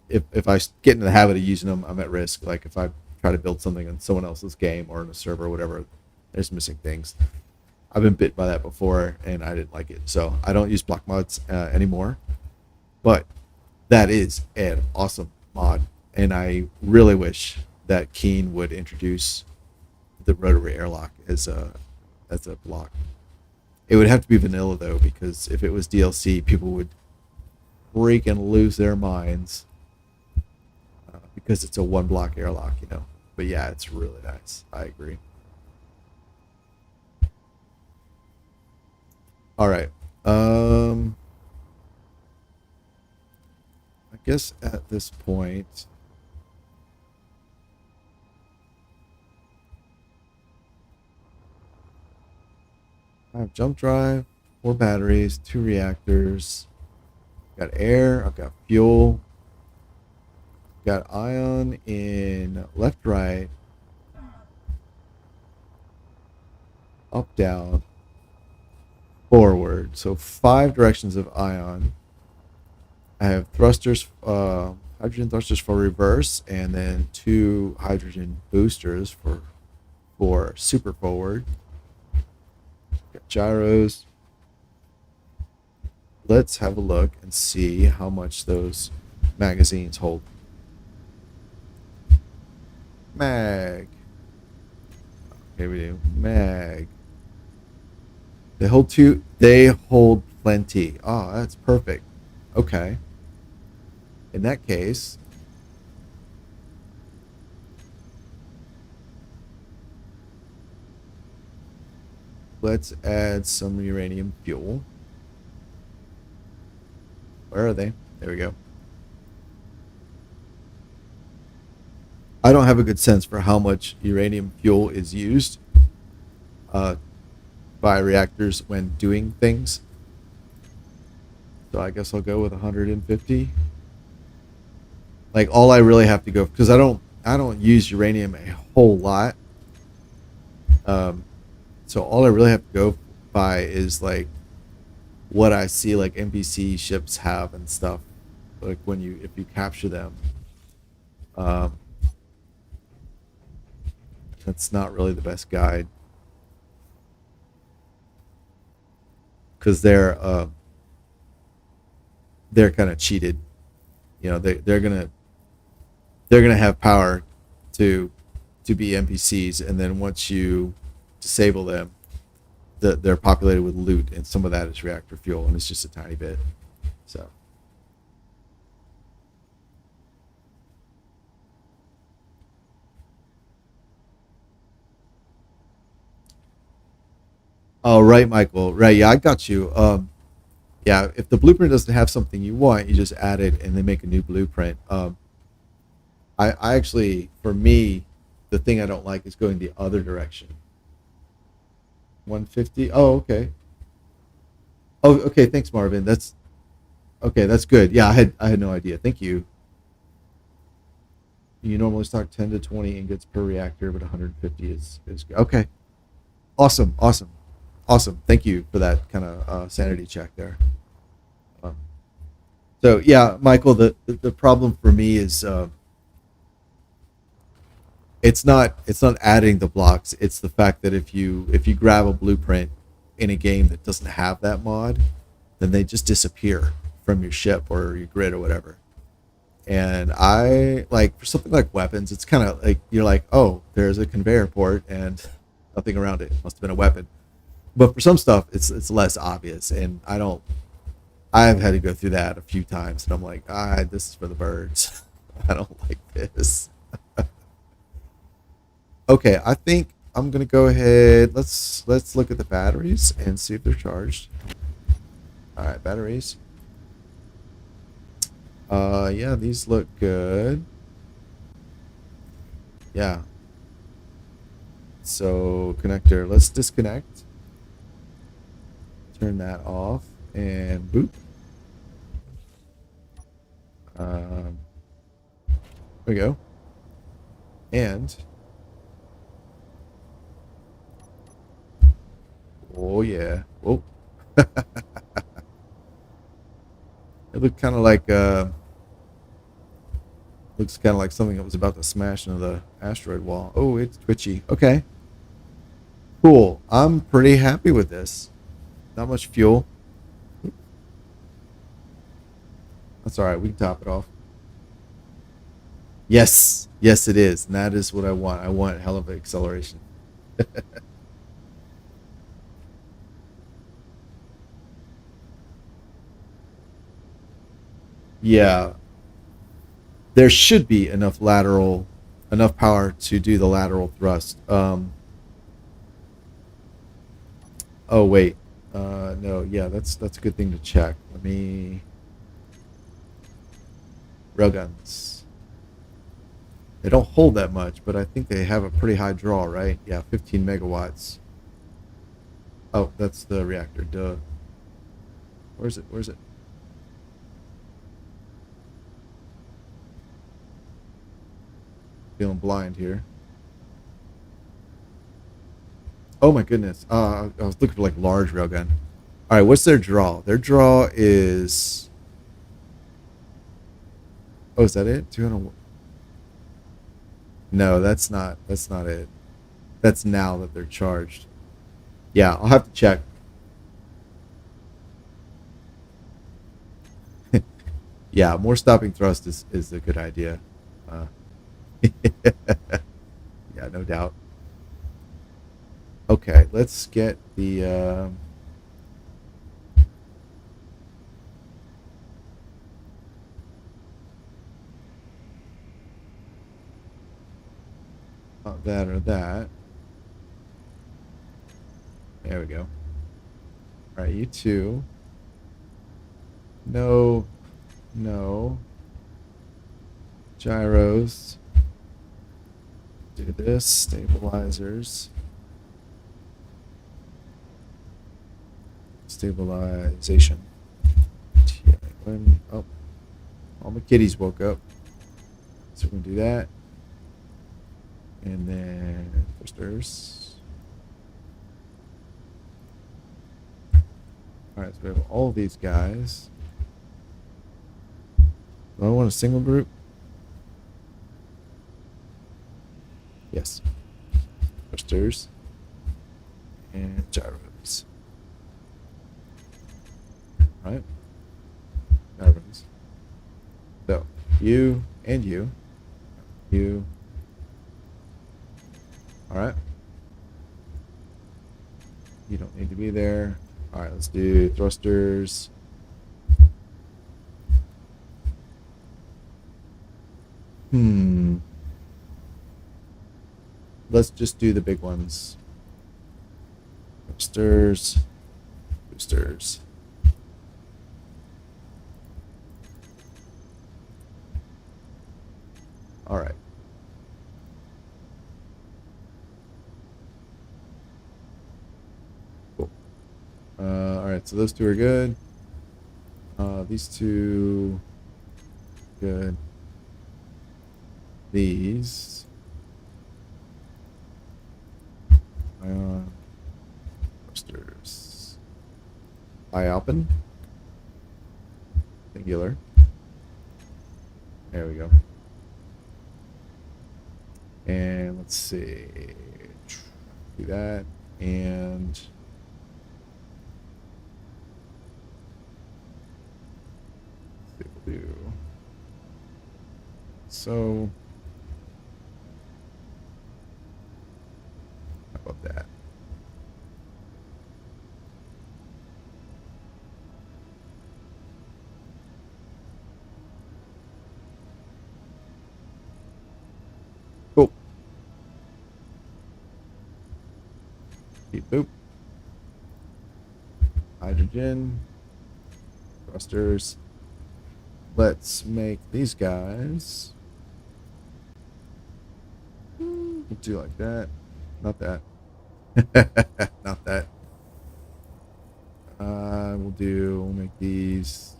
if I get into the habit of using them, I'm at risk. Like if I try to build something in someone else's game or in a server or whatever, there's missing things. I've been bit by that before, and I didn't like it. So I don't use block mods anymore. But that is an awesome mod, and I really wish that Keen would introduce the rotary airlock as a block. It would have to be vanilla though, because if it was DLC, people would freaking lose their minds because it's a one block airlock. But yeah, it's really nice. I agree. All right. Um, I guess at this point, I have jump drive, 4 batteries, 2 reactors. Got air. I've got fuel. Got ion in left, right, up, down, forward. So 5 directions of ion. I have thrusters, hydrogen thrusters for reverse, and then 2 hydrogen boosters for super forward. Got gyros. Let's have a look and see how much those magazines hold. Mag. Okay, we do mag. They hold two. They hold plenty. Oh, that's perfect. Okay. In that case, let's add some uranium fuel. Where are they? There we go. I don't have a good sense for how much uranium fuel is used uh, by reactors when doing things. So I guess I'll go with 150. Like all I really have to go, because I don't use uranium a whole lot. Um, so all I really have to go by is like what I see like NPC ships have and stuff. Like if you capture them, um, that's not really the best guide because they're kind of cheated. They're gonna have power to to be NPCs, and then once you disable them, they're populated with loot, and some of that is reactor fuel, and it's just a tiny bit. So, oh right, Michael, right? Yeah, I got you. Yeah, if the blueprint doesn't have something you want, you just add it and then make a new blueprint. I actually, for me, the thing I don't like is going the other direction. 150. Oh, okay. Oh, okay. Thanks, Marvin. That's okay. That's good. Yeah, I had no idea. Thank you. You normally stock 10 to 20 ingots per reactor, but 150 is good. Okay. Awesome. Awesome. Awesome. Thank you for that kind of sanity check there. Um, so yeah, Michael, the problem for me is it's not adding the blocks. It's the fact that if you grab a blueprint in a game that doesn't have that mod, then they just disappear from your ship or your grid or whatever. And I like for something like weapons, it's kind of like you're like, oh, there's a conveyor port and nothing around it. Must have been a weapon. But for some stuff, it's less obvious, and I don't. I've had to go through that a few times, and I'm like, this is for the birds. I don't like this. Okay, I think I'm gonna go ahead. Let's look at the batteries and see if they're charged. All right, batteries. Yeah, these look good. Yeah. So connector, let's disconnect. Turn that off and boop. There we go. And oh yeah. Oh, it looked kind of like looks kind of like something that was about to smash into the asteroid wall. Oh, it's twitchy. Okay, cool. I'm pretty happy with this. Not much fuel. That's all right. We can top it off. Yes, yes, it is. And that is what I want. I want hell of an acceleration. Yeah, there should be enough power to do the lateral thrust. Oh wait, no, yeah, that's a good thing to check. Let me railguns. They don't hold that much, but I think they have a pretty high draw, right? Yeah, 15 megawatts. Oh, that's the reactor. Duh. Where's it? Where's it? Feeling blind here. Oh my goodness. I was looking for like large railgun. All right, what's their draw? Their draw is. Oh, is that it? 200. No, that's not. That's not it. That's now that they're charged. Yeah, I'll have to check. Yeah, more stopping thrust is a good idea. Uh, yeah, no doubt. Okay, let's get the. Not that or that. There we go. All right, you two. No, no. Gyros. Do this. Stabilizers. Stabilization. Yeah, oh, all my kitties woke up. So we're going to do that. And then twisters. All right, so we have all these guys. Do I want a single group? Yes. Twisters. And gyros. All right. Gyros. So, you and you. You. All right. You don't need to be there. All right, let's do thrusters. Hmm. Let's just do the big ones. Thrusters. Boosters. All right. Cool. All right, so those two are good. These two, good. These. Thrusters. Ialpin. Singular. There we go. And let's see. Do that. And we'll do so. How about that? Beep boop. Hydrogen. Thrusters. Let's make these guys. We'll do like that. Not that. Not that. We'll make these.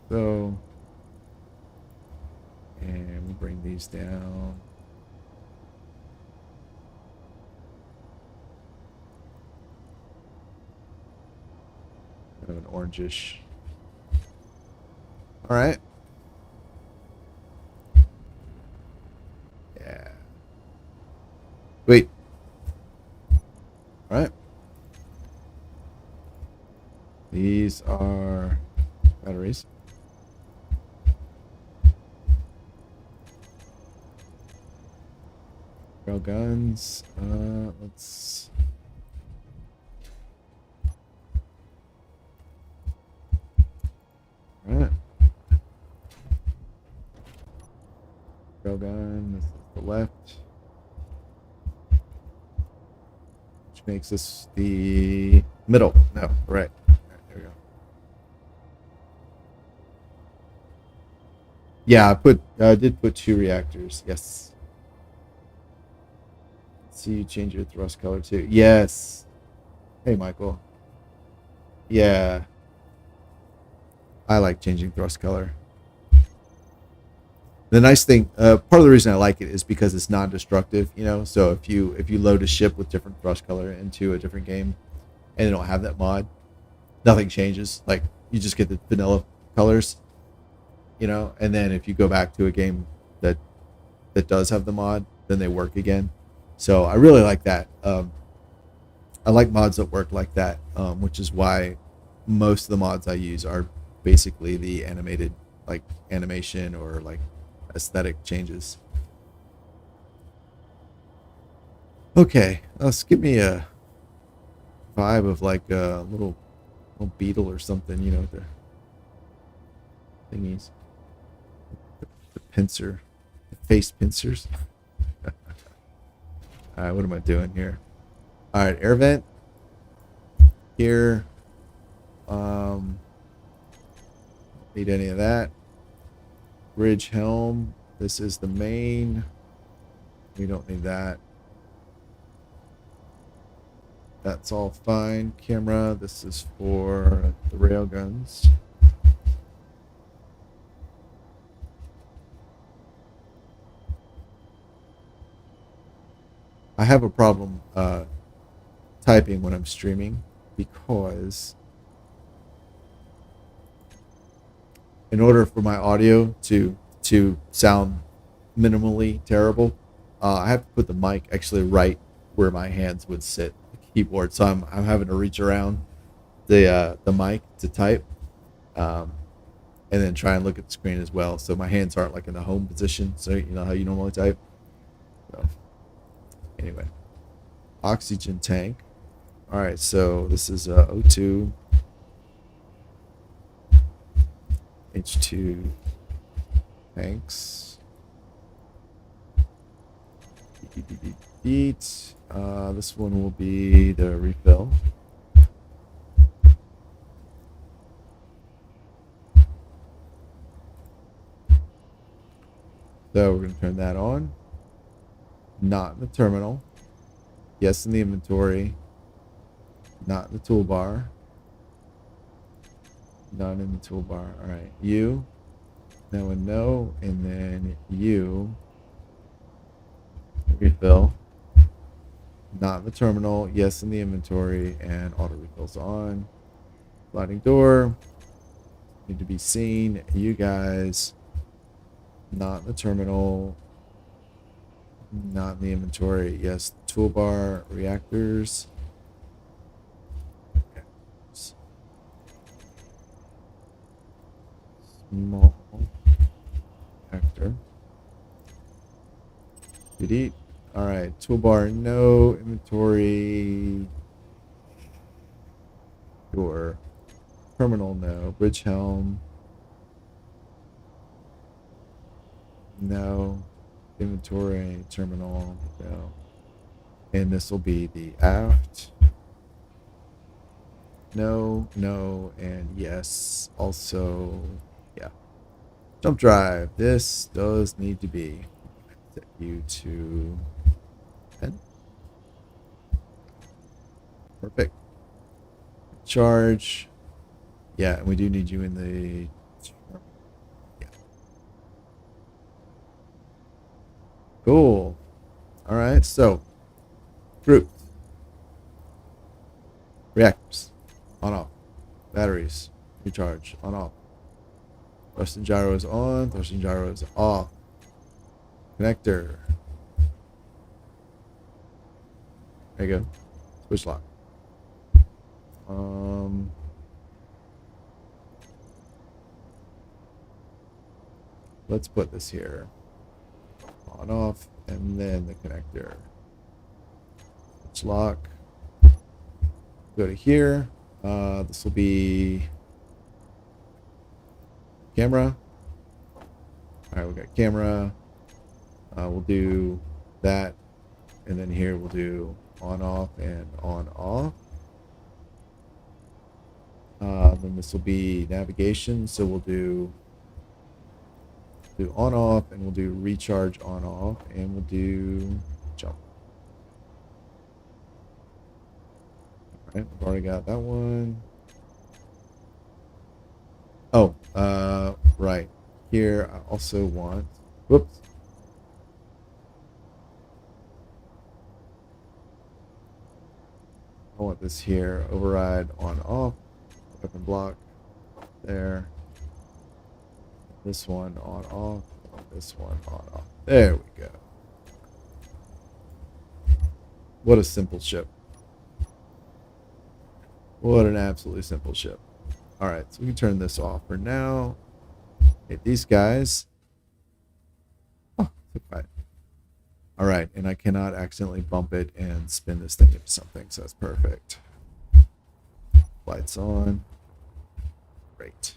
So. And we'll bring these down. Kind of an orangish. All right. Yeah. Wait. All right. These are batteries. Rail guns. Let's. All right. Railgun. This is the left. Which makes this the middle. No, right. All right, there we go. Yeah, I did put 2 reactors. Yes. See you change your thrust color too. Yes. Hey, Michael. Yeah, I like changing thrust color. The nice thing, part of the reason I like it is because it's non-destructive. You know, so if you load a ship with different thrust color into a different game, and they don't have that mod, nothing changes. Like you just get the vanilla colors. You know, and then if you go back to a game that does have the mod, then they work again. So I really like that. I like mods that work like that, which is why most of the mods I use are basically the animated, like animation or like aesthetic changes. Okay, let's give me a vibe of like a little beetle or something, you know, the thingies, the pincer, the face pincers. All right, what am I doing here? All right, air vent here. Need any of that. Bridge helm. This is the main. We don't need that. That's all fine. Camera. This is for the rail guns. I have a problem typing when I'm streaming because in order for my audio to sound minimally terrible, I have to put the mic actually right where my hands would sit the keyboard. So I'm having to reach around the mic to type, um, and then try and look at the screen as well. So my hands aren't like in the home position. So you know how you normally type. So anyway, oxygen tank. All right, so this is O2, H2 tanks. Beat. This one will be the refill. So we're going to turn that on. Not in the terminal. Yes, in the inventory. Not in the toolbar. Not in the toolbar. All right. You. No and no. And then you. Refill. Not in the terminal. Yes, in the inventory. And auto refills on. Sliding door. Need to be seen. You guys. Not in the terminal. Not in the inventory. Yes, toolbar. Reactors. Small reactor. Delete. All right, toolbar, no. Inventory, door. Terminal, no. Bridge helm, no. Inventory, terminal, no. And this will be the aft. No, no, and yes. Also, yeah. Jump drive. This does need to be. Set you to 10. Perfect. Charge. Yeah, and we do need you in the. Yeah. Cool. All right. So, groups, reactors, on off. Batteries, recharge, on off. Thrust and gyro is on. Thrust and gyro is off. Connector. There you go. Switch lock. Um, let's put this here. On off, and then the connector. Switch lock. Go to here. This will be camera. All right, we got camera. We'll do that, and then here we'll do on off and on off. Then this will be navigation, so we'll do on off, and we'll do recharge on off, and we'll do jump. All right, we've already got that one. Oh, right here I also want. Whoops. I want this here. Override on off. Weapon block. There. This one on off. This one on off. There we go. What a simple ship. What an absolutely simple ship. All right, so we can turn this off for now. Hit these guys. Oh, so quiet. All right, and I cannot accidentally bump it and spin this thing into something, so that's perfect. Lights on. Great.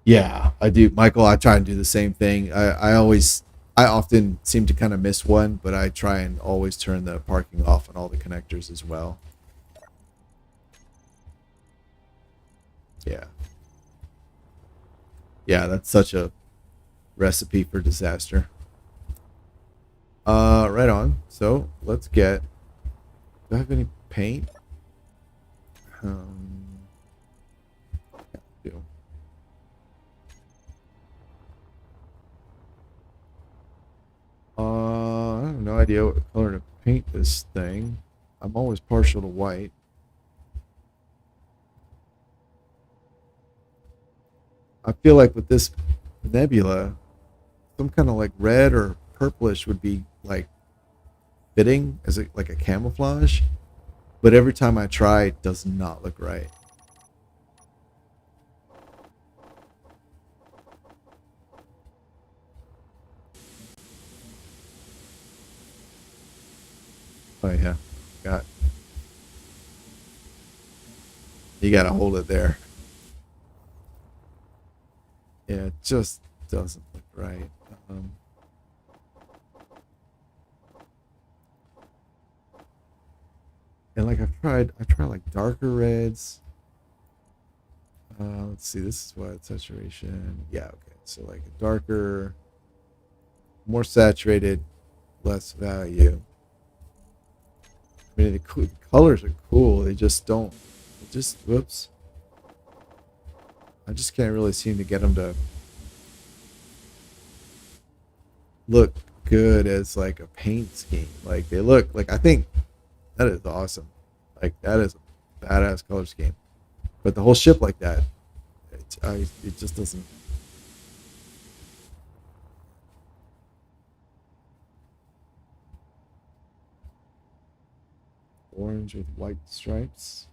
Yeah, I do, Michael. I try and do the same thing. I often seem to kind of miss one, but I try and always turn the parking off on all the connectors as well. Yeah. Yeah, that's such a recipe for disaster. Right on. So let's get. Do I have any paint? Yeah, I do. I have no idea what color to paint this thing. I'm always partial to white. I feel like with this nebula, some kind of like red or purplish would be like fitting as like a camouflage. But every time I try, it does not look right. Oh yeah, got you got to hold it there. Yeah, it just doesn't look right. Um, and like I tried like darker reds. Let's see, this is what saturation. Yeah, okay. So like a darker, more saturated, less value. I mean, the colors are cool. They just don't. It just whoops. I just can't really seem to get them to look good as like a paint scheme. Like they look like I think that is awesome. Like that is a badass color scheme. But the whole ship like that, it just doesn't. Orange with white stripes.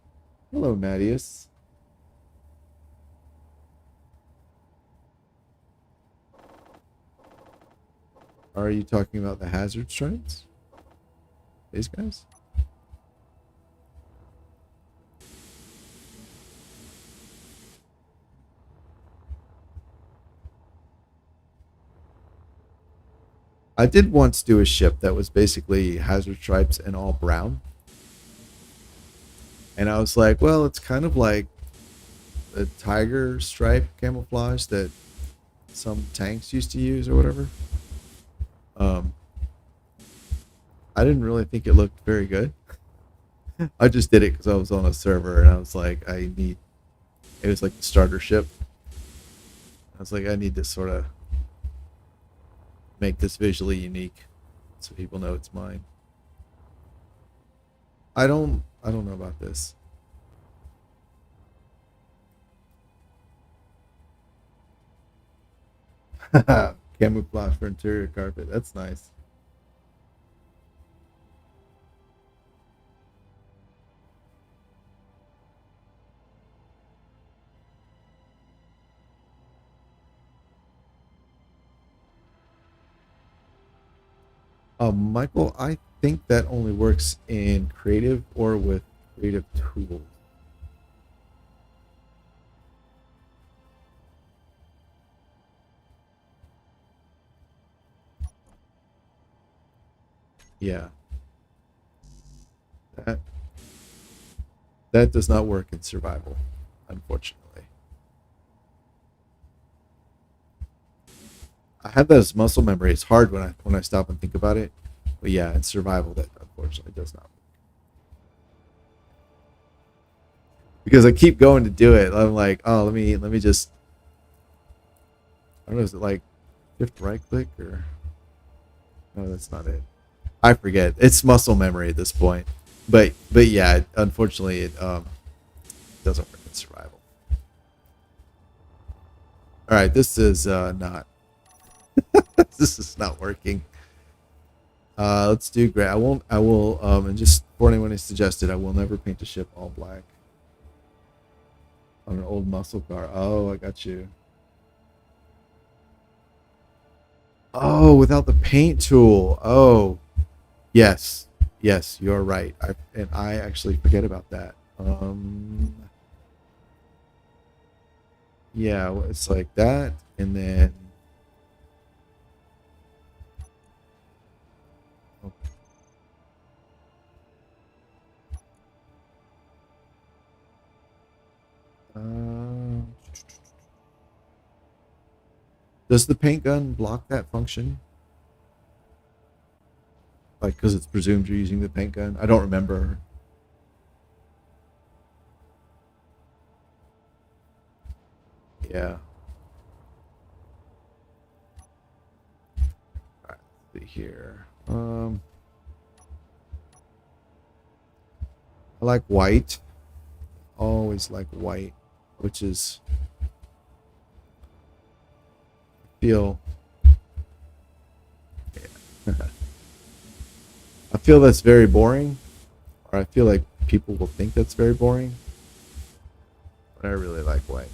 Hello, Nadius. Are you talking about the hazard stripes? These guys? I did once do a ship that was basically hazard stripes and all brown. And I was like, well, it's kind of like the tiger stripe camouflage that some tanks used to use or whatever. Um, I didn't really think it looked very good. I just did it because I was on a server and I was like, it was like the starter ship. I was like, I need to sort of make this visually unique so people know it's mine. I don't know about this. Camouflage for interior carpet. That's nice. Michael, I think that only works in creative or with creative tools. Yeah, that that does not work in survival, unfortunately. I have that as muscle memory. It's hard when I stop and think about it. But yeah, in survival, that unfortunately does not work. Because I keep going to do it. I'm like, oh, let me just. I don't know. Is it like shift right click or no? That's not it. I forget. It's muscle memory at this point. But yeah, unfortunately, it doesn't work in survival. All right, this is not. This is not working. Let's do gray. I won't. I will. And just for anyone who suggested, I will never paint a ship all black on an old muscle car. Oh, I got you. Oh, without the paint tool. Oh, yes, yes, you're right. I actually forget about that. Yeah, well, it's like that, and then oh, uh, does the paint gun block that function? Like, because it's presumed you're using the paint gun. I don't remember. Yeah. All right, let's see here. I like white. Always like white, which is feel. I feel that's very boring, or I feel like people will think that's very boring, but I really like white.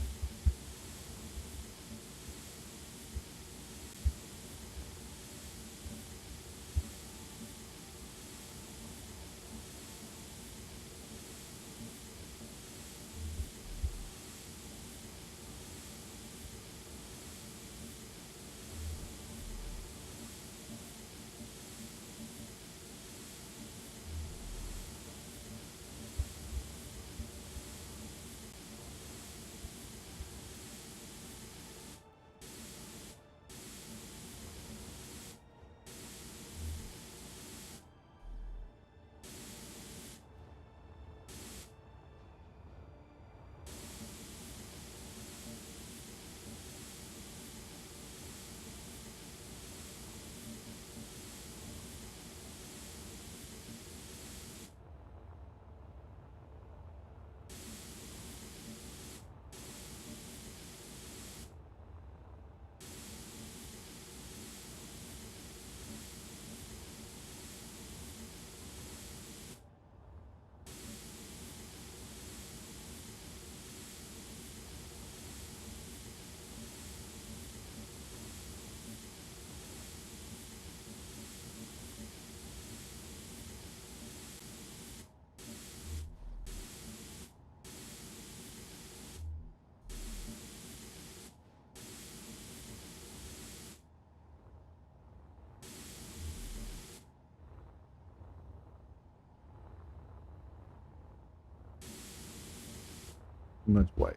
Too much white.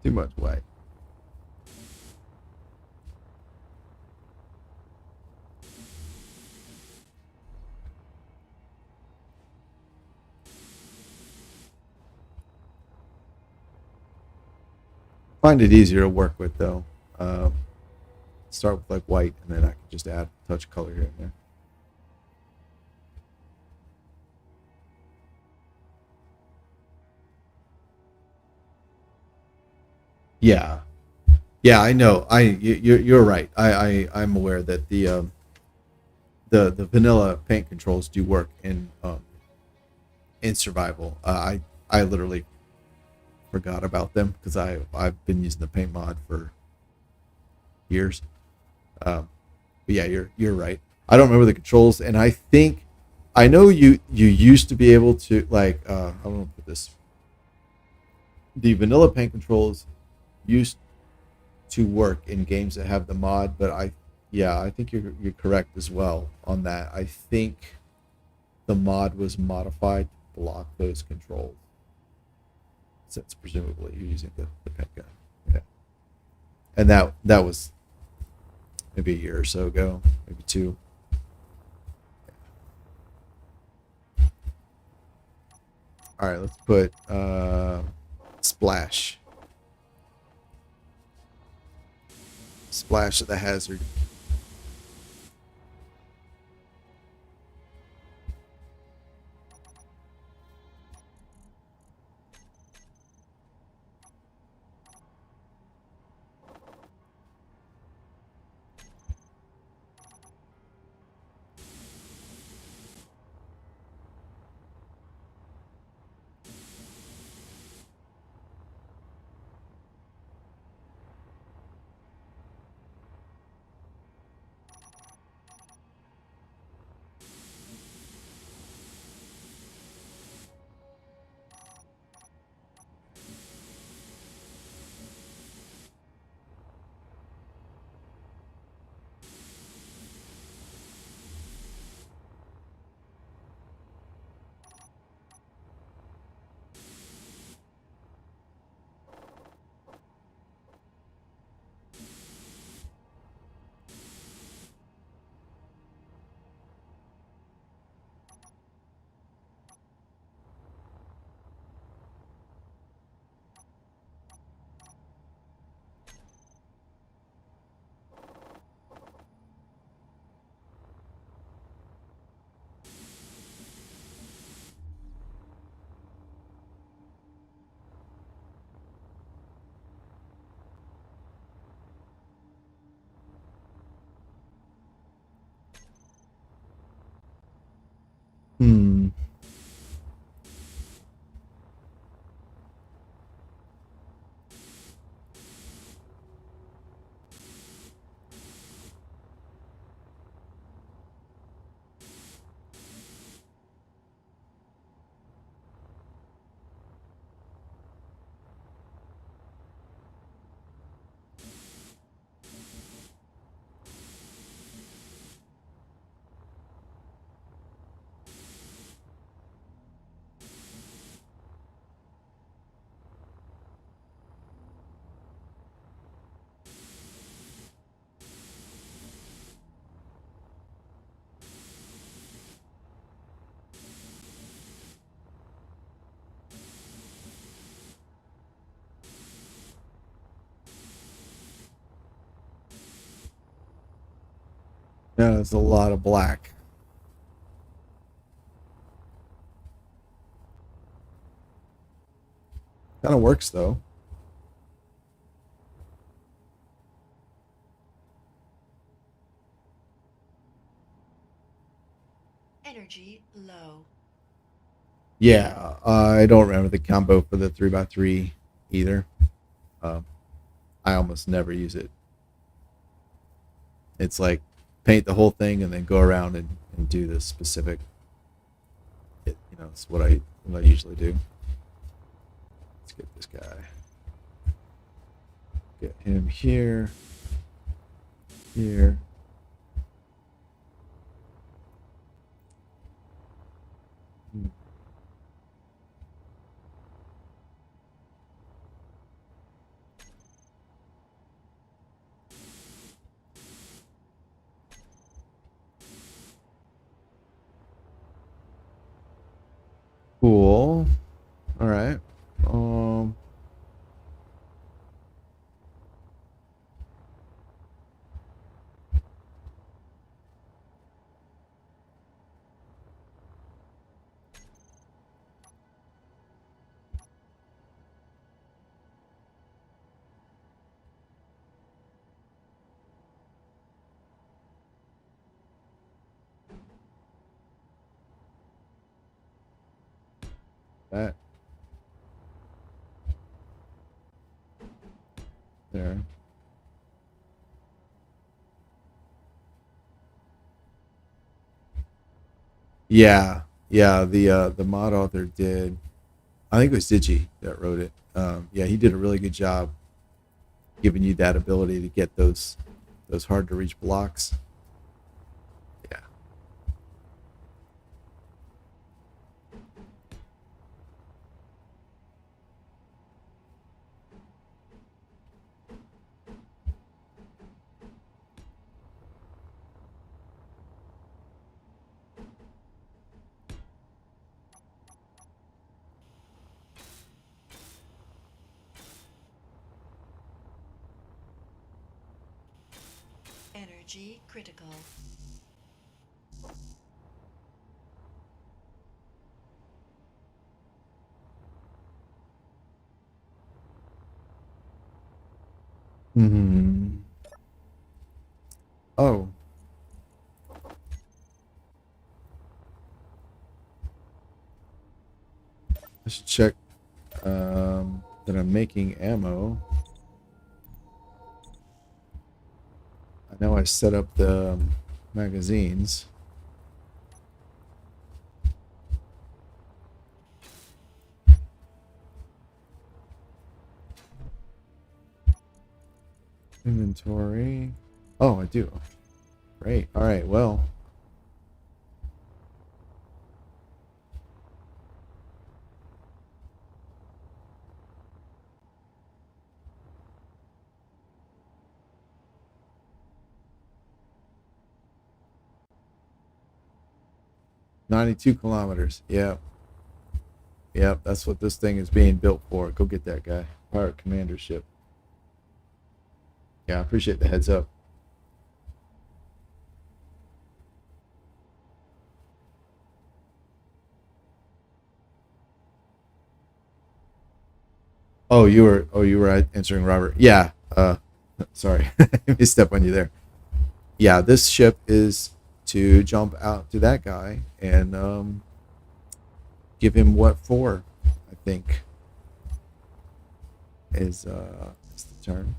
Too much white. Find it easier to work with though. Start with like white, and then I can just add a touch of color here and there. Yeah, yeah, I know. You're right. I'm aware that the vanilla paint controls do work in survival. I literally forgot about them because I've been using the paint mod for years. But yeah, you're right. I don't remember the controls, and I think I know you used to be able to like I don't know put this. The vanilla paint controls used to work in games that have the mod, but I think you're correct as well on that. I think the mod was modified to block those controls, since presumably you're using the paint gun. Yeah, and that was maybe a year or so ago, maybe two. All right, let's put splash. Splash of the hazard. Hmm. Yeah, there's a lot of black. Kind of works though. Energy low. Yeah, I don't remember the combo for the 3x3 either. Um, I almost never use it. It's like paint the whole thing and then go around and do the specific. It's what I usually do. Let's get this guy. Get him here. Here. Cool. All right. Um, that there. Yeah, yeah. The mod author did. I think it was Digi that wrote it. Yeah, he did a really good job giving you that ability to get those hard to reach blocks. Yeah. Energy critical. Hmm. Oh, I should check that I'm making ammo. I know I set up the magazines. Inventory. Oh, I do. Great. All right. Well, 92 kilometers. Yeah. Yep. That's what this thing is being built for. Go get that guy. Pirate commander ship. Yeah. I appreciate the heads up. Oh, you were answering Robert. Yeah. Sorry. I step on you there. Yeah. This ship is to jump out to that guy and give him what for, I think is the term.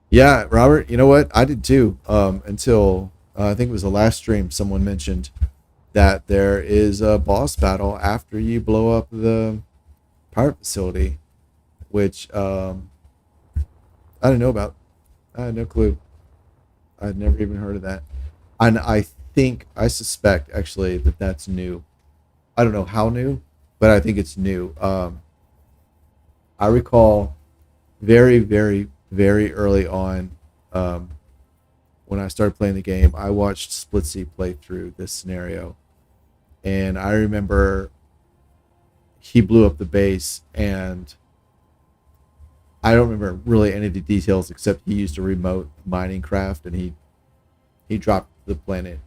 Yeah, Robert, you know what? I did too. Until I think it was the last stream, someone mentioned that there is a boss battle after you blow up the pirate facility, which I didn't know about. I had no clue. I'd never even heard of that. And I suspect actually that that's new. I don't know how new, but I think it's new. I recall very, very, very early on, um, when I started playing the game, I watched Splitsy play through this scenario, and I remember he blew up the base, and I don't remember really any of the details except he used a remote mining craft, and he dropped the planet,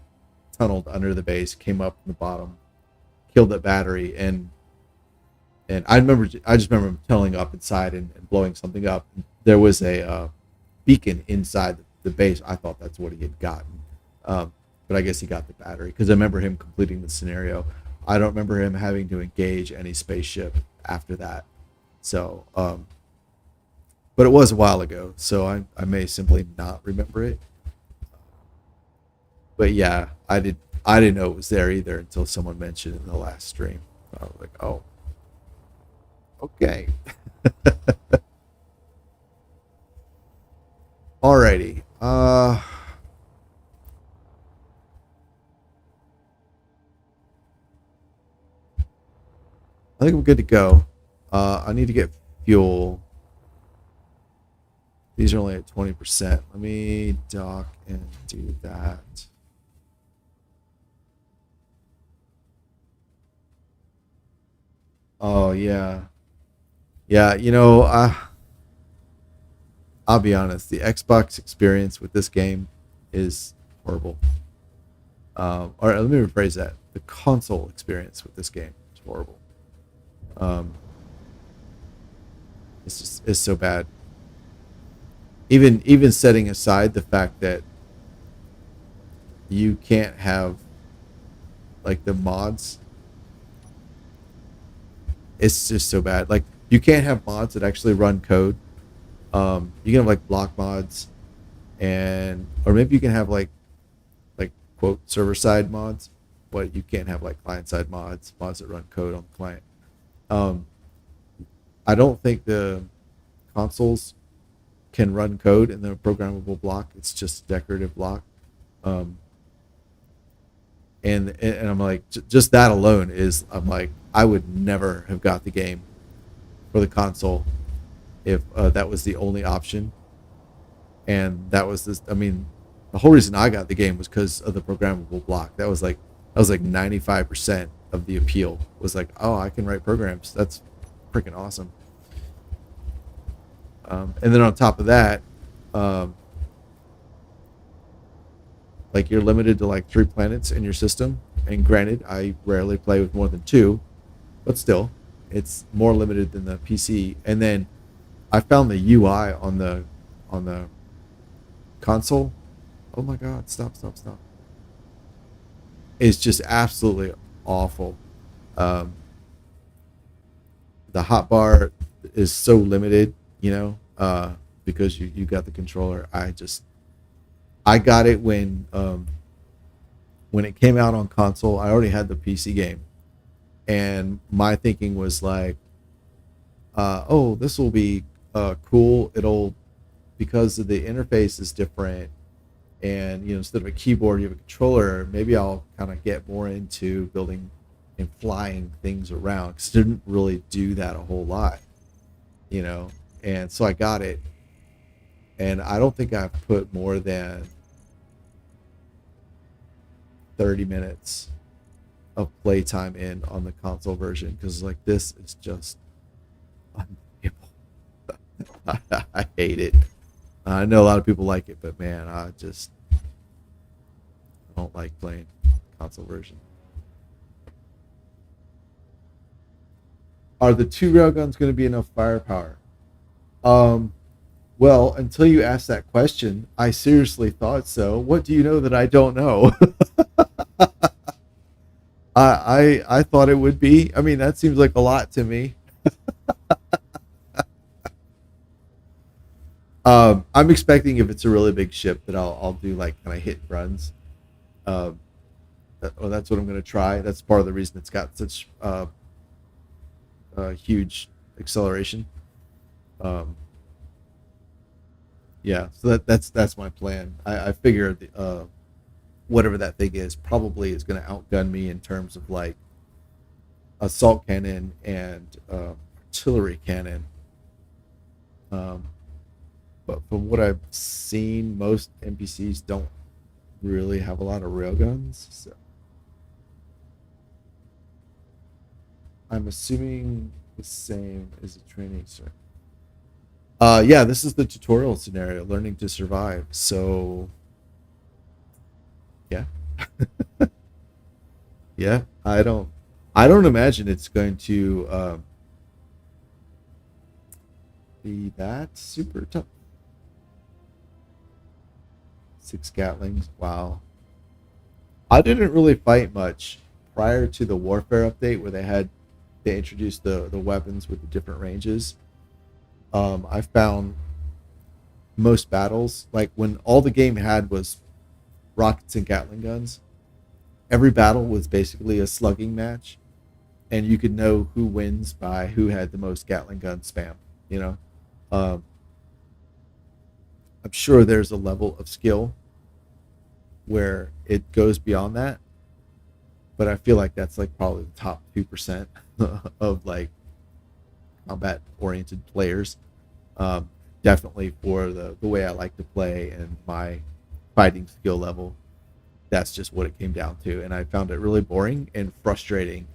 tunneled under the base, came up from the bottom, killed that battery, and I just remember him tunneling up inside and blowing something up. There was a beacon inside the base. I thought that's what he had gotten, but I guess he got the battery because I remember him completing the scenario. I don't remember him having to engage any spaceship after that. So, but it was a while ago, so I may simply not remember it. But yeah, I didn't know it was there either until someone mentioned it in the last stream. I was like, oh, okay. Alrighty. I think I'm good to go. I need to get fuel. These are only at 20%. Let me dock and do that. Oh yeah, yeah. I'll be honest. The Xbox experience with this game is horrible. Or let me rephrase that. The console experience with this game is horrible. Um, it's so bad. Even setting aside the fact that you can't have like the mods, it's just so bad. Like you can't have mods that actually run code. You can have like block mods, and or maybe you can have like quote server side mods, but you can't have like client side mods that run code on the client. Um, I don't think the consoles can run code in the programmable block. It's just a decorative block. Um, and I'm like, just that alone is, I'm like, I would never have got the game for the console if that was the only option. And that was this. I mean, the whole reason I got the game was because of the programmable block. That was like 95% of the appeal. Was like, oh, I can write programs. That's freaking awesome. And then on top of that, um, like you're limited to like 3 planets in your system. And granted, I rarely play with more than two, but still, it's more limited than the PC. And then I found the UI on the console. Oh my god! Stop! Stop! Stop! It's just absolutely awful. Um, the hotbar is so limited, because you got the controller. I got it when it came out on console. I already had the PC game, and my thinking was like, oh, this will be cool. It'll, because of the interface is different, and instead of a keyboard you have a controller. Maybe I'll kind of get more into building and flying things around, because it didn't really do that a whole lot, you know. And so I got it, and I don't think I've put more than 30 minutes of playtime in on the console version, because like this is just unplayable. I hate it. I know a lot of people like it, but man, I just don't like playing console version. Are the two railguns going to be enough firepower? Um, well, until you asked that question, I seriously thought so. What do you know that I don't know? I thought it would be. I mean, that seems like a lot to me. I'm expecting, if it's a really big ship, that I'll do like kind of hit runs. Um, that's what I'm going to try. That's part of the reason it's got such huge acceleration. Um, yeah, so that's my plan. I figure whatever that thing is probably is going to outgun me in terms of like assault cannon and artillery cannon. Um, but from what I've seen, most NPCs don't really have a lot of railguns. So I'm assuming the same as a training sir. Yeah, this is the tutorial scenario, learning to survive. So yeah, yeah. I don't imagine it's going to be that super tough. 6 Gatlings. Wow. I didn't really fight much prior to the warfare update, where they introduced the weapons with the different ranges. I found most battles, like when all the game had was rockets and Gatling guns, every battle was basically a slugging match, and you could know who wins by who had the most Gatling gun spam. You know, um, I'm sure there's a level of skill where it goes beyond that, but I feel like that's like probably the top 2%. of like combat oriented players. Um, Definitely for the way I like to play and my fighting skill level, that's just what it came down to. And I found it really boring and frustrating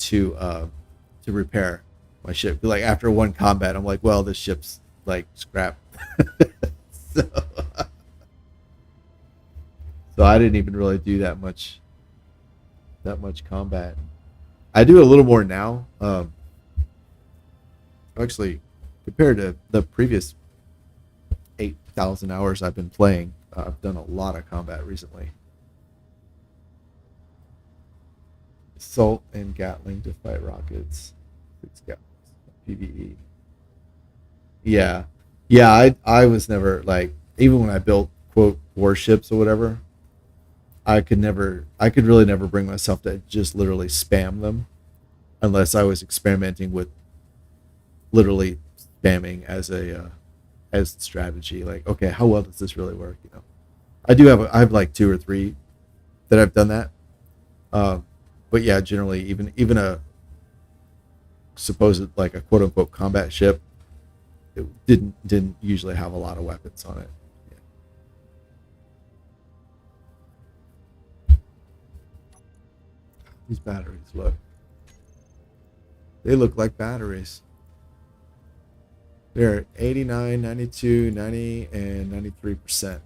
to repair my ship. Like after one combat, I'm like, well, this ship's like scrap. so, so I didn't even really do that much combat. I do a little more now. Actually, compared to the previous 8,000 hours I've been playing, I've done a lot of combat recently. Assault and Gatling to fight rockets. Six Gatling. PVE. Yeah, yeah. I was never like, even when I built quote warships or whatever. I could really never bring myself to just literally spam them unless I was experimenting with literally spamming as the strategy. Like, okay, how well does this really work? I have like two or three that I've done that. Um, but yeah, generally, even a supposed like a quote unquote combat ship, it didn't usually have a lot of weapons on it. Yeah. These batteries look like batteries. They're 89, 92, 90, and 93%.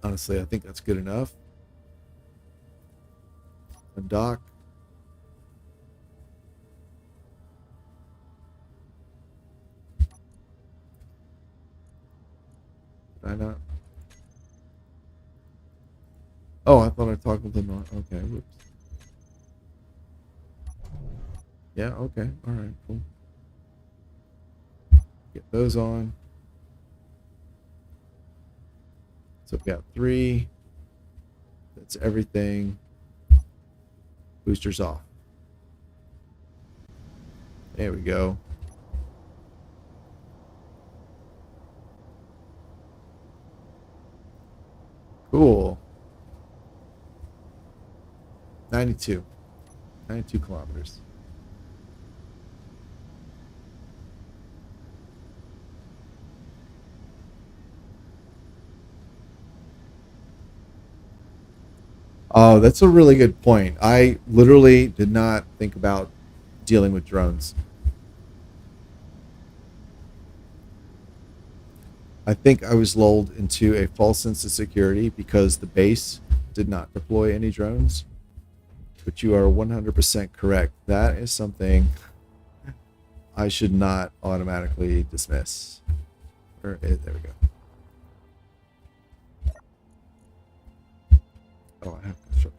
Honestly, I think that's good enough. Undock. Did I not? Oh, I thought I toggled them on. Okay, whoops. Yeah, okay. All right, cool. Get those on. So we got three. That's everything. Boosters off. There we go. Cool. 92. 92 kilometers. Oh, that's a really good point. I literally did not think about dealing with drones. I think I was lulled into a false sense of security because the base did not deploy any drones. But you are 100% correct. That is something I should not automatically dismiss. There we go. Oh, I have construction.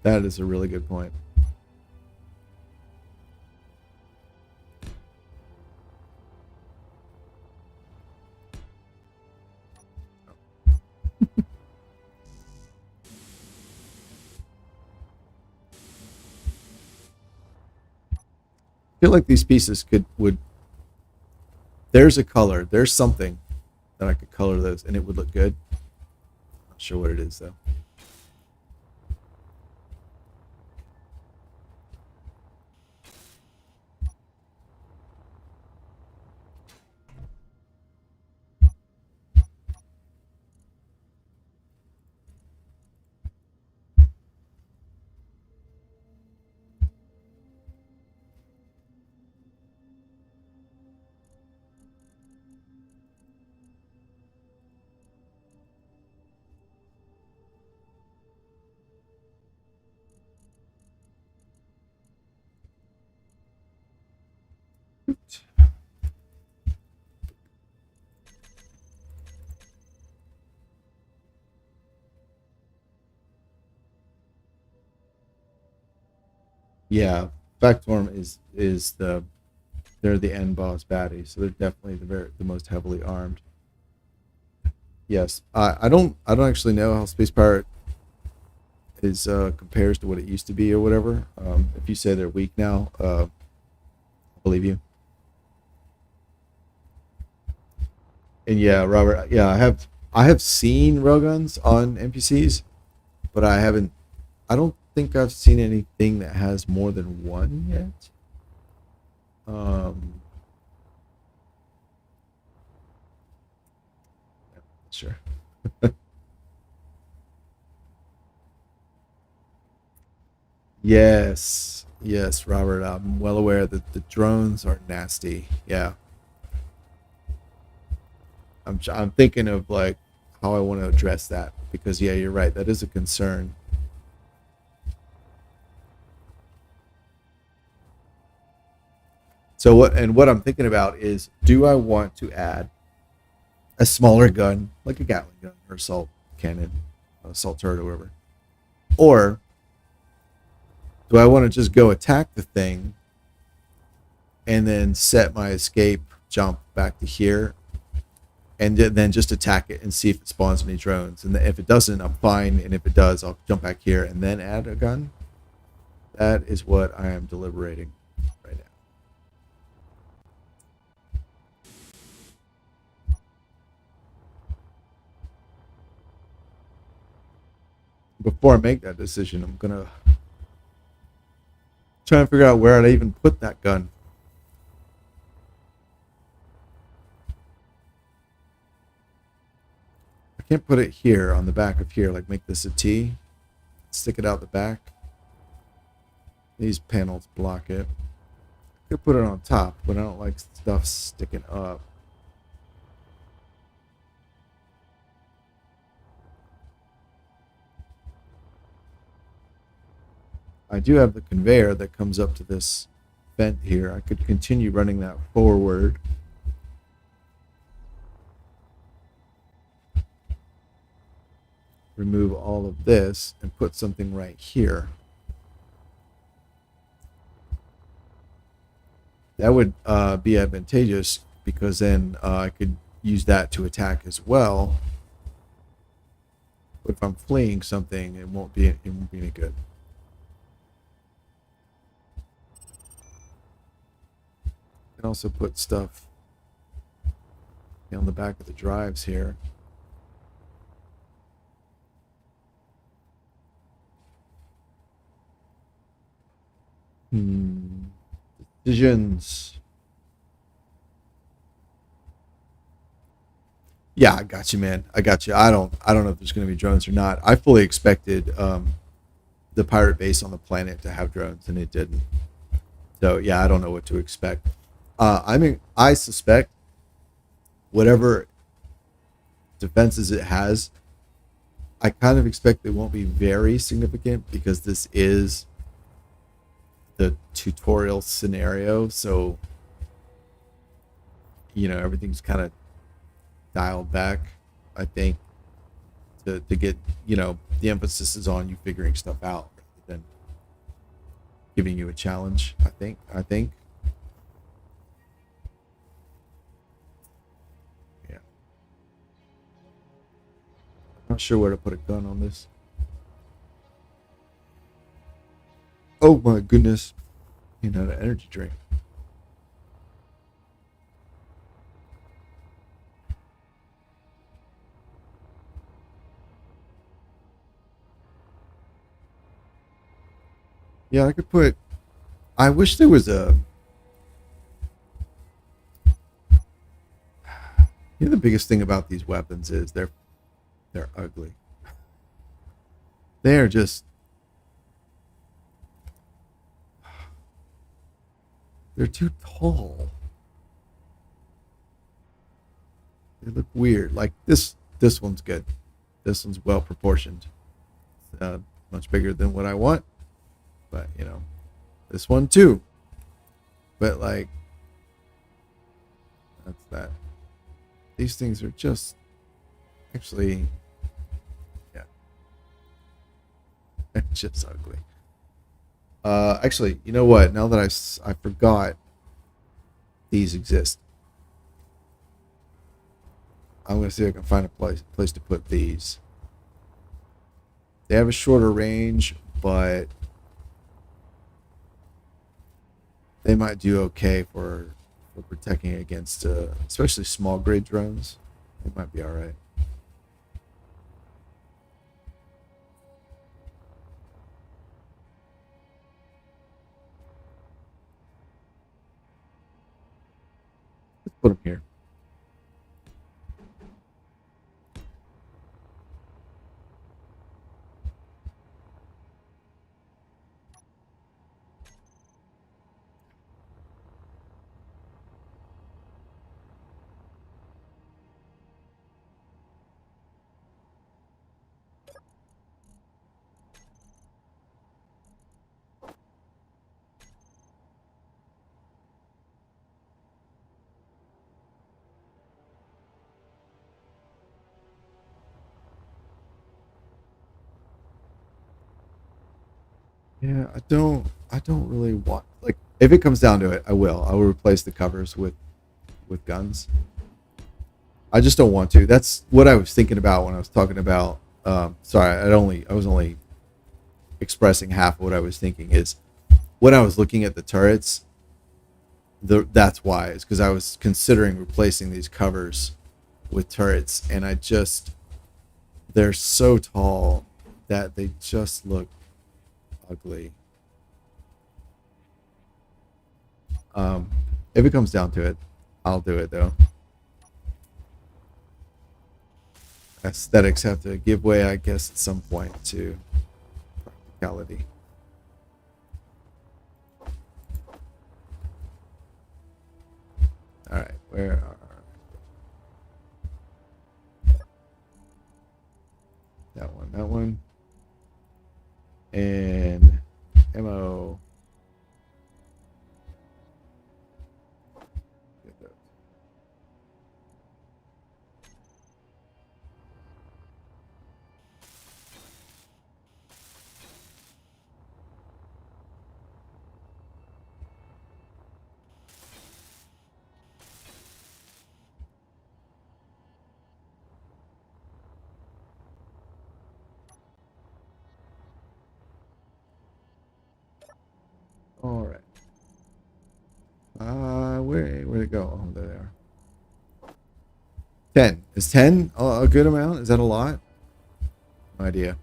That is a really good point. I feel like these pieces would. There's a color. There's something that I could color those, and it would look good. Not sure what it is though. Yeah, Vectorm is they're the end boss baddie, so they're definitely the most heavily armed. Yes, I don't actually know how Space Pirate is compares to what it used to be or whatever. If you say they're weak now, I believe you. And yeah, Robert, yeah, I have seen railguns on NPCs, but I haven't. I don't think I've seen anything that has more than one yet. Sure. Yes, yes, Robert. I'm well aware that the drones are nasty. Yeah, I'm thinking of like how I want to address that because yeah, you're right. That is a concern. So what I'm thinking about is, do I want to add a smaller gun like a Gatling gun or assault cannon, assault turret or whatever, or do I want to just go attack the thing and then set my escape jump back to here and then just attack it and see if it spawns any drones. And if it doesn't, I'm fine. And if it does, I'll jump back here and then add a gun. That is what I am deliberating right now. Before I make that decision, I'm gonna try and figure out where I'd even put that gun. I can't put it here on the back of here, like make this a T, stick it out the back. These panels block it. I could put it on top, but I don't like stuff sticking up. I do have the conveyor that comes up to this vent here. I could continue running that forward. Remove all of this and put something right here. That would be advantageous because then I could use that to attack as well. But if I'm fleeing something, it won't be any good. I can also put stuff on the back of the drives here. Decisions. Yeah, I got you, man. I got you. I don't know if there's going to be drones or not. I fully expected the pirate base on the planet to have drones, and it didn't. So yeah, I don't know what to expect. I suspect whatever defenses it has, I kind of expect they won't be very significant because this is the tutorial scenario. So everything's kind of dialed back. I think to get the emphasis is on you figuring stuff out rather than giving you a challenge. I think. Yeah. Not sure where to put a gun on this. Oh my goodness. An energy drink. Yeah, I could put. I wish there was a. The biggest thing about these weapons is they're ugly. They're just. They're too tall. They look weird. Like this one's good. This one's well proportioned. Much bigger than what I want, but this one too. But like, that's that. These things are just actually, yeah, it's just ugly. Actually, you know what? Now that I forgot these exist, I'm gonna see if I can find a place to put these. They have a shorter range, but they might do okay for protecting against, especially small grade drones. It might be all right. Put them here. Yeah, I don't really want, like, if it comes down to it, I will replace the covers with guns. I just don't want to. That's what I was thinking about when I was talking about sorry, I was only expressing half of what I was thinking is when I was looking at the turrets, that's why is because I was considering replacing these covers with turrets, and they're so tall that they just look ugly. Um, if it comes down to it, I'll do it though. Aesthetics have to give way, I guess, at some point to practicality. All right, where are that one, and ammo. Get those. All right. Where'd it go? Oh, there they are. 10. Is 10 a good amount? Is that a lot? No idea.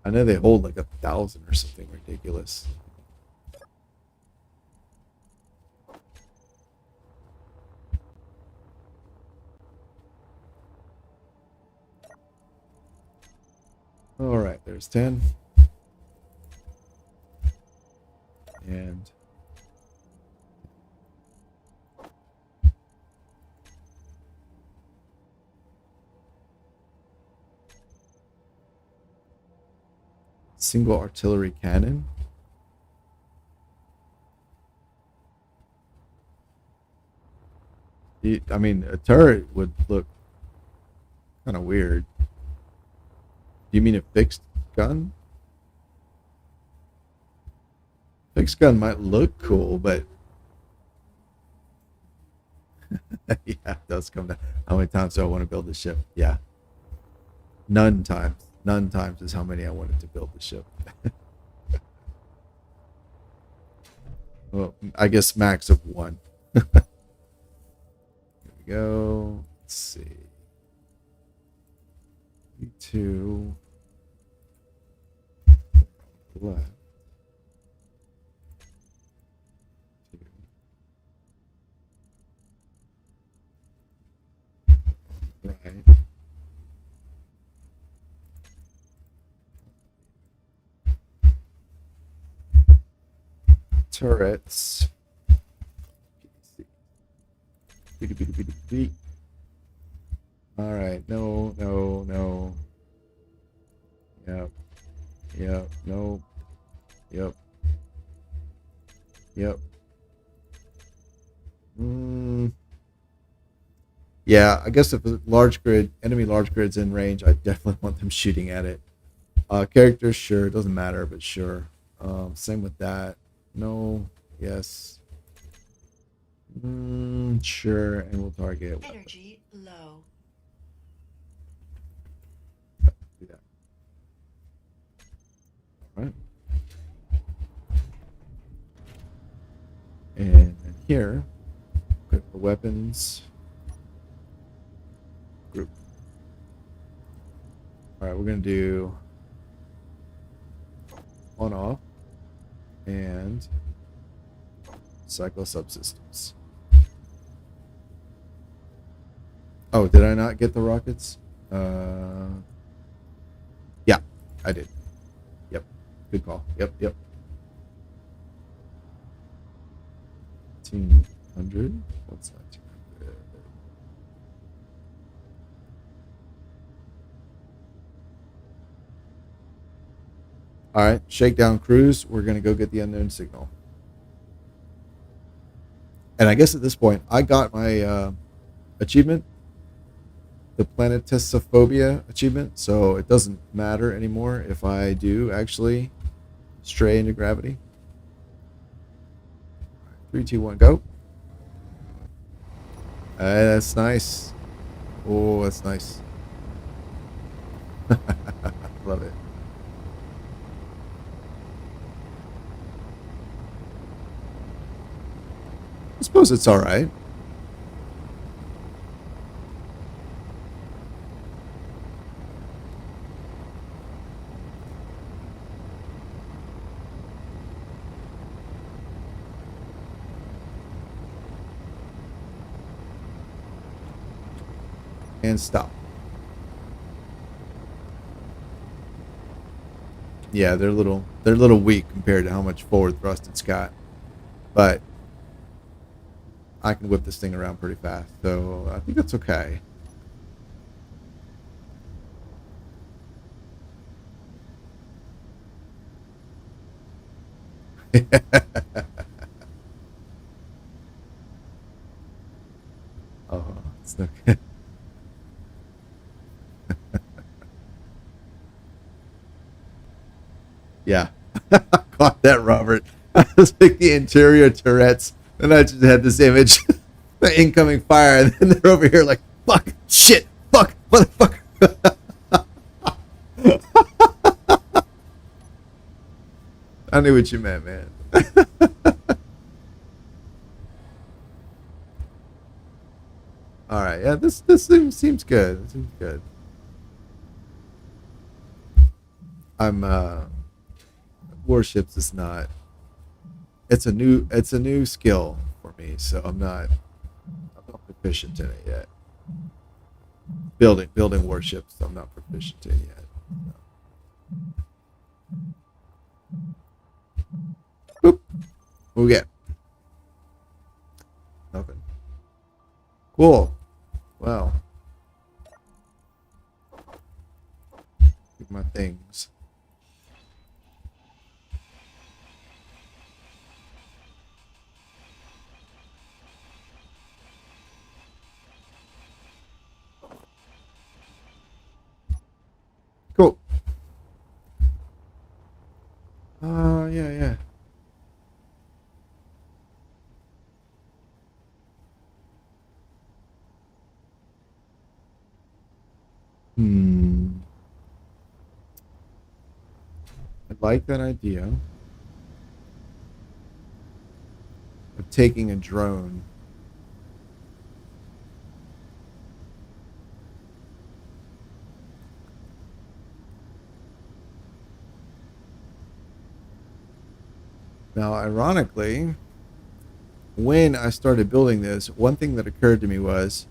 I know they hold like 1,000 or something ridiculous. All right, there's 10. And single artillery cannon. I mean, a turret would look kind of weird. Do you mean a fixed gun? Fixed gun might look cool, but yeah, it does come down. How many times do I want to build the ship? Yeah, none times. None times is how many I wanted to build the ship. Well, I guess max of one. Here we go. Let's see. Two left. Two. Right. Turrets. All right. No, no, no. Yep. Yep. No. Yep. Yep. Yeah, I guess if a enemy large grid's in range, I definitely want them shooting at it. Characters, sure, it doesn't matter, but sure. Same with that. No, yes. Sure, and we'll target weapon. Energy low. Do that. All right. And then here, click for weapons. Group. All right, we're gonna do on off. and cycle subsystems. Oh, did I not get the rockets? Yeah, I did. Yep. Good call. Yep. 1900? What's 1900? All right, shakedown cruise. We're going to go get the unknown signal. And I guess at this point, I got my achievement, the Planetesphobia achievement, so it doesn't matter anymore if I do actually stray into gravity. 3, 2, 1, go. That's nice. Oh, that's nice. Love it. I suppose it's all right. And stop. Yeah, they're a little weak compared to how much forward thrust it's got, but I can whip this thing around pretty fast, so I think that's okay. Oh, it's okay. Yeah, caught that, Robert. I was like the interior turrets, and I just had this image, the incoming fire, and then they're over here like, fuck, shit, fuck, motherfucker. I knew what you meant, man. All right, yeah, this seems good. It seems good. I'm warships is not. It's a new skill for me, so I'm not proficient in it yet. Building warships, I'm not proficient in yet. Boop. What we get? Nothing. Cool. Well, get my things. Cool. Yeah. Hmm. I like that idea of taking a drone. Now, ironically, when I started building this, one thing that occurred to me was,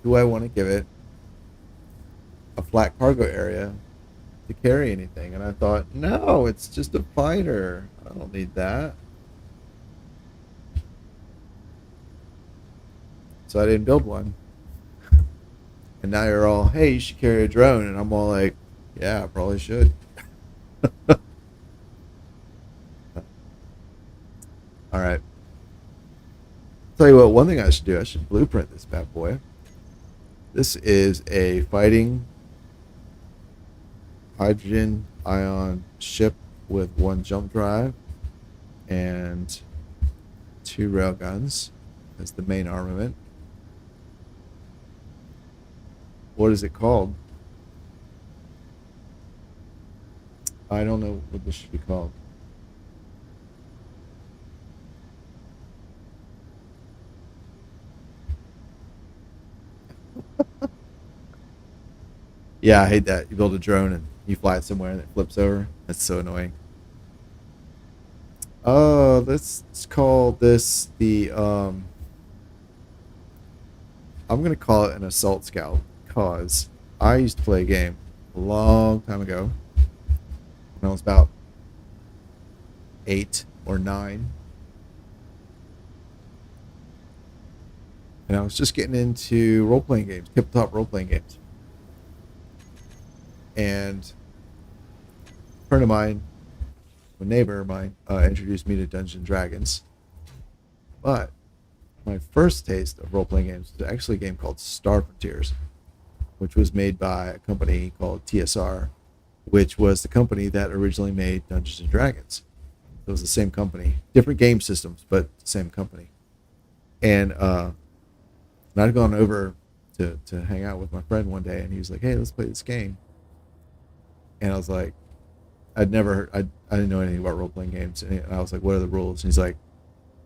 do I want to give it a flat cargo area to carry anything? And I thought, no, it's just a fighter. I don't need that. So I didn't build one. And now you're all, hey, you should carry a drone. And I'm all like, yeah, I probably should. All right. Tell you what, one thing I should do, I should blueprint this bad boy. This is a fighting hydrogen ion ship with one jump drive and 2 railguns as the main armament. What is it called? I don't know what this should be called. Yeah, I hate that. You build a drone and you fly it somewhere and it flips over. That's so annoying. Let's call this the I'm gonna call it an assault scout because I used to play a game a long time ago when I was about 8 or 9, and I was just getting into role playing games, tabletop role playing games. And a friend of mine, a neighbor of mine, introduced me to Dungeons and Dragons. But my first taste of role playing games was actually a game called Star Frontiers, which was made by a company called TSR, which was the company that originally made Dungeons and Dragons. It was the same company, different game systems, but the same company. And I'd gone over to hang out with my friend one day, and he was like, "Hey, let's play this game." And I was like, I'd never heard, I didn't know anything about role playing games, and I was like, "What are the rules?" And he's like,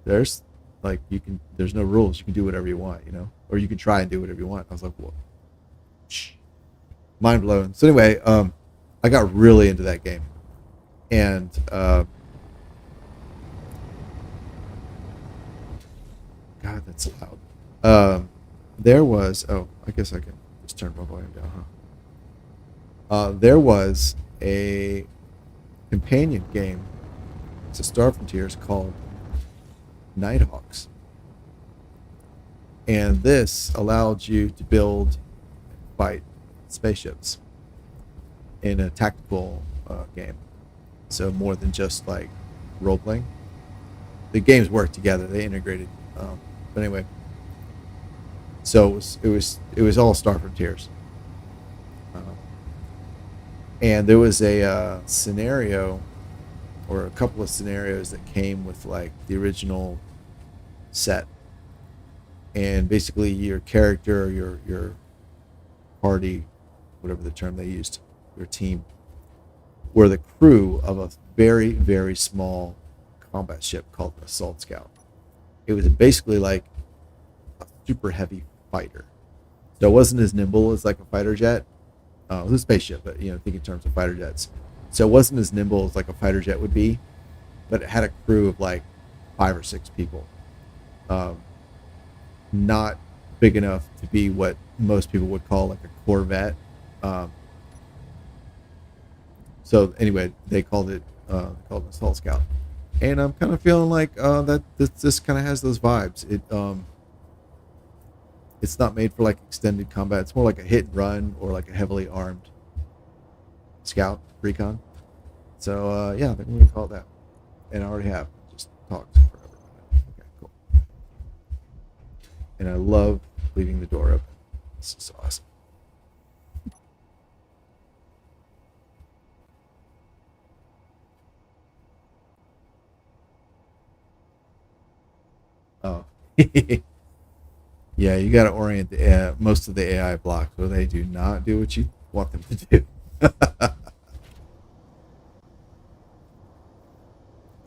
"There's there's no rules. You can do whatever you want, or you can try and do whatever you want." I was like, "Well, mind blown." So anyway, I got really into that game, and God, that's loud. There was, oh, I guess I can just turn my volume down, huh? There was a companion game to Star Frontiers called Nighthawks, and this allowed you to build and fight spaceships in a tactical game. So more than just like role playing, the games worked together. They integrated. But anyway, so it was all Star Frontiers, uh, and there was a scenario or a couple of scenarios that came with like the original set, and basically your character, your party, whatever the term they used, your team, were the crew of a very very small combat ship called an assault scout. It was basically like a super heavy fighter. So it wasn't as nimble as like a fighter jet. It was a spaceship, but think in terms of fighter jets. So it wasn't as nimble as like a fighter jet would be, but it had a crew of like 5 or 6 people. Um, Not big enough to be what most people would call like a Corvette. Um, so anyway, they called it Assault Scout, and I'm kind of feeling like that this kind of has those vibes. It's not made for like extended combat. It's more like a hit and run or like a heavily armed scout recon. So yeah, I think we're gonna call it that. And I already have just talked forever about it. Okay, cool. And I love leaving the door open. This is awesome. Oh, yeah, you got to orient most of the AI blocks where they do not do what you want them to do.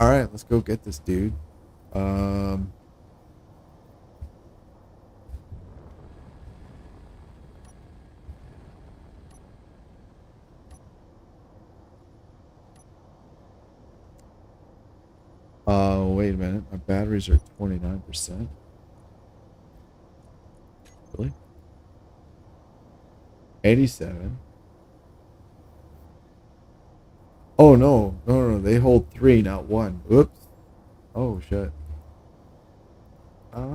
All right, let's go get this dude. Um, wait a minute. My batteries are 29%. Really? 87. Oh no, no, no, no. They hold three, not one. Oops. Oh shit. Ah.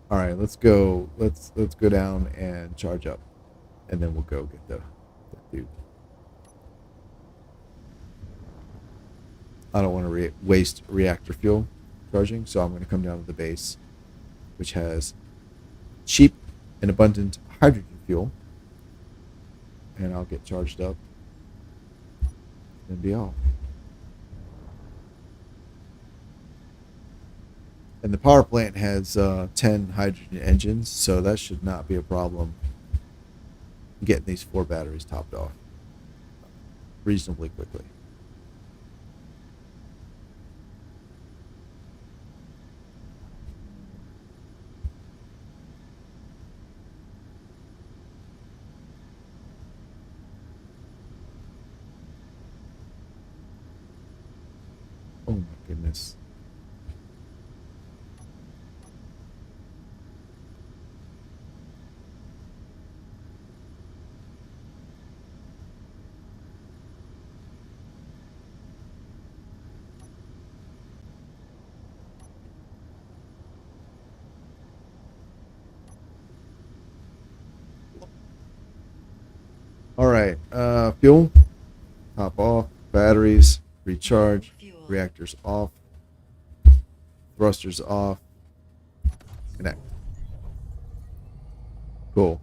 All right, let's go. Let's go down and charge up, and then we'll go get the dude. I don't want to waste reactor fuel charging, so I'm going to come down to the base, which has cheap and abundant hydrogen fuel, and I'll get charged up and be off. And the power plant has 10 hydrogen engines, so that should not be a problem getting these 4 batteries topped off reasonably quickly. Oh my goodness. All right. Fuel. Top off. Batteries. Recharge. Fuel. Reactors off. Thrusters off. Connect. Cool.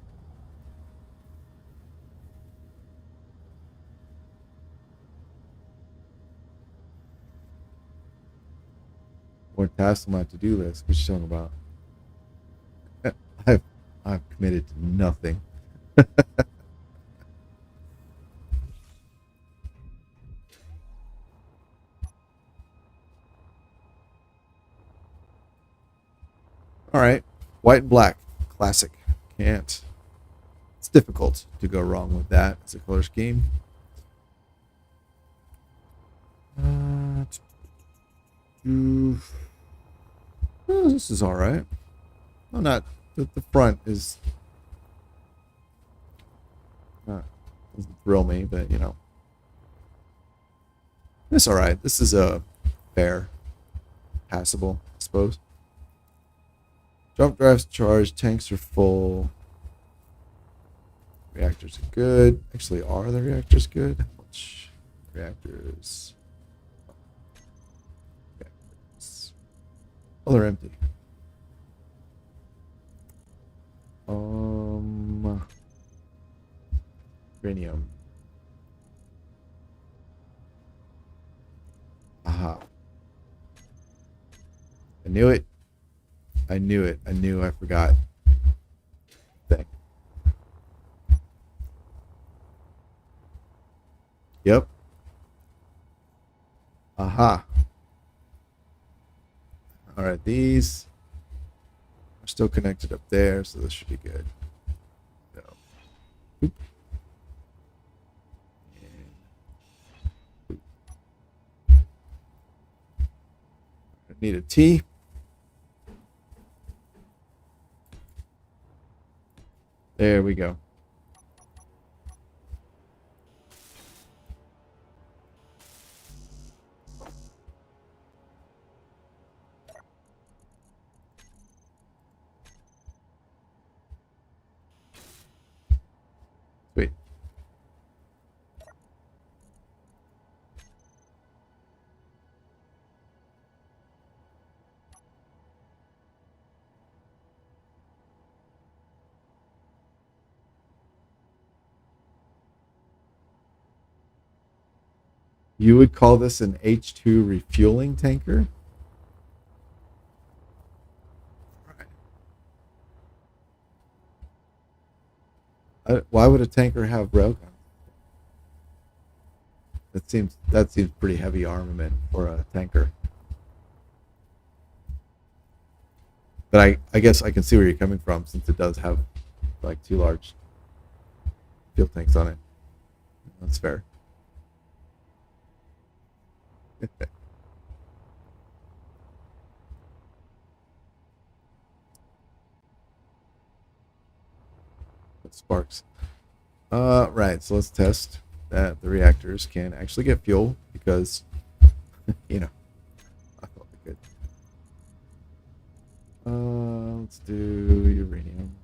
More tasks on my to-do list. What you talking about? I've I've committed to nothing. All right. White and black. Classic. Can't. It's difficult to go wrong with that as a color scheme. Mm, oh, this is all right. Well, not the front is not doesn't thrill me, but you know, it's all right. This is a fair, passable, I suppose. Jump drives charged. Tanks are full. Reactors are good. Actually, are the reactors good? Which reactors? Reactors. Oh, they're empty. Uranium. Aha. I knew it. I knew it. I knew I forgot. Thing. Yep. Aha. All right, these are still connected up there, so this should be good. So, oop. And, I need a T. There we go. Sweet. You would call this an H2 refueling tanker? Why would a tanker have railgun? That seems pretty heavy armament for a tanker. But I guess I can see where you're coming from since it does have like two large fuel tanks on it. That's fair. Sparks. Right. So let's test that the reactors can actually get fuel because, you know, I thought they could. Let's do uranium.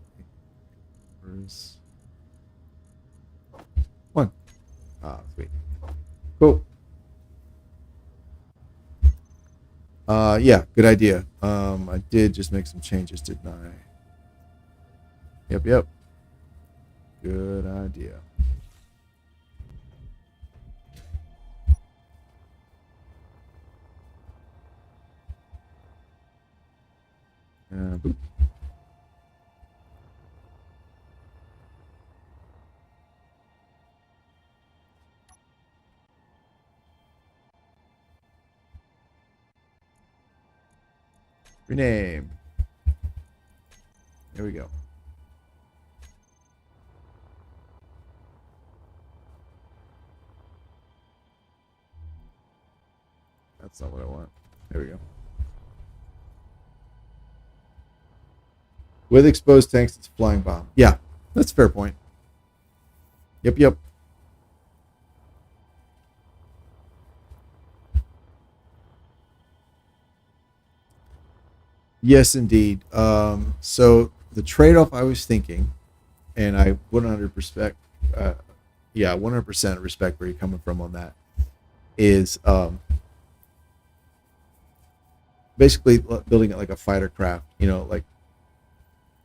Where's one? Ah, sweet. Cool. Yeah, good idea. I did just make some changes, didn't I? Yep. Good idea. Boop. Rename. There we go. That's not what I want. There we go. With exposed tanks, it's a flying bomb. Yeah, that's a fair point. Yep, yep. Yes, indeed. So the trade-off I was thinking, and I 100%, uh, yeah, 100% respect where you're coming from on that, is basically building it like a fighter craft. You know, like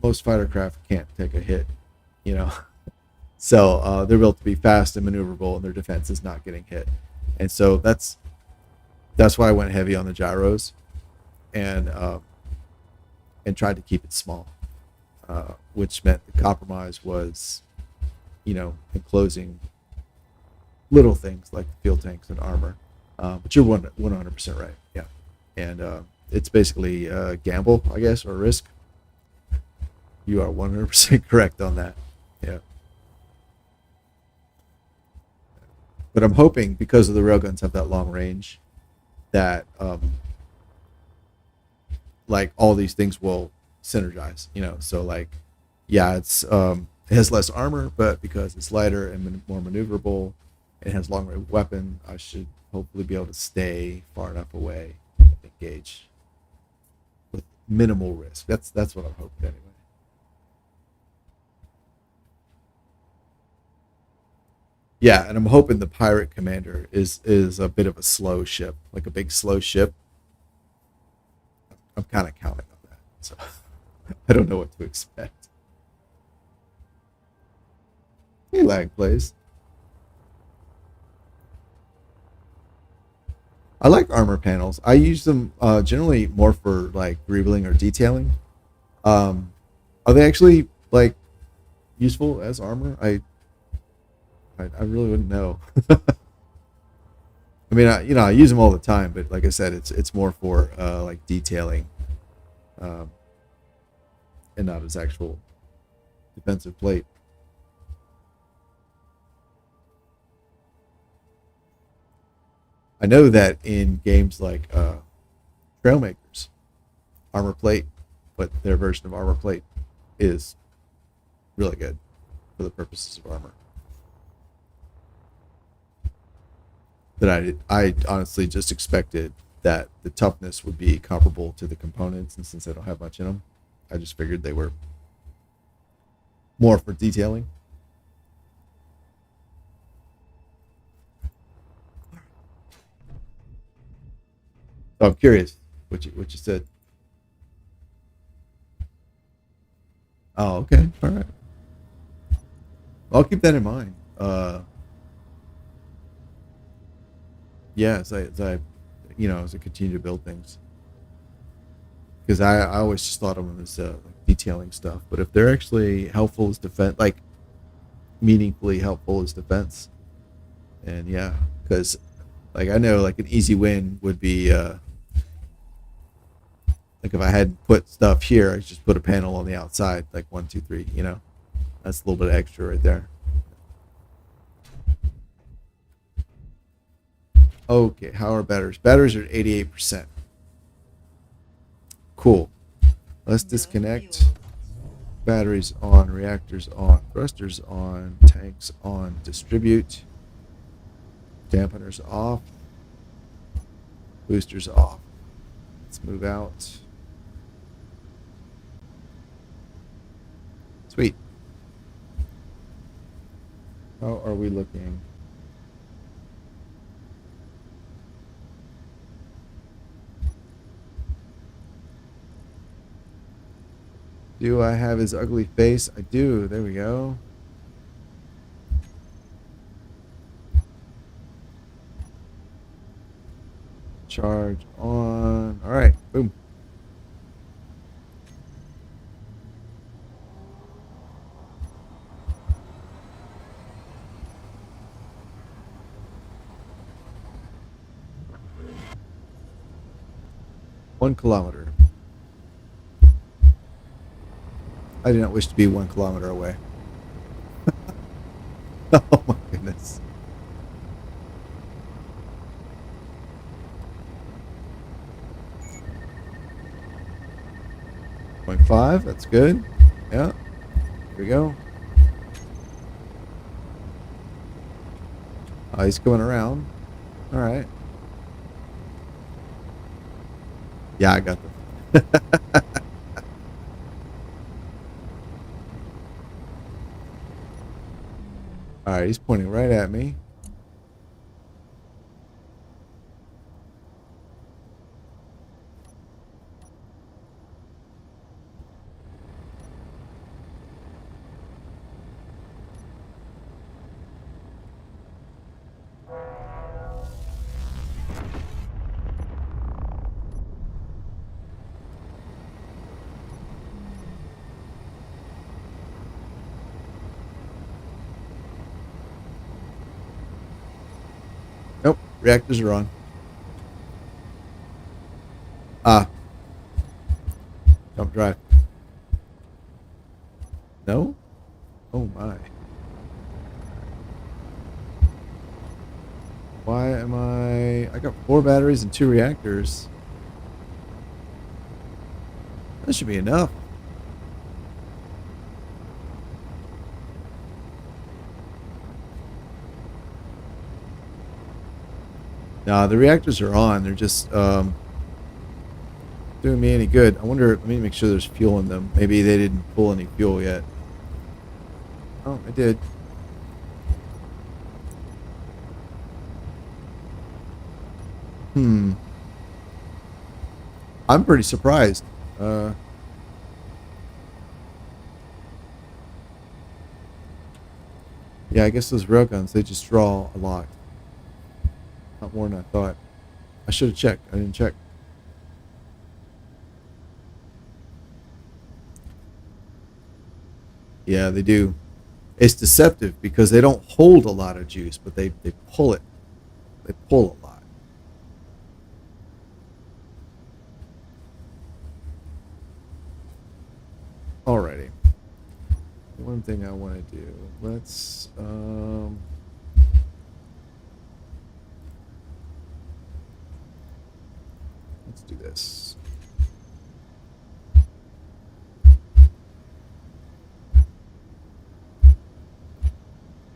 most fighter craft can't take a hit. You know, so they're built to be fast and maneuverable, and their defense is not getting hit. And so that's why I went heavy on the gyros, and and tried to keep it small, which meant the compromise was, you know, enclosing little things like field tanks and armor. But you're 100% right. Yeah, and it's basically a gamble, I guess, or a risk. You are 100% correct on that. Yeah. But I'm hoping because of the railguns have that long range that like all these things will synergize, you know. So like, yeah, it has less armor, but because it's lighter and more maneuverable, it has long range weapon. I should hopefully be able to stay far enough away and engage with minimal risk. That's what I'm hoping anyway. Yeah, and I'm hoping the pirate commander is a bit of a slow ship, like a big slow ship. I'm kind of counting on that, so I don't know what to expect. Hey, lag plays. I like armor panels. I use them generally more for like greebling or detailing. Um, are they actually like useful as armor? I really wouldn't know. I mean, I use them all the time, but like I said, it's more for like detailing, um, and not as actual defensive plate. I know that in games like Trailmakers, armor plate, but their version of armor plate is really good for the purposes of armor. That I honestly just expected that the toughness would be comparable to the components, and since I don't have much in them, I just figured they were more for detailing. So I'm curious what you said. Oh, okay, all right. I'll keep that in mind. Yeah, as I as I continue to build things, because I always just thought of them as like detailing stuff, but if they're actually helpful as defense, like meaningfully helpful as defense, and yeah, because like I know like an easy win would be like if I had put stuff here, I just put a panel on the outside, like one, two, three. That's a little bit extra right there. Okay, how are batteries? Batteries are at 88%. Cool. Let's No disconnect. fuel. Batteries on, reactors on, thrusters on, tanks on, distribute, dampeners off, boosters off. Let's move out. Sweet. How are we looking? Do I have his ugly face? I do. There we go. Charge on. All right. Boom. One kilometer. I do not wish to be 1 kilometer away. Oh my goodness. 0.5. That's good. Yeah. Here we go. Oh, he's coming around. All right. Yeah, I got them. All right, he's pointing right at me. Nope, reactors are on. Ah, jump drive. No? Oh my. Why am I got 4 batteries and 2 reactors. That should be enough. Nah, the reactors are on. They're just doing me any good. I wonder, let me make sure there's fuel in them. Maybe they didn't pull any fuel yet. Oh, I did. Hmm. I'm pretty surprised. Yeah, I guess those railguns, they just draw a lot. Not more than I thought. I should have checked. I didn't check. Yeah, they do. It's deceptive because they don't hold a lot of juice, but they pull it. They pull a lot. Alrighty. One thing I want to do. Let's do this.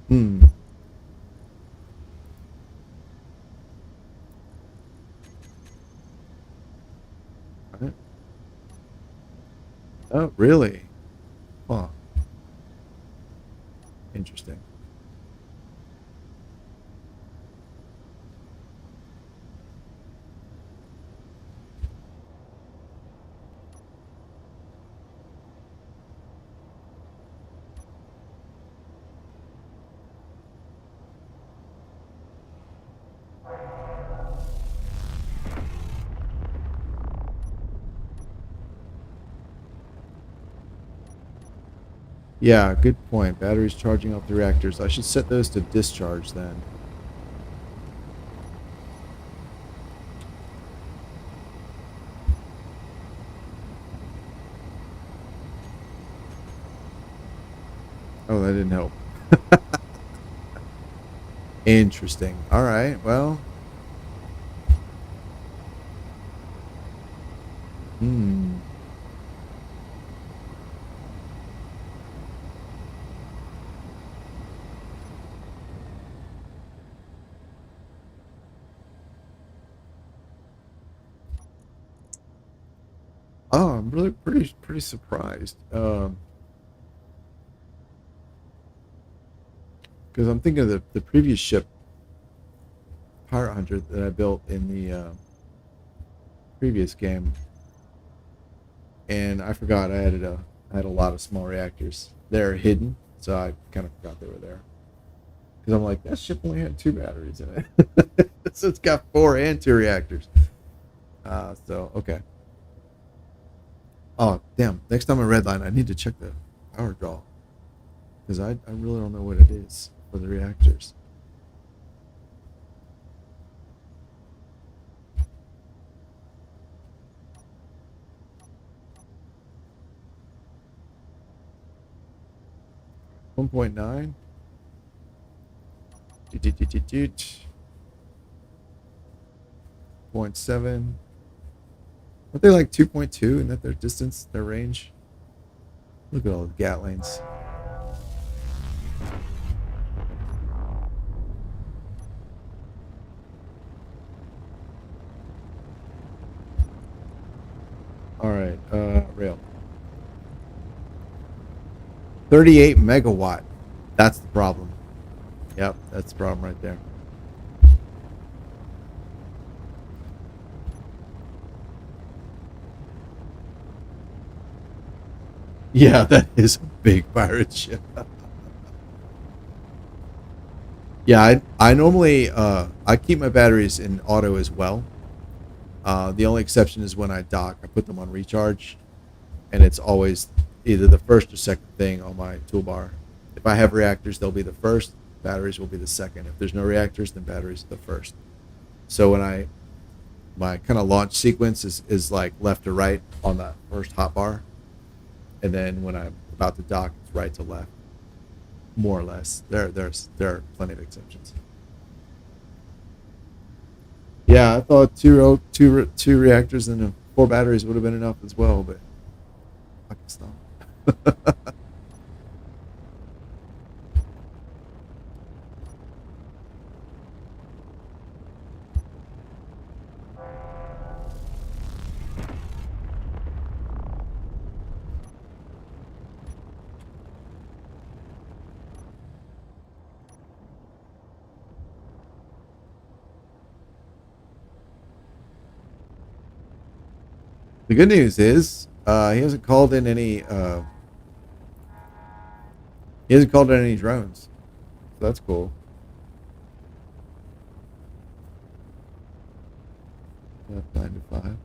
Hmm. Right. Oh, really? Huh. Interesting. Yeah, good point. Batteries charging off the reactors. I should set those to discharge then. Oh, that didn't help. Interesting. All right. Well. Hmm. Oh, I'm really pretty surprised. Because I'm thinking of the previous ship, Pirate Hunter, that I built in the previous game, and I forgot I had a lot of small reactors. They're hidden, so I kind of forgot they were there. Because I'm like, that ship only had 2 batteries in it, so it's got 4 and 2 reactors. So okay. Oh damn! Next time I redline, I need to check the power draw because I really don't know what it is for the reactors. 1.9. 0.7. Aren't they like 2.2 and that their distance, their range? Look at all the Gatlings. All right, rail. 38 megawatt. That's the problem. Yep, that's the problem right there. Yeah, that is a big pirate ship. Yeah, I normally I keep my batteries in auto as well. The only exception is when I dock, I put them on recharge, and it's always either the first or second thing on my toolbar. If I have reactors, they'll be the first. Batteries will be the second. If there's no reactors, then batteries are the first. So when my kind of launch sequence is like left to right on that first hotbar, and then when I'm about to dock, it's right to left, more or less. There are plenty of exceptions. Yeah, I thought two reactors and four batteries would have been enough as well, but I guess not. The good news is he hasn't called in any drones, so that's cool. 9 to 5.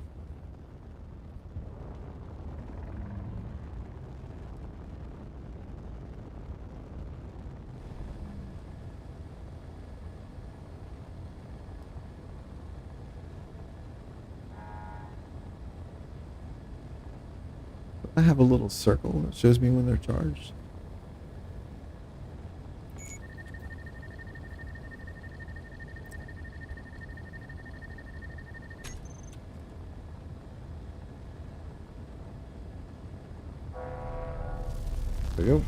I have a little circle that shows me when they're charged. There we go.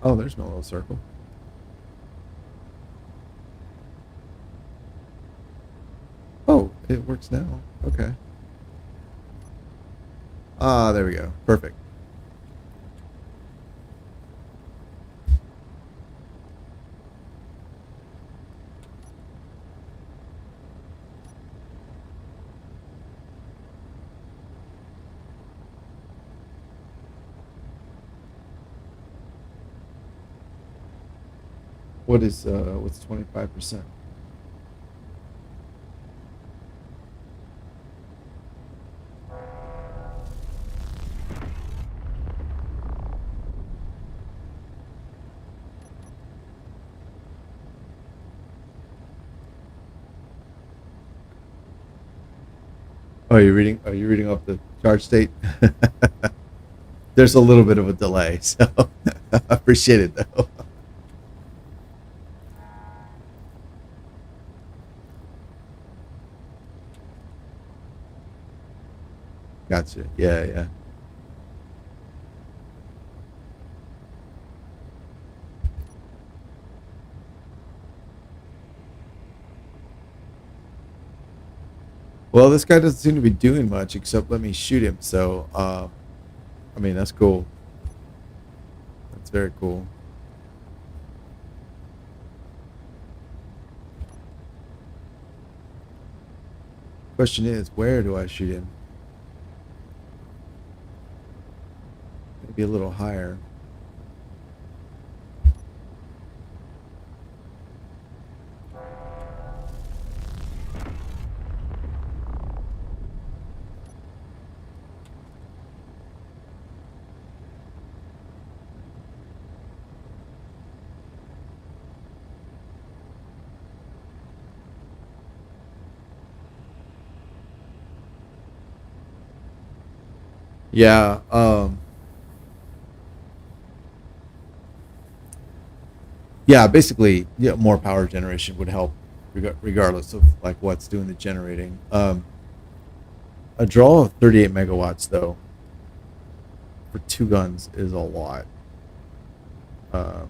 Oh, there's my little circle. Oh, it works now. Okay. Ah, there we go. Perfect. What's 25%? Oh, are you reading off the charge state? There's a little bit of a delay, so I appreciate it though. Gotcha. Yeah, yeah. Well, this guy doesn't seem to be doing much except let me shoot him. So, I mean, that's cool. That's very cool. Question is, where do I shoot him? Maybe a little higher. Yeah. Yeah. Basically, yeah, more power generation would help, regardless of like what's doing the generating. A draw of 38 megawatts though for two guns is a lot. Um,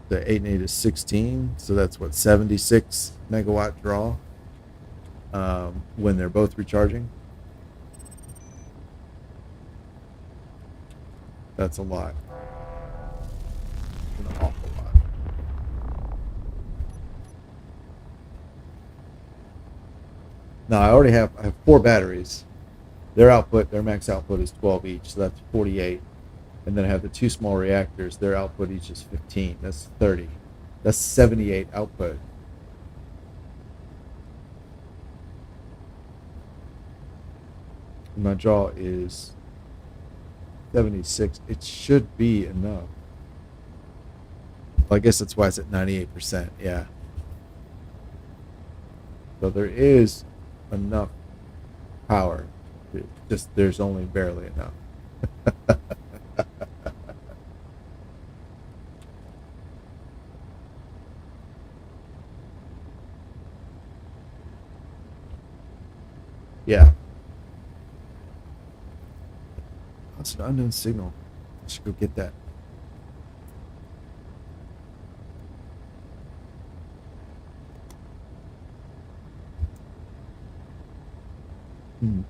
the 8 and 8 is 16, so that's what 76 megawatt draw when they're both recharging. That's a lot. An awful lot. Now I have four batteries. Their max output is 12 each, so that's 48. And then I have the two small reactors. Their output each is 15. That's 30. That's 78 output. And my draw is 76. It should be enough. Well, I guess that's why it's at 98%. Yeah. So there is enough power. Just there's only barely enough. Yeah. That's an unknown signal. I should go get that. Hmm.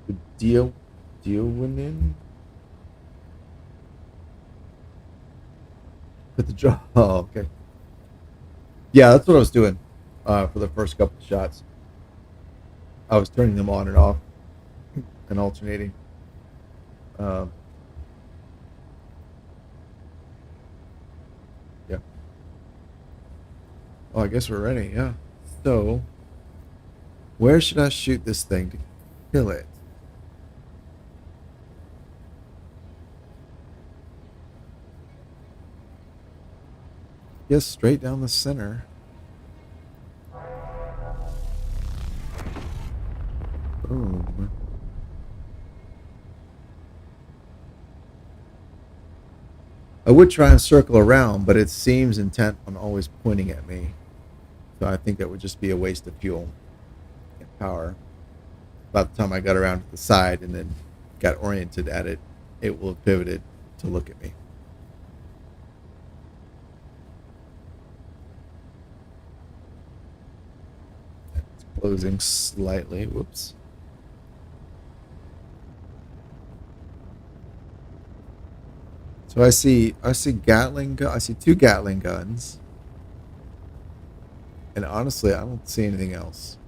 The deal winning. Put the draw. Oh, okay. Yeah, that's what I was doing for the first couple of shots. I was turning them on and off and alternating. Um, yeah. Oh, I guess we're ready. Yeah. So, where should I shoot this thing to kill it? Yes, straight down the center. Boom. I would try and circle around, but it seems intent on always pointing at me. So I think that would just be a waste of fuel and power. By the time I got around to the side and then got oriented at it, it will have pivoted to look at me. It's closing slightly. Whoops. So I see Gatling gun. I see two Gatling guns, and honestly, I don't see anything else.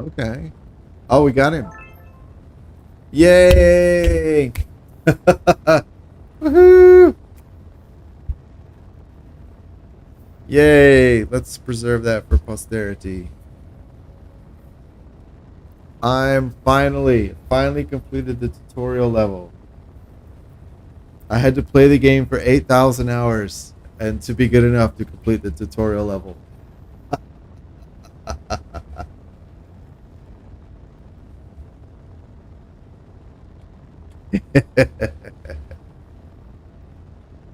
Okay. Oh, we got him. Yay! Woohoo! Yay! Let's preserve that for posterity. I'm finally completed the tutorial level. I had to play the game for 8,000 hours and to be good enough to complete the tutorial level.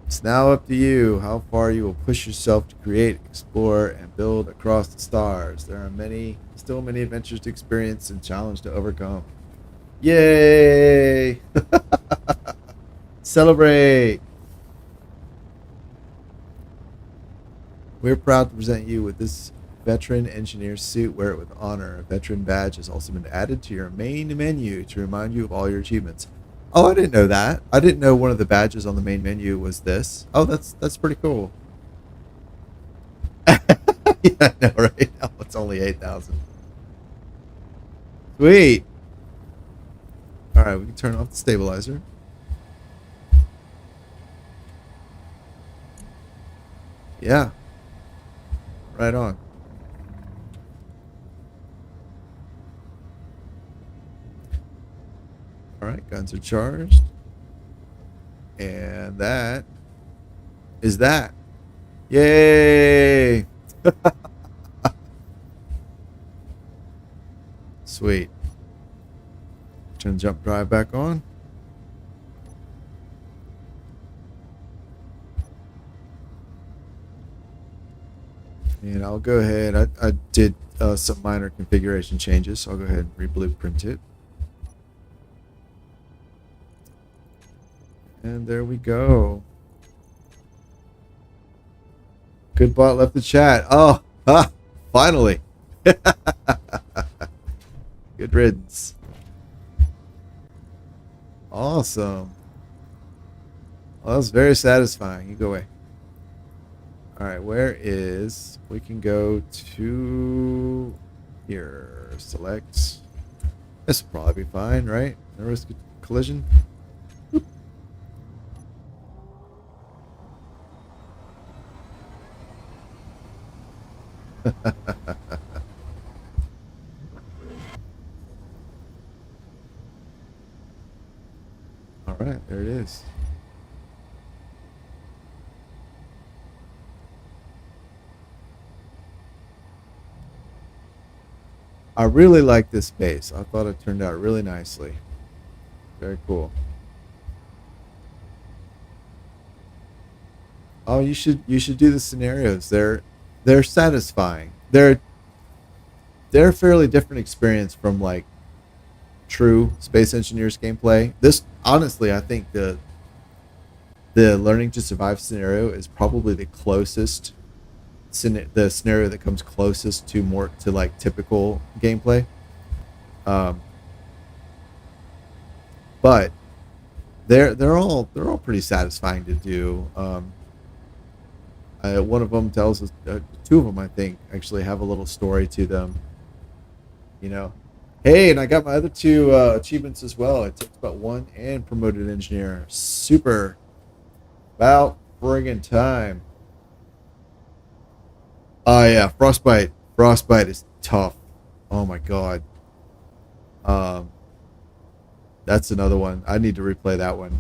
It's now up to you how far you will push yourself to create, explore, and build across the stars. There are still many adventures to experience and challenges to overcome. Yay! Celebrate! We're proud to present you with this veteran engineer suit. Wear it with honor. A veteran badge has also been added to your main menu to remind you of all your achievements. Oh, I didn't know that. I didn't know one of the badges on the main menu was this. Oh, that's pretty cool. Yeah, I know, right? Oh, it's only 8,000. Sweet. All right, we can turn off the stabilizer. Yeah, right on. All right, guns are charged. And that is that. Yay! Sweet. Turn the jump drive back on. And I'll go ahead. I did some minor configuration changes, so I'll go ahead and re-blueprint it. And there we go. Good bot left the chat. Oh, finally. Good riddance. Awesome. Well, that was very satisfying. You go away. All right, where is... We can go to here. Select. This will probably be fine, right? No risk of collision. All right, there it is. I really like this base. I thought it turned out really nicely. Very cool. Oh, you should do the scenarios. They're satisfying. They're a fairly different experience from like true Space Engineers gameplay. This honestly, I think the learning to survive scenario is probably the closest the scenario that comes closest to more to like typical gameplay. Um, but they're all pretty satisfying to do. One of them tells us, two of them I think actually have a little story to them. You know, hey, and I got my other two achievements as well. I took about one and promoted engineer. Super, about friggin' time. Oh yeah, frostbite. Frostbite is tough. Oh my god. Um, that's another one. I need to replay that one.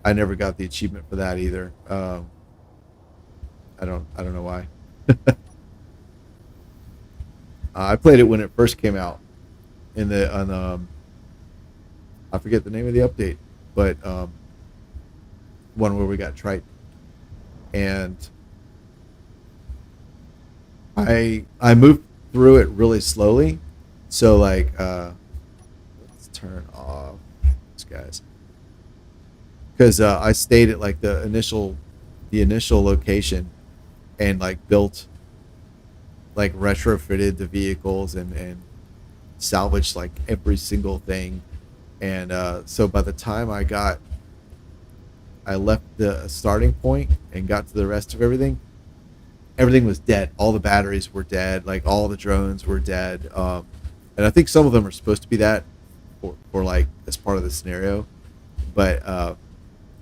I never got the achievement for that either. I don't know why. I played it when it first came out in the on I forget the name of the update, but one where we got Triton, and I moved through it really slowly, so like let's turn off these guys because I stayed at like the initial location and like built like retrofitted the vehicles and salvaged like every single thing, and so by the time I left the starting point and got to the rest of everything was dead. All the batteries were dead, like all the drones were dead, and I think some of them are supposed to be that for like as part of the scenario, but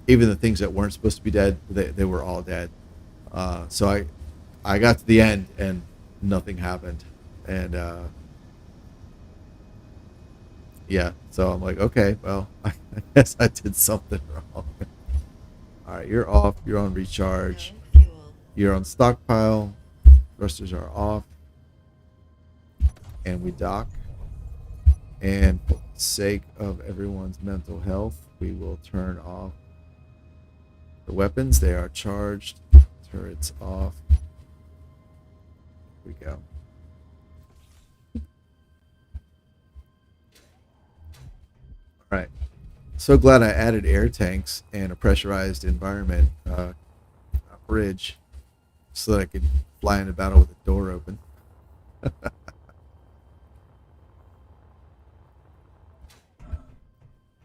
even the things that weren't supposed to be dead, they were all dead. So I got to the end and nothing happened, and yeah, so I'm like, okay, well, I guess I did something wrong. All right, you're off. You're on recharge. No fuel. You're on stockpile. Thrusters are off, and we dock. And for the sake of everyone's mental health, we will turn off the weapons. They are charged. Turrets off. Here we go. All right. So glad I added air tanks and a pressurized environment bridge so that I could fly into battle with the door open.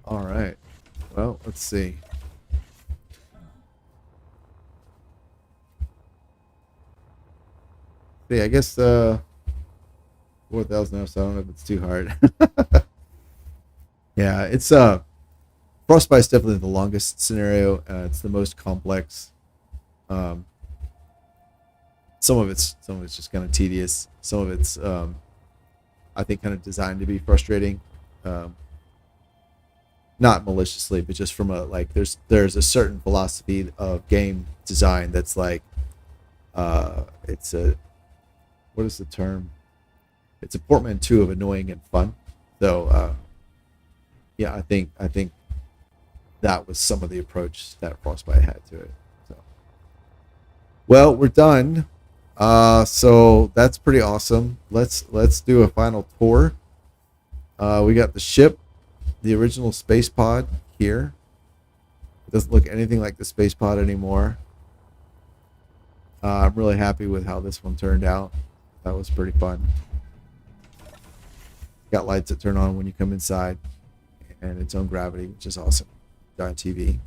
All right. Well, let's see. See, I guess 4,000 else. I don't know if it's too hard. Yeah, it's Frostbite's definitely the longest scenario. It's the most complex. Um, some of it's just kind of tedious. Some of it's I think kind of designed to be frustrating. Um, Not maliciously, but just from a like there's a certain philosophy of game design that's like it's a what is the term? It's a portmanteau of annoying and fun. So yeah, I think that was some of the approach that Frostbite had to it. So well, we're done. So that's pretty awesome. Let's do a final tour. We got the ship, the original space pod here. It doesn't look anything like the space pod anymore. I'm really happy with how this one turned out. That was pretty fun. Got lights that turn on when you come inside, and its own gravity, which is awesome. Giant TV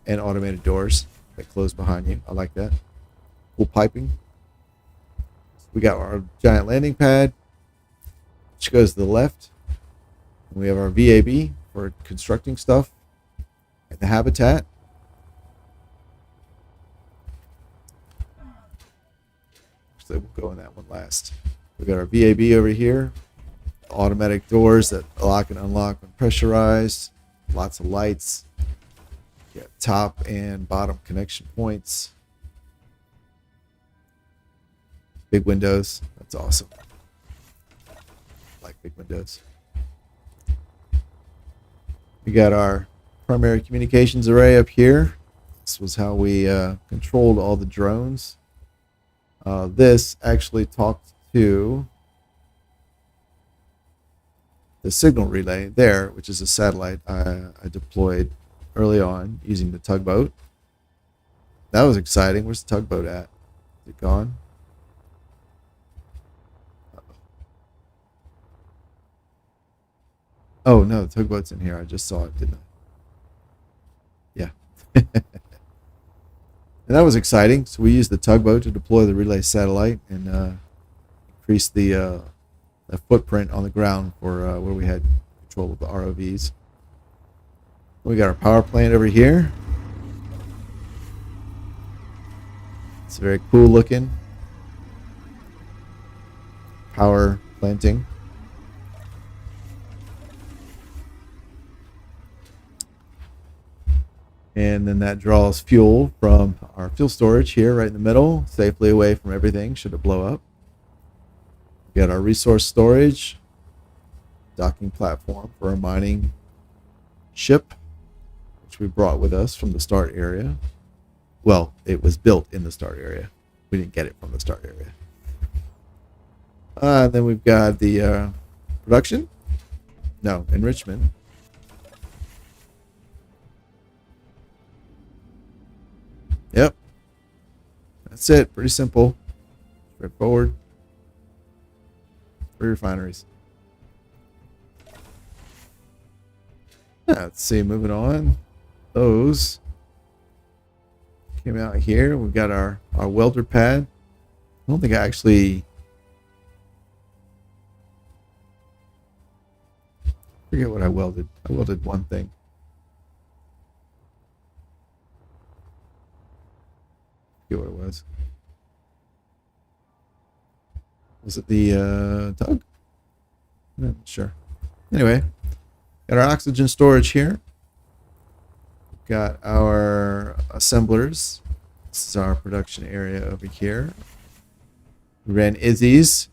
and automated doors that close behind you. I like that. Cool piping. We got our giant landing pad, which goes to the left. And we have our VAB for constructing stuff and the habitat. Actually, we'll go in that one last. We got our VAB over here. Automatic doors that lock and unlock when pressurized. Lots of lights. We got top and bottom connection points. Big windows. That's awesome. I like big windows. We got our primary communications array up here. This was how we controlled all the drones. This actually talked to the signal relay there, which is a satellite I deployed early on using the tugboat. That was exciting. Where's the tugboat at? Is it gone? Oh no, the tugboat's in here. I just saw it, didn't I? Yeah. And that was exciting. So we used the tugboat to deploy the relay satellite and increase the footprint on the ground for where we had control of the ROVs. We got our power plant over here. It's very cool looking. Power planting. And then that draws fuel from our fuel storage here right in the middle, safely away from everything should it blow up. We got our resource storage, docking platform for our mining ship, which we brought with us from the start area. Well, it was built in the start area. We didn't get it from the start area. Then we've got the production. No, enrichment. Yep. That's it. Pretty simple. Straightforward. 3 refineries. Let's see. Moving on. Those came out here. We've got our welder pad. I don't think I actually forget what I welded. I welded one thing. Forget what it was. Was it the tug? I'm not sure. Anyway, got our oxygen storage here. Got our assemblers. This is our production area over here. We ran Izzy's,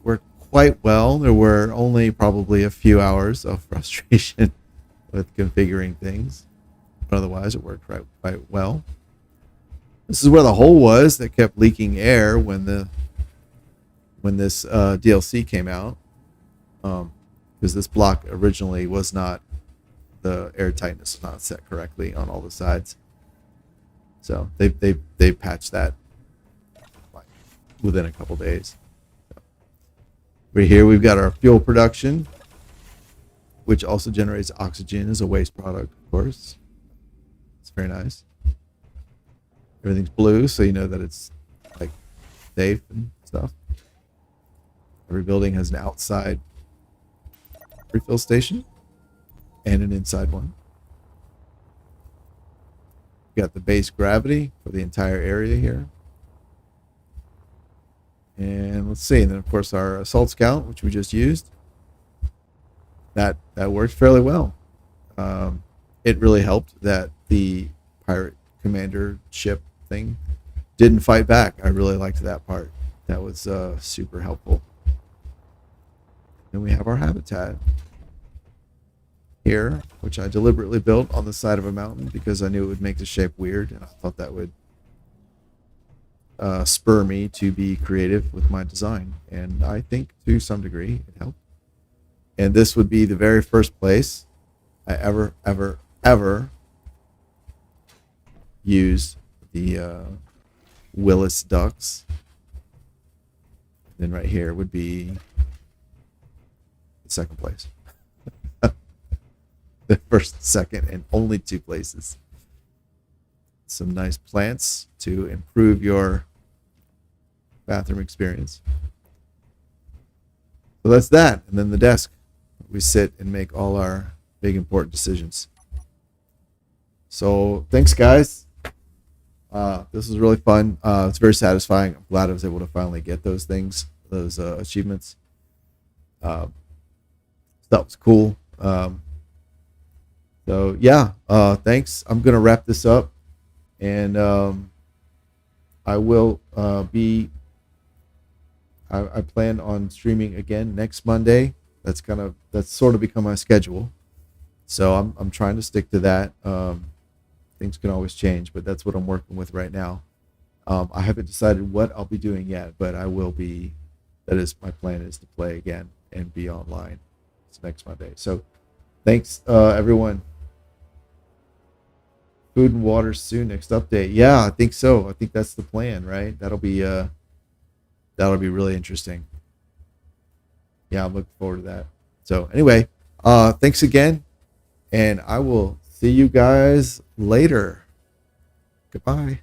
which worked quite well. There were only probably a few hours of frustration with configuring things, but otherwise it worked quite well. This is where the hole was that kept leaking air when this DLC came out, because this block originally was not, the air tightness was not set correctly on all the sides. So they patched that like within a couple days. So right here we've got our fuel production. which also generates oxygen as a waste product, of course. It's very nice. Everything's blue, so you know that it's like safe and stuff. Every building has an outside refill station and an inside one. You got the base gravity for the entire area here. And let's see, and then of course our assault scout, which we just used. That worked fairly well. It really helped that the pirate commander ship thing didn't fight back. I really liked that part. That was super helpful. And we have our habitat here, which I deliberately built on the side of a mountain because I knew it would make the shape weird, and I thought that would spur me to be creative with my design. And I think to some degree it helped. And this would be the very first place I ever use the Willis ducks. Then right here would be the second place. The first, second, and only two places. Some nice plants to improve your bathroom experience. So that's that. And then the desk. We sit and make all our big important decisions. So thanks, guys. This was really fun. It's very satisfying. I'm glad I was able to finally get those things, those achievements. That was cool. So yeah, thanks. I'm gonna wrap this up, and I will be. I plan on streaming again next Monday. That's sort of become my schedule. So I'm trying to stick to that. Things can always change, but that's what I'm working with right now. I haven't decided what I'll be doing yet, but I will be. That is my plan, is to play again and be online. It's next Monday. So thanks, everyone. Food and water soon. Next update. Yeah, I think so. I think that's the plan, right? That'll be really interesting. Yeah, I'm looking forward to that. So anyway, thanks again, and I will see you guys later. Goodbye.